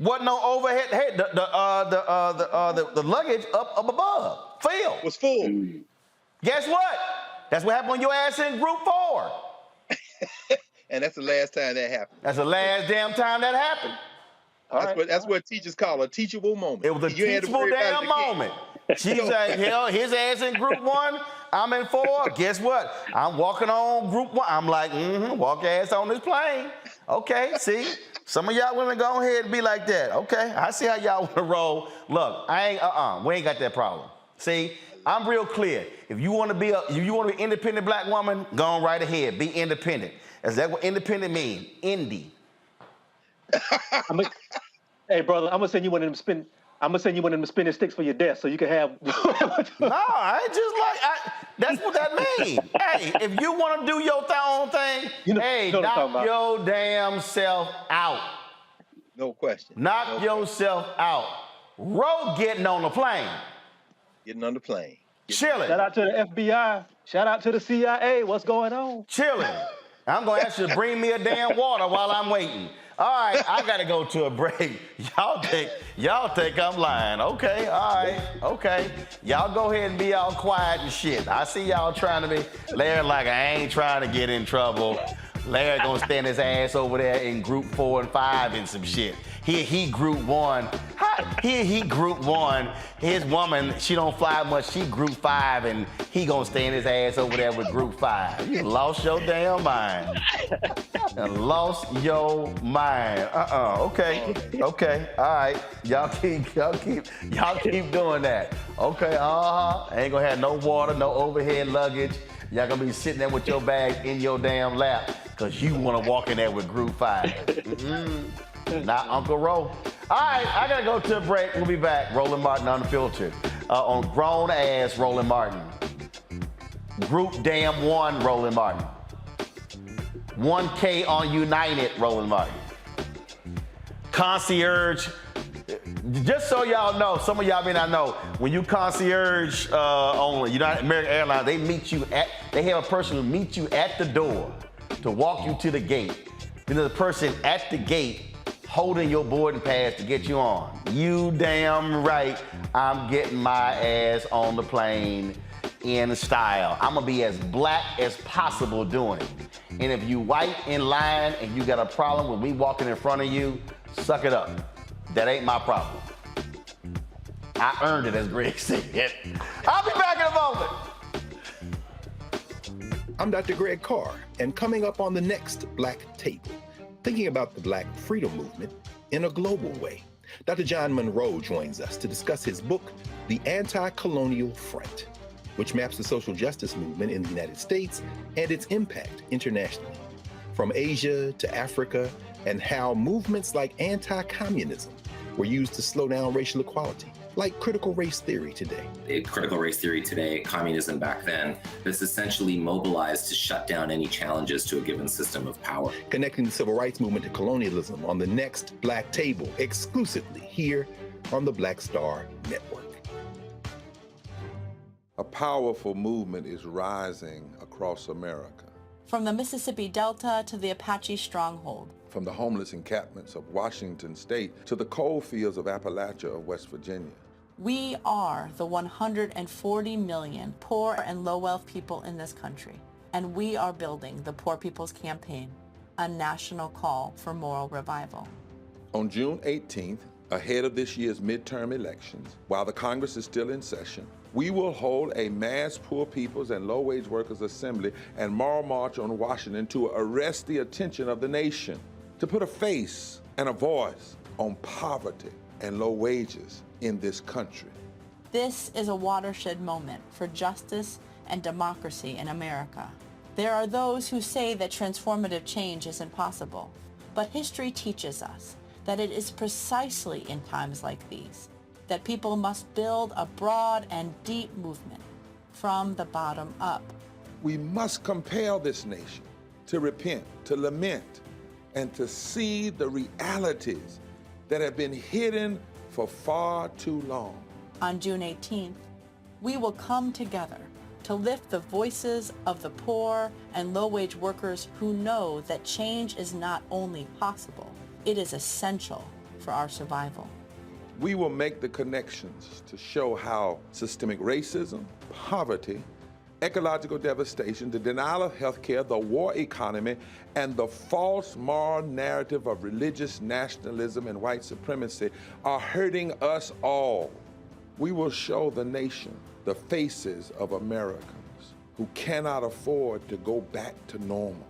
Wasn't no overhead. Hey, the luggage up above. Filled. Was full. Guess what? That's what happened when your ass in group 4. And that's the last time that happened. That's the last damn time that happened. That's what teachers call a teachable moment. It was a teachable damn moment. She's like, hell, his ass in group 1, I'm in 4. Guess what? I'm walking on group 1. I'm like, walk your ass on this plane. Okay, see? Some of y'all women go ahead and be like that. Okay, I see how y'all want to roll. Look, we ain't got that problem. See, I'm real clear. If you want to be an independent black woman, go on right ahead. Be independent. Is that what independent means? Indie. Hey, brother, I'm gonna send you one of them spinning sticks for your desk so you can have. No, I ain't just like that's what that means. Hey, if you want to do your own thing, knock your damn self out. No question. Knock yourself out. Road getting on the plane. Getting on the plane. Chilling. Shout out to the FBI. Shout out to the CIA. What's going on? Chilling. I'm going to ask you to bring me a damn water while I'm waiting. All right, I got to go to a break. Y'all think I'm lying. Okay, all right, okay. Y'all go ahead and be all quiet and shit. I see y'all trying to be, Larry like, I ain't trying to get in trouble. Larry gonna stand his ass over there in group 4 and 5 and some shit. He group 1. He group 1. His woman, she don't fly much. She group 5, and he gonna stand his ass over there with group 5. You lost your damn mind. Lost your mind. Okay. All right. Y'all keep doing that. Okay. Ain't gonna have no water, no overhead luggage. Y'all gonna be sitting there with your bag in your damn lap because you want to walk in there with group 5. Not Uncle Ro. All right, I gotta go to a break. We'll be back. Roland Martin Unfiltered on grown ass Roland Martin. Group damn 1 Roland Martin. 1K on United Roland Martin. Concierge. Just so y'all know, some of y'all may not know, when you concierge on United American Airlines, they have a person who meets you at the door to walk you to the gate. Then there's a person at the gate holding your boarding pass to get you on. You damn right, I'm getting my ass on the plane in style. I'm gonna be as black as possible doing it. And if you white in line and you got a problem with me walking in front of you, suck it up. That ain't my problem. I earned it, as Greg said. I'll be back in a moment. I'm Dr. Greg Carr, and coming up on the next Black Table, thinking about the Black freedom movement in a global way. Dr. John Monroe joins us to discuss his book, The Anti-Colonial Front, which maps the social justice movement in the United States and its impact internationally, from Asia to Africa, and how movements like anti-communism were used to slow down racial equality, like critical race theory today. Critical race theory today, communism back then, that's essentially mobilized to shut down any challenges to a given system of power. Connecting the civil rights movement to colonialism on the next Black Table, exclusively here on the Black Star Network. A powerful movement is rising across America. From the Mississippi Delta to the Apache stronghold. From the homeless encampments of Washington State to the coal fields of Appalachia of West Virginia. We are the 140 million poor and low-wealth people in this country, and we are building the Poor People's Campaign, a national call for moral revival. On June 18th, ahead of this year's midterm elections, while the Congress is still in session, we will hold a mass poor people's and low-wage workers assembly and moral march on Washington to arrest the attention of the nation, to put a face and a voice on poverty and low wages in this country. This is a watershed moment for justice and democracy in America. There are those who say that transformative change is impossible, but history teaches us that it is precisely in times like these that people must build a broad and deep movement from the bottom up. We must compel this nation to repent, to lament, and to see the realities that have been hidden for far too long. On June 18th, we will come together to lift the voices of the poor and low-wage workers who know that change is not only possible, it is essential for our survival. We will make the connections to show how systemic racism, poverty, ecological devastation, the denial of health care, the war economy, and the false moral narrative of religious nationalism and white supremacy are hurting us all. We will show the nation the faces of Americans who cannot afford to go back to normal.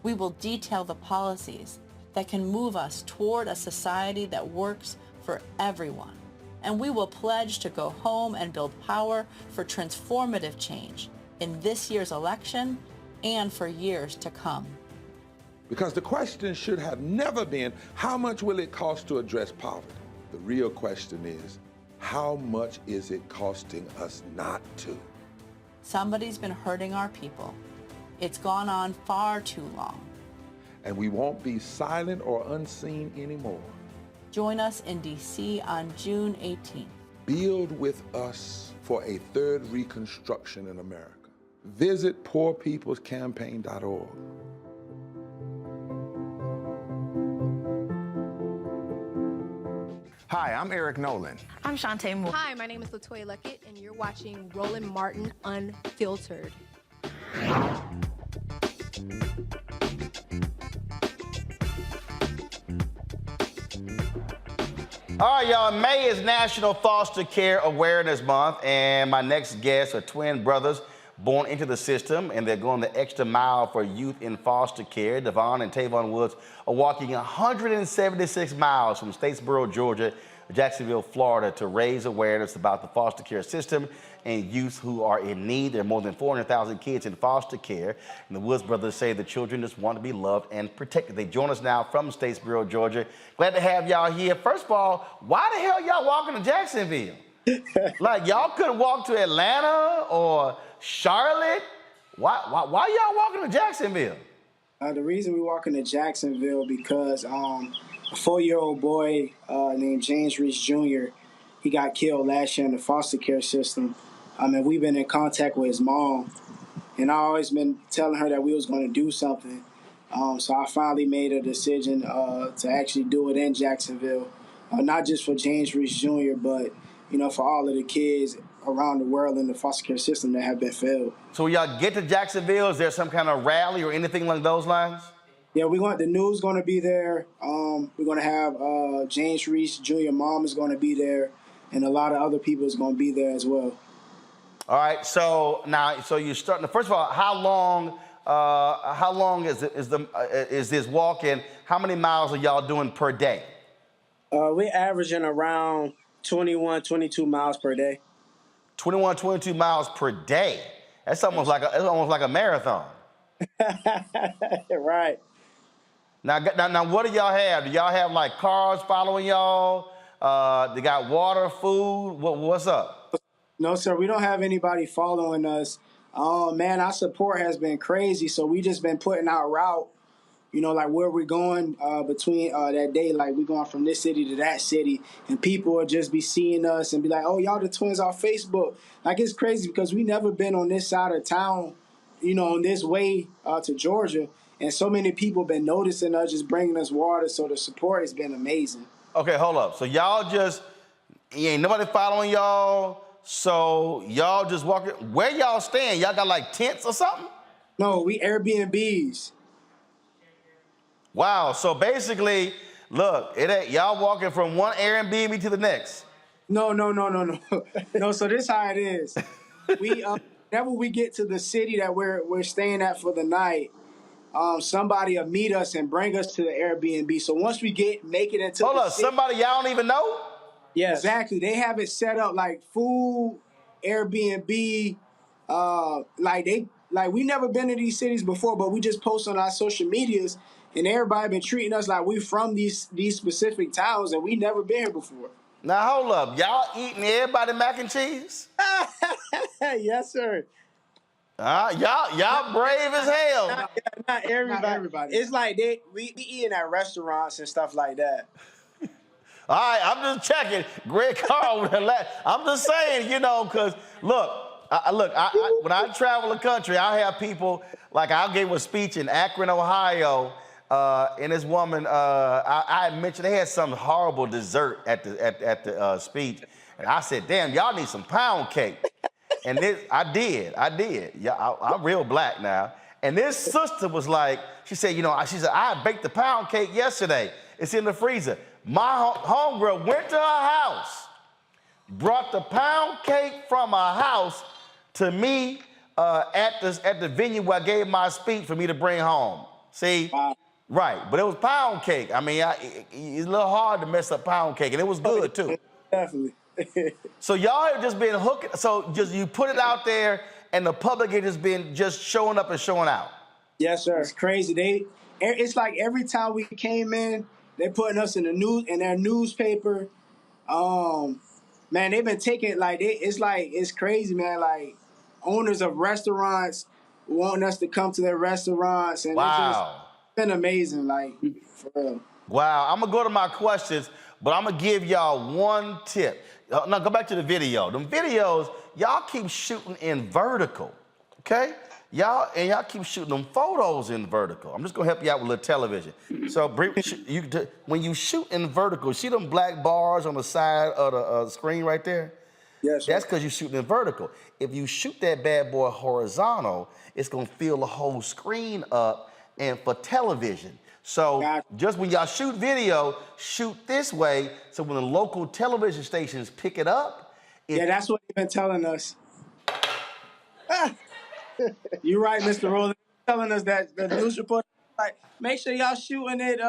We will detail the policies that can move us toward a society that works for everyone. And we will pledge to go home and build power for transformative change in this year's election and for years to come. Because the question should have never been, how much will it cost to address poverty? The real question is, how much is it costing us not to? Somebody's been hurting our people. It's gone on far too long. And we won't be silent or unseen anymore. Join us in D.C. on June 18th. Build with us for a third reconstruction in America. Visit poorpeoplescampaign.org. Hi, I'm Eric Nolan. I'm Shantae Moore. Hi, my name is LaToya Luckett, and you're watching Roland Martin Unfiltered. All right, y'all, May is National Foster Care Awareness Month, and my next guests are twin brothers born into the system, and they're going the extra mile for youth in foster care. Devon and Tavon Woods are walking 176 miles from Statesboro, Georgia, to Jacksonville, Florida, to raise awareness about the foster care system and youth who are in need. There are more than 400,000 kids in foster care, and the Woods brothers say the children just want to be loved and protected. They join us now from Statesboro, Georgia. Glad to have y'all here. First of all, why the hell y'all walking to Jacksonville? Like, y'all couldn't walk to Atlanta or Charlotte? Why y'all walking to Jacksonville? The reason we're walking to Jacksonville because a 4-year-old boy named James Reese Jr., he got killed last year in the foster care system. And we've been in contact with his mom, and I always been telling her that we was going to do something. So I finally made a decision to actually do it in Jacksonville, not just for James Reese Jr., but for all of the kids around the world in the foster care system that have been failed. So when y'all get to Jacksonville, is there some kind of rally or anything along those lines? Yeah, the news going to be there. We're going to have James Reese Jr. mom is going to be there, and a lot of other people is going to be there as well. All right. So now, you're starting. First of all, how long is this walk, and how many miles are y'all doing per day? We're averaging around 21, 22 miles per day. 21, 22 miles per day. That's almost like a marathon. Right. Now, what do y'all have? Do y'all have like cars following y'all? They got water, food. What's up? No, sir. We don't have anybody following us. Man, our support has been crazy. So we just been putting out route. Like where we're going between that day, like we're going from this city to that city, and people will just be seeing us and be like, "Oh, y'all the twins off Facebook." Like it's crazy because we never been on this side of town, on this way to Georgia, and so many people been noticing us, just bringing us water. So the support has been amazing. Okay, hold up. So y'all ain't nobody following y'all. So y'all just walking. Where y'all staying? Y'all got like tents or something? No, we Airbnbs. Wow. So basically, look, y'all walking from one Airbnb to the next. No. No, so this how it is. We whenever we get to the city that we're staying at for the night, somebody will meet us and bring us to the Airbnb. So once we make it into Hold up, somebody y'all don't even know? Yes. Exactly. They have it set up like food, Airbnb, we never been to these cities before, but we just post on our social medias, and everybody been treating us like we from these specific towns, and we never been here before. Now hold up, y'all eating everybody mac and cheese? Yes, sir. Y'all brave as hell. Not everybody. It's like we eating at restaurants and stuff like that. All right, I'm just checking. Greg Carl, I'm just saying, because look, when I travel the country, I have people, like I gave a speech in Akron, Ohio, and this woman, I mentioned they had some horrible dessert at the speech, and I said, damn, y'all need some pound cake. And I did. Yeah, I'm real black now. And this sister was like, she said, I baked the pound cake yesterday. It's in the freezer. My homegirl went to her house, brought the pound cake from her house to me at the venue where I gave my speech for me to bring home. See? Wow. Right, but it was pound cake. I mean, it's a little hard to mess up pound cake, and it was good too. Definitely. So y'all have just been hooking, so just you put it out there, and the public has just been showing up and showing out. Yes, sir. It's crazy. It's like every time we came in, they putting us in their newspaper. Man, they've been taking it's crazy, man. Like owners of restaurants wanting us to come to their restaurants, and wow. It's been amazing, like for real. Wow, I'm gonna go to my questions, but I'm gonna give y'all one tip. Now go back to the video. Them videos, y'all keep shooting in vertical, okay? Y'all keep shooting them photos in vertical. I'm just gonna help you out with a little television. So when you shoot in vertical, see them black bars on the side of the screen right there? Yes. That's because you're shooting in vertical. If you shoot that bad boy horizontal, it's gonna fill the whole screen up and for television. So just when y'all shoot video, shoot this way, so when the local television stations pick it up. Yeah, that's what they've been telling us. You're right, Mr. Rowland. Telling us that the news report, like, make sure y'all shooting it.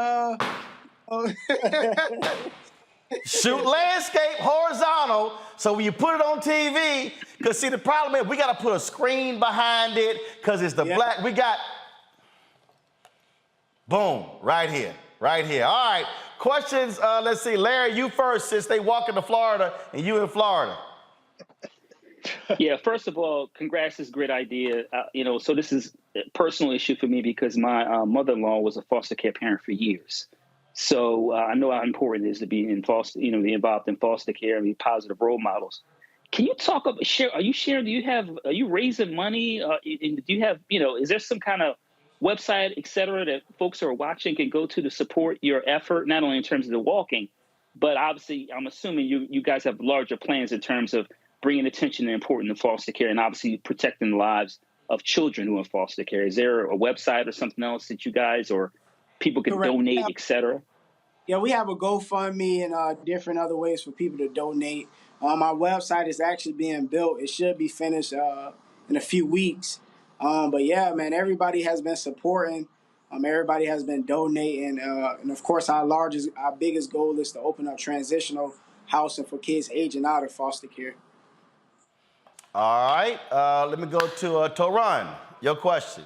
Shoot landscape horizontal, so when you put it on TV, because see the problem is we got to put a screen behind it, because it's the black. We got, boom, right here. All right, questions. Let's see, Larry, you first, since they walking to Florida and you in Florida. Yeah, first of all, congrats, this is a great idea. So this is a personal issue for me because my mother-in-law was a foster care parent for years. So I know how important it is to be in foster, be involved in foster care and be positive role models. Can you talk about Are you sharing? Are you raising money? And do you have, is there some kind of website, et cetera, that folks who are watching can go to support your effort, not only in terms of the walking, but obviously I'm assuming you guys have larger plans in terms of bringing attention to the importance of foster care and obviously protecting the lives of children who are in foster care. Is there a website or something else that you guys or people can donate, et cetera? Yeah, we have a GoFundMe and different other ways for people to donate. Our website is actually being built. It should be finished in a few weeks. But yeah, man, everybody has been supporting. Everybody has been donating. And of course, our biggest goal is to open up transitional housing for kids aging out of foster care. All right, let me go to Toran. Your question.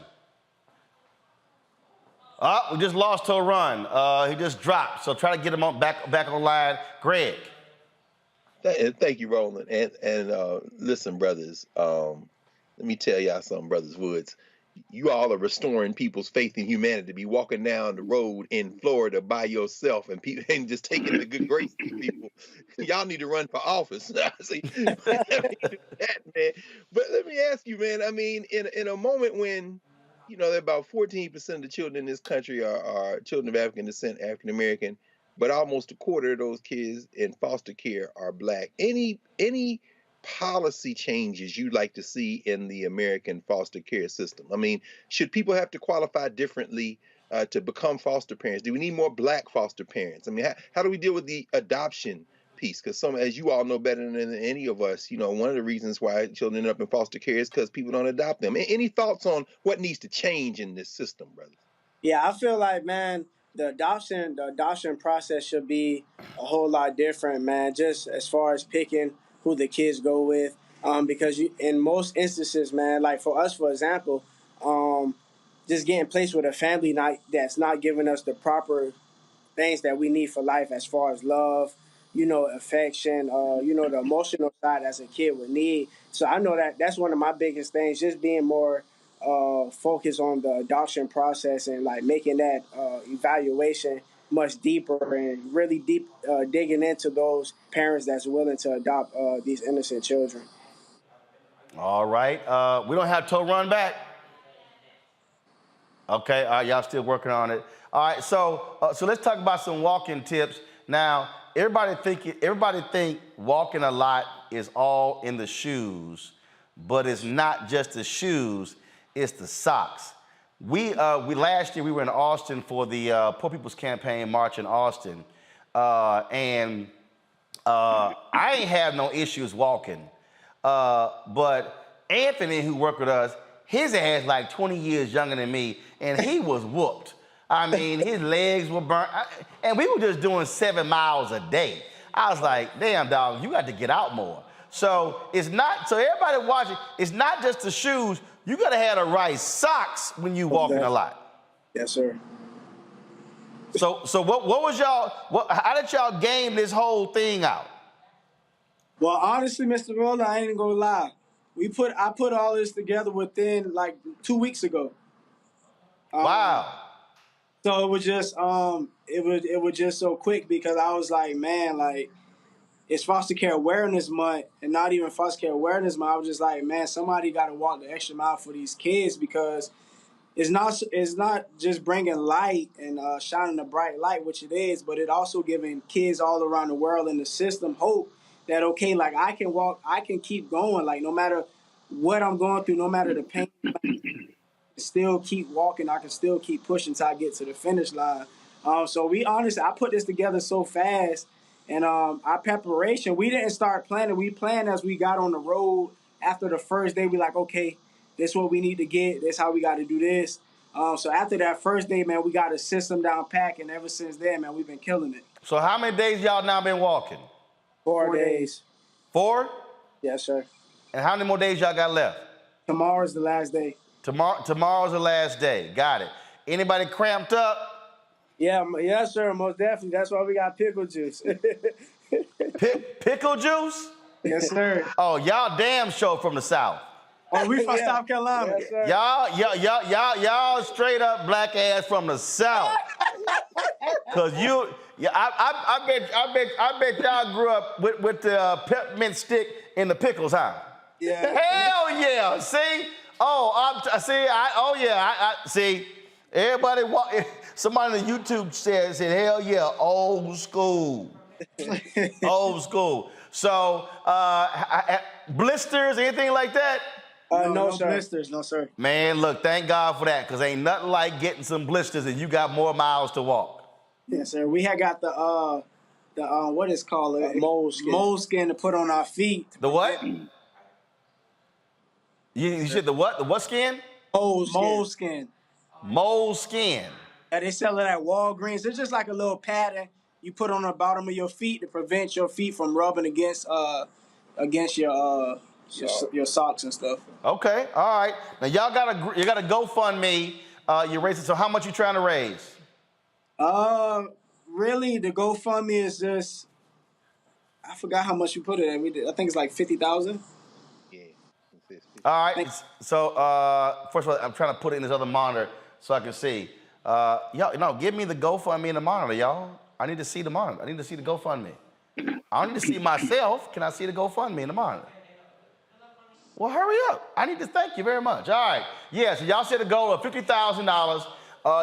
We just lost Toran. He just dropped, so try to get him back online. Greg. Thank you, Roland. And listen, brothers, let me tell y'all something, Brothers Woods. You all are restoring people's faith in humanity to be walking down the road in Florida by yourself and just taking the good grace of people. Y'all need to run for office. See, that, man. But let me ask you, man, I mean, in a moment when, there are about 14% of the children in this country are children of African descent, African American, but almost a quarter of those kids in foster care are Black. Any policy changes you'd like to see in the American foster care system? I mean, should people have to qualify differently to become foster parents? Do we need more Black foster parents? I mean, how do we deal with the adoption piece? Because as you all know better than any of us, one of the reasons why children end up in foster care is because people don't adopt them. Any thoughts on what needs to change in this system, brother? Yeah, I feel like, man, the adoption process should be a whole lot different, man, just as far as picking who the kids go with. Because in most instances, man, like for us, for example, just getting placed with a family that's not giving us the proper things that we need for life as far as love, affection, the emotional side as a kid would need. So I know that's one of my biggest things, just being more focused on the adoption process and like making that evaluation much deeper and really deep digging into those parents that's willing to adopt these innocent children. All right. We don't have Toran back. Okay, all right, y'all still working on it. All right, so let's talk about some walking tips. Now, everybody think walking a lot is all in the shoes, but it's not just the shoes, it's the socks. We last year we were in Austin for the Poor People's Campaign March in Austin, and I ain't have no issues walking, but Anthony, who worked with us, his ass like 20 years younger than me, and he was whooped. I mean, his legs were burnt, and we were just doing 7 miles a day. I was like, damn, dog, you got to get out more. So everybody watching, it's not just the shoes. You got to have the right socks when you walking a lot. Yes, sir. So what was how did y'all game this whole thing out? Well, honestly, Mr. Roller, I ain't gonna lie. I put all this together within like 2 weeks ago. Wow. So it was just it was just so quick because I was like, man, like it's Foster Care Awareness Month, and not even Foster Care Awareness Month. I was just like, man, somebody got to walk the extra mile for these kids because it's not just bringing light and shining a bright light, which it is, but it also giving kids all around the world in the system hope that, okay, like I can walk, I can keep going, like no matter what I'm going through, no matter the pain, I can still keep walking, I can still keep pushing till I get to the finish line. So I put this together so fast, and our preparation, we didn't start planning. We planned as we got on the road. After the first day, we like, okay, this is what we need to get. This is how we got to do this. So after that first day, man, we got a system down pack, and ever since then, man, we've been killing it. So how many days y'all now been walking? 4 days. 4? Yes, sir. And how many more days y'all got left? Tomorrow's the last day. Tomorrow's the last day. Got it. Anybody cramped up? Yeah, yes, sir, most definitely. That's why we got pickle juice. Pickle juice? Yes, sir. Oh, y'all damn sure from the South. Oh, we from South Carolina. Yes, sir. Y'all straight up black ass from the South. Cause I bet y'all grew up with the peppermint stick and the pickles, huh? Yeah. Hell yeah! See? Oh, see. Everybody, somebody on YouTube said, hell yeah, old school, old school. So, blisters, anything like that? No blisters, no sir. Man, look, thank God for that, cause ain't nothing like getting some blisters and you got more miles to walk. Yes, sir. We had got the what is called moleskin to put on our feet. The what? You said the what? The what skin? Moleskin. Moleskin. Yeah, they sell it at Walgreens. It's just like a little pattern you put on the bottom of your feet to prevent your feet from rubbing against your socks and stuff. Okay, all right. Now y'all got a GoFundMe. You're raising. So how much you trying to raise? Really, the GoFundMe is just, I forgot how much we put it at. I think it's like 50,000. Yeah. All right. So first of all, I'm trying to put it in this other monitor so I can see. Y'all, no, give me the GoFundMe in the monitor, y'all. I need to see the monitor. I need to see the GoFundMe. I don't need to see myself. Can I see the GoFundMe in the monitor? Well, hurry up. I need to thank you very much. All right. Yeah, so y'all set a goal of $50,000.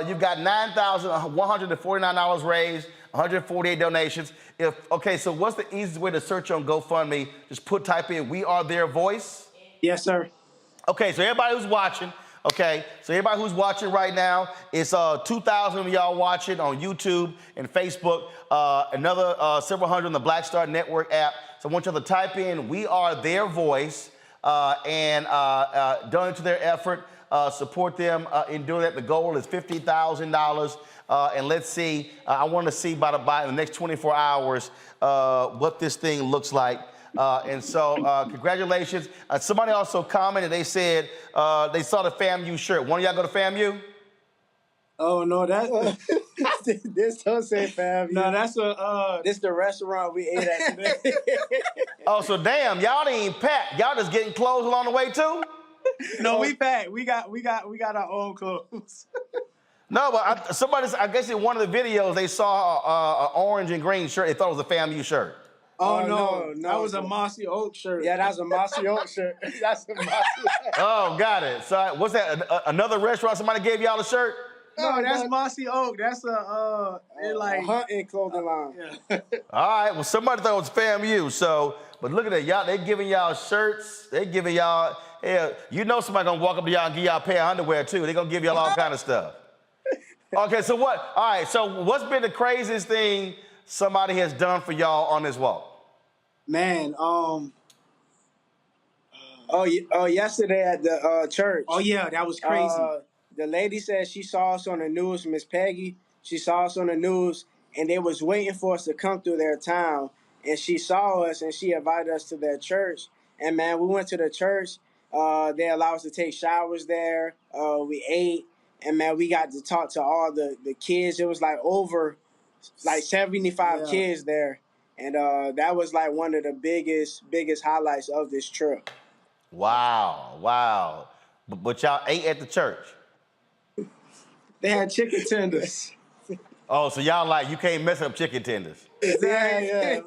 You've got $9,149 raised, 148 donations. So what's the easiest way to search on GoFundMe? Just type in "We Are Their Voice." Yes, sir. Okay, so everybody who's watching, right now, it's 2,000 of y'all watching on YouTube and Facebook, another several hundred on the Black Star Network app. So I want y'all to type in "We Are Their Voice" and donate to their effort. Support them in doing that. The goal is $50,000. And let's see, I want to see by the next 24 hours what this thing looks like. And so congratulations. Somebody also commented, they said they saw the FAMU shirt. One of y'all go to FAMU? Oh, no, this don't say FAMU. No, that's this the restaurant we ate at today. Oh, so damn, y'all ain't packed. Y'all just getting clothes along the way too? No, we packed. We got our own clothes. No, but I guess in one of the videos they saw an orange and green shirt. They thought it was a FAMU shirt. Oh, no, that was a Mossy Oak shirt. Yeah, that's a Mossy Oak shirt. That's a Mossy Oak. Oh, got it. So what's that? Another restaurant? Somebody gave y'all a shirt? No, that's Mossy Oak. That's a hunting clothing line. Yeah. All right. Well, somebody thought it was FAMU. So, but look at that, y'all. They giving y'all shirts. They giving y'all. Hell, you know somebody gonna walk up to y'all and give y'all a pair of underwear too. They gonna give y'all all kind of stuff. Okay, so what? All right, so what's been the craziest thing somebody has done for y'all on this walk? Man, yesterday at the church. Oh yeah, that was crazy. The lady said she saw us on the news, Miss Peggy. She saw us on the news, and they was waiting for us to come through their town. And she saw us, and she invited us to their church. And man, we went to the church. They allowed us to take showers there. We ate, and man, we got to talk to all the kids. It was like over 75 kids there, and that was like one of the biggest highlights of this trip. Wow. But y'all ate at the church? They had chicken tenders. Oh, so y'all you can't mess up chicken tenders. Yeah.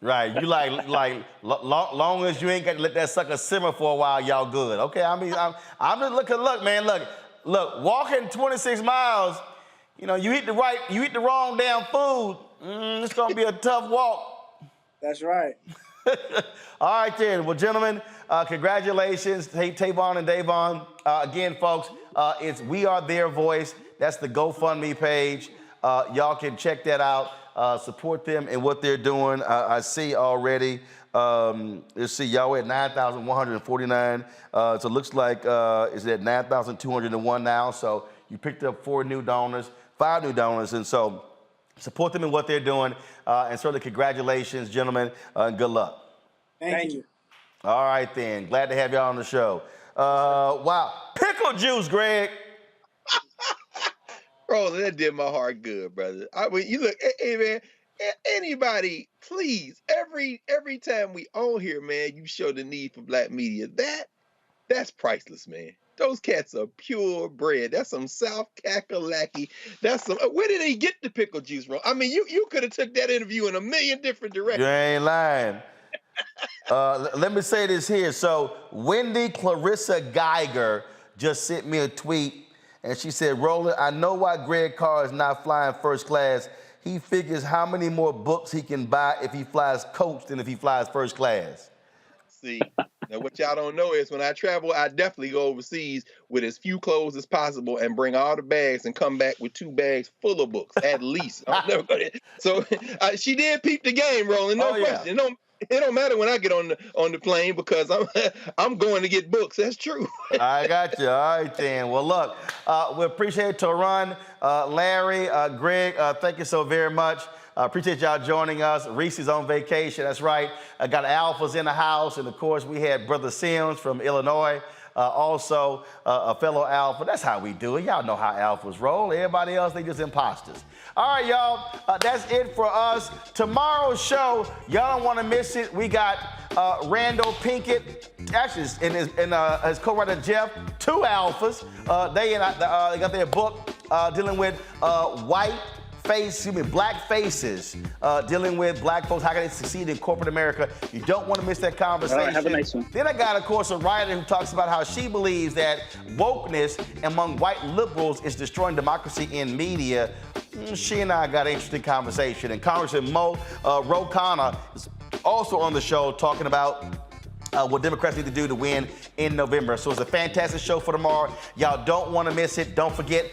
Right, you long as you ain't got to let that sucker simmer for a while, y'all good. Okay, I'm just looking. Look, walking 26 miles, you eat the wrong damn food. It's gonna be a tough walk. That's right. All right then. Well, gentlemen, congratulations, Tavon and Davon. Again, folks, it's We Are Their Voice. That's the GoFundMe page. Y'all can check that out. Support them in what they're doing. I see already. Let's see, y'all at 9,149. So it looks like it's at 9,201 now. So you picked up 5 new donors, and so support them in what they're doing. And certainly congratulations, gentlemen, and good luck. Thank you. All right then, glad to have y'all on the show. Wow, pickle juice, Greg. Bro, that did my heart good, brother. I mean, you look, hey man, anybody, please, every time we on here, man, you show the need for black media. That That's priceless, man. Those cats are purebred. That's some South Kakalaki. That's some. Where did they get the pickle juice from? I mean, you could have took that interview in a million different directions. You ain't lying. Let me say this here. So Wendy Clarissa Geiger just sent me a tweet, and she said, Roland, I know why Greg Carr is not flying first class. He figures how many more books he can buy if he flies coach than if he flies first class. See, now what y'all don't know is when I travel, I definitely go overseas with as few clothes as possible and bring all the bags and come back with 2 bags full of books, at least. I'm never gonna, so she did peep the game, Roland, no question. It don't matter when I get on the plane because I'm going to get books. That's true. I got you. All right, then. Well, look, we appreciate Taron, Larry, Greg. Thank you so very much. Appreciate y'all joining us. Reese is on vacation. That's right. I got Alphas in the house, and of course we had Brother Sims from Illinois. Also a fellow Alpha. That's how we do it. Y'all know how Alphas roll. Everybody else, they just imposters. All right, y'all. That's it for us. Tomorrow's show, y'all don't want to miss it. We got Randall Pinkett, actually, and his co-writer Jeff, 2 Alphas. They got their book dealing with black faces, dealing with black folks, how can they succeed in corporate America. You don't want to miss that conversation. All right, have a nice one. Then I got, of course, a writer who talks about how she believes that wokeness among white liberals is destroying democracy in media. She and I got an interesting conversation. And Congressman Mo Rokana is also on the show talking about what Democrats need to do to win in November. So it's a fantastic show for tomorrow. Y'all don't want to miss it. Don't forget,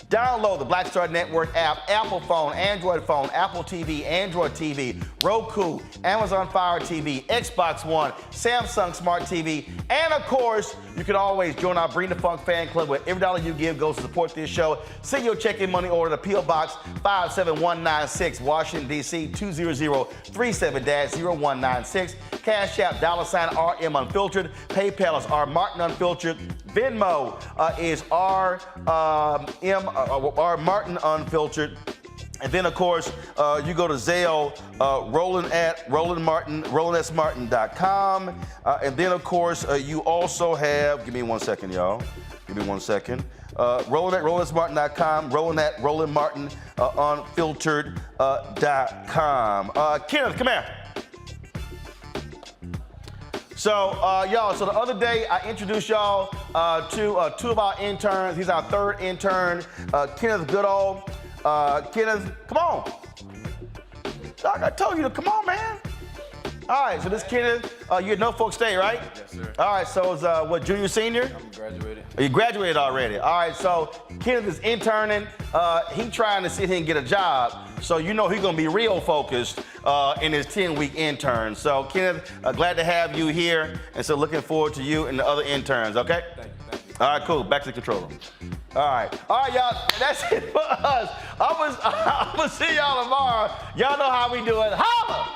download the Black Star Network app, Apple phone, Android phone, Apple TV, Android TV, Roku, Amazon Fire TV, Xbox One, Samsung Smart TV, and of course, you can always join our Bring the Funk fan club where every dollar you give goes to support this show. Send your check-in money order to P.O. Box 57196, Washington, D.C. 20037-0196. Cash App, $RM Unfiltered. PayPal is R Martin Unfiltered. Venmo is R Martin Unfiltered. And then, of course, you go to Zelle, RolandSMartin.com. And then, of course, you also have, give me 1 second, y'all. Give me 1 second. RolandSMartin.com, RolandSMartinUnfiltered.com. Kenneth, come here. So, y'all, the other day I introduced y'all to 2 of our interns. He's our 3rd intern, Kenneth Goodall. Kenneth, come on. I told you to come on, man. All right, so this Kenneth, you're at Norfolk State, right? Yes, sir. All right, so it's what, junior, senior? I'm graduated. You graduated already. All right, so Kenneth is interning. He trying to sit here and get a job. So you know he's gonna be real focused in his 10-week intern. So Kenneth, glad to have you here. And so looking forward to you and the other interns, okay? Thank you. All right, cool, back to the control room. All right, y'all, that's it for us. I'm gonna see y'all tomorrow. Y'all know how we do it. Holla!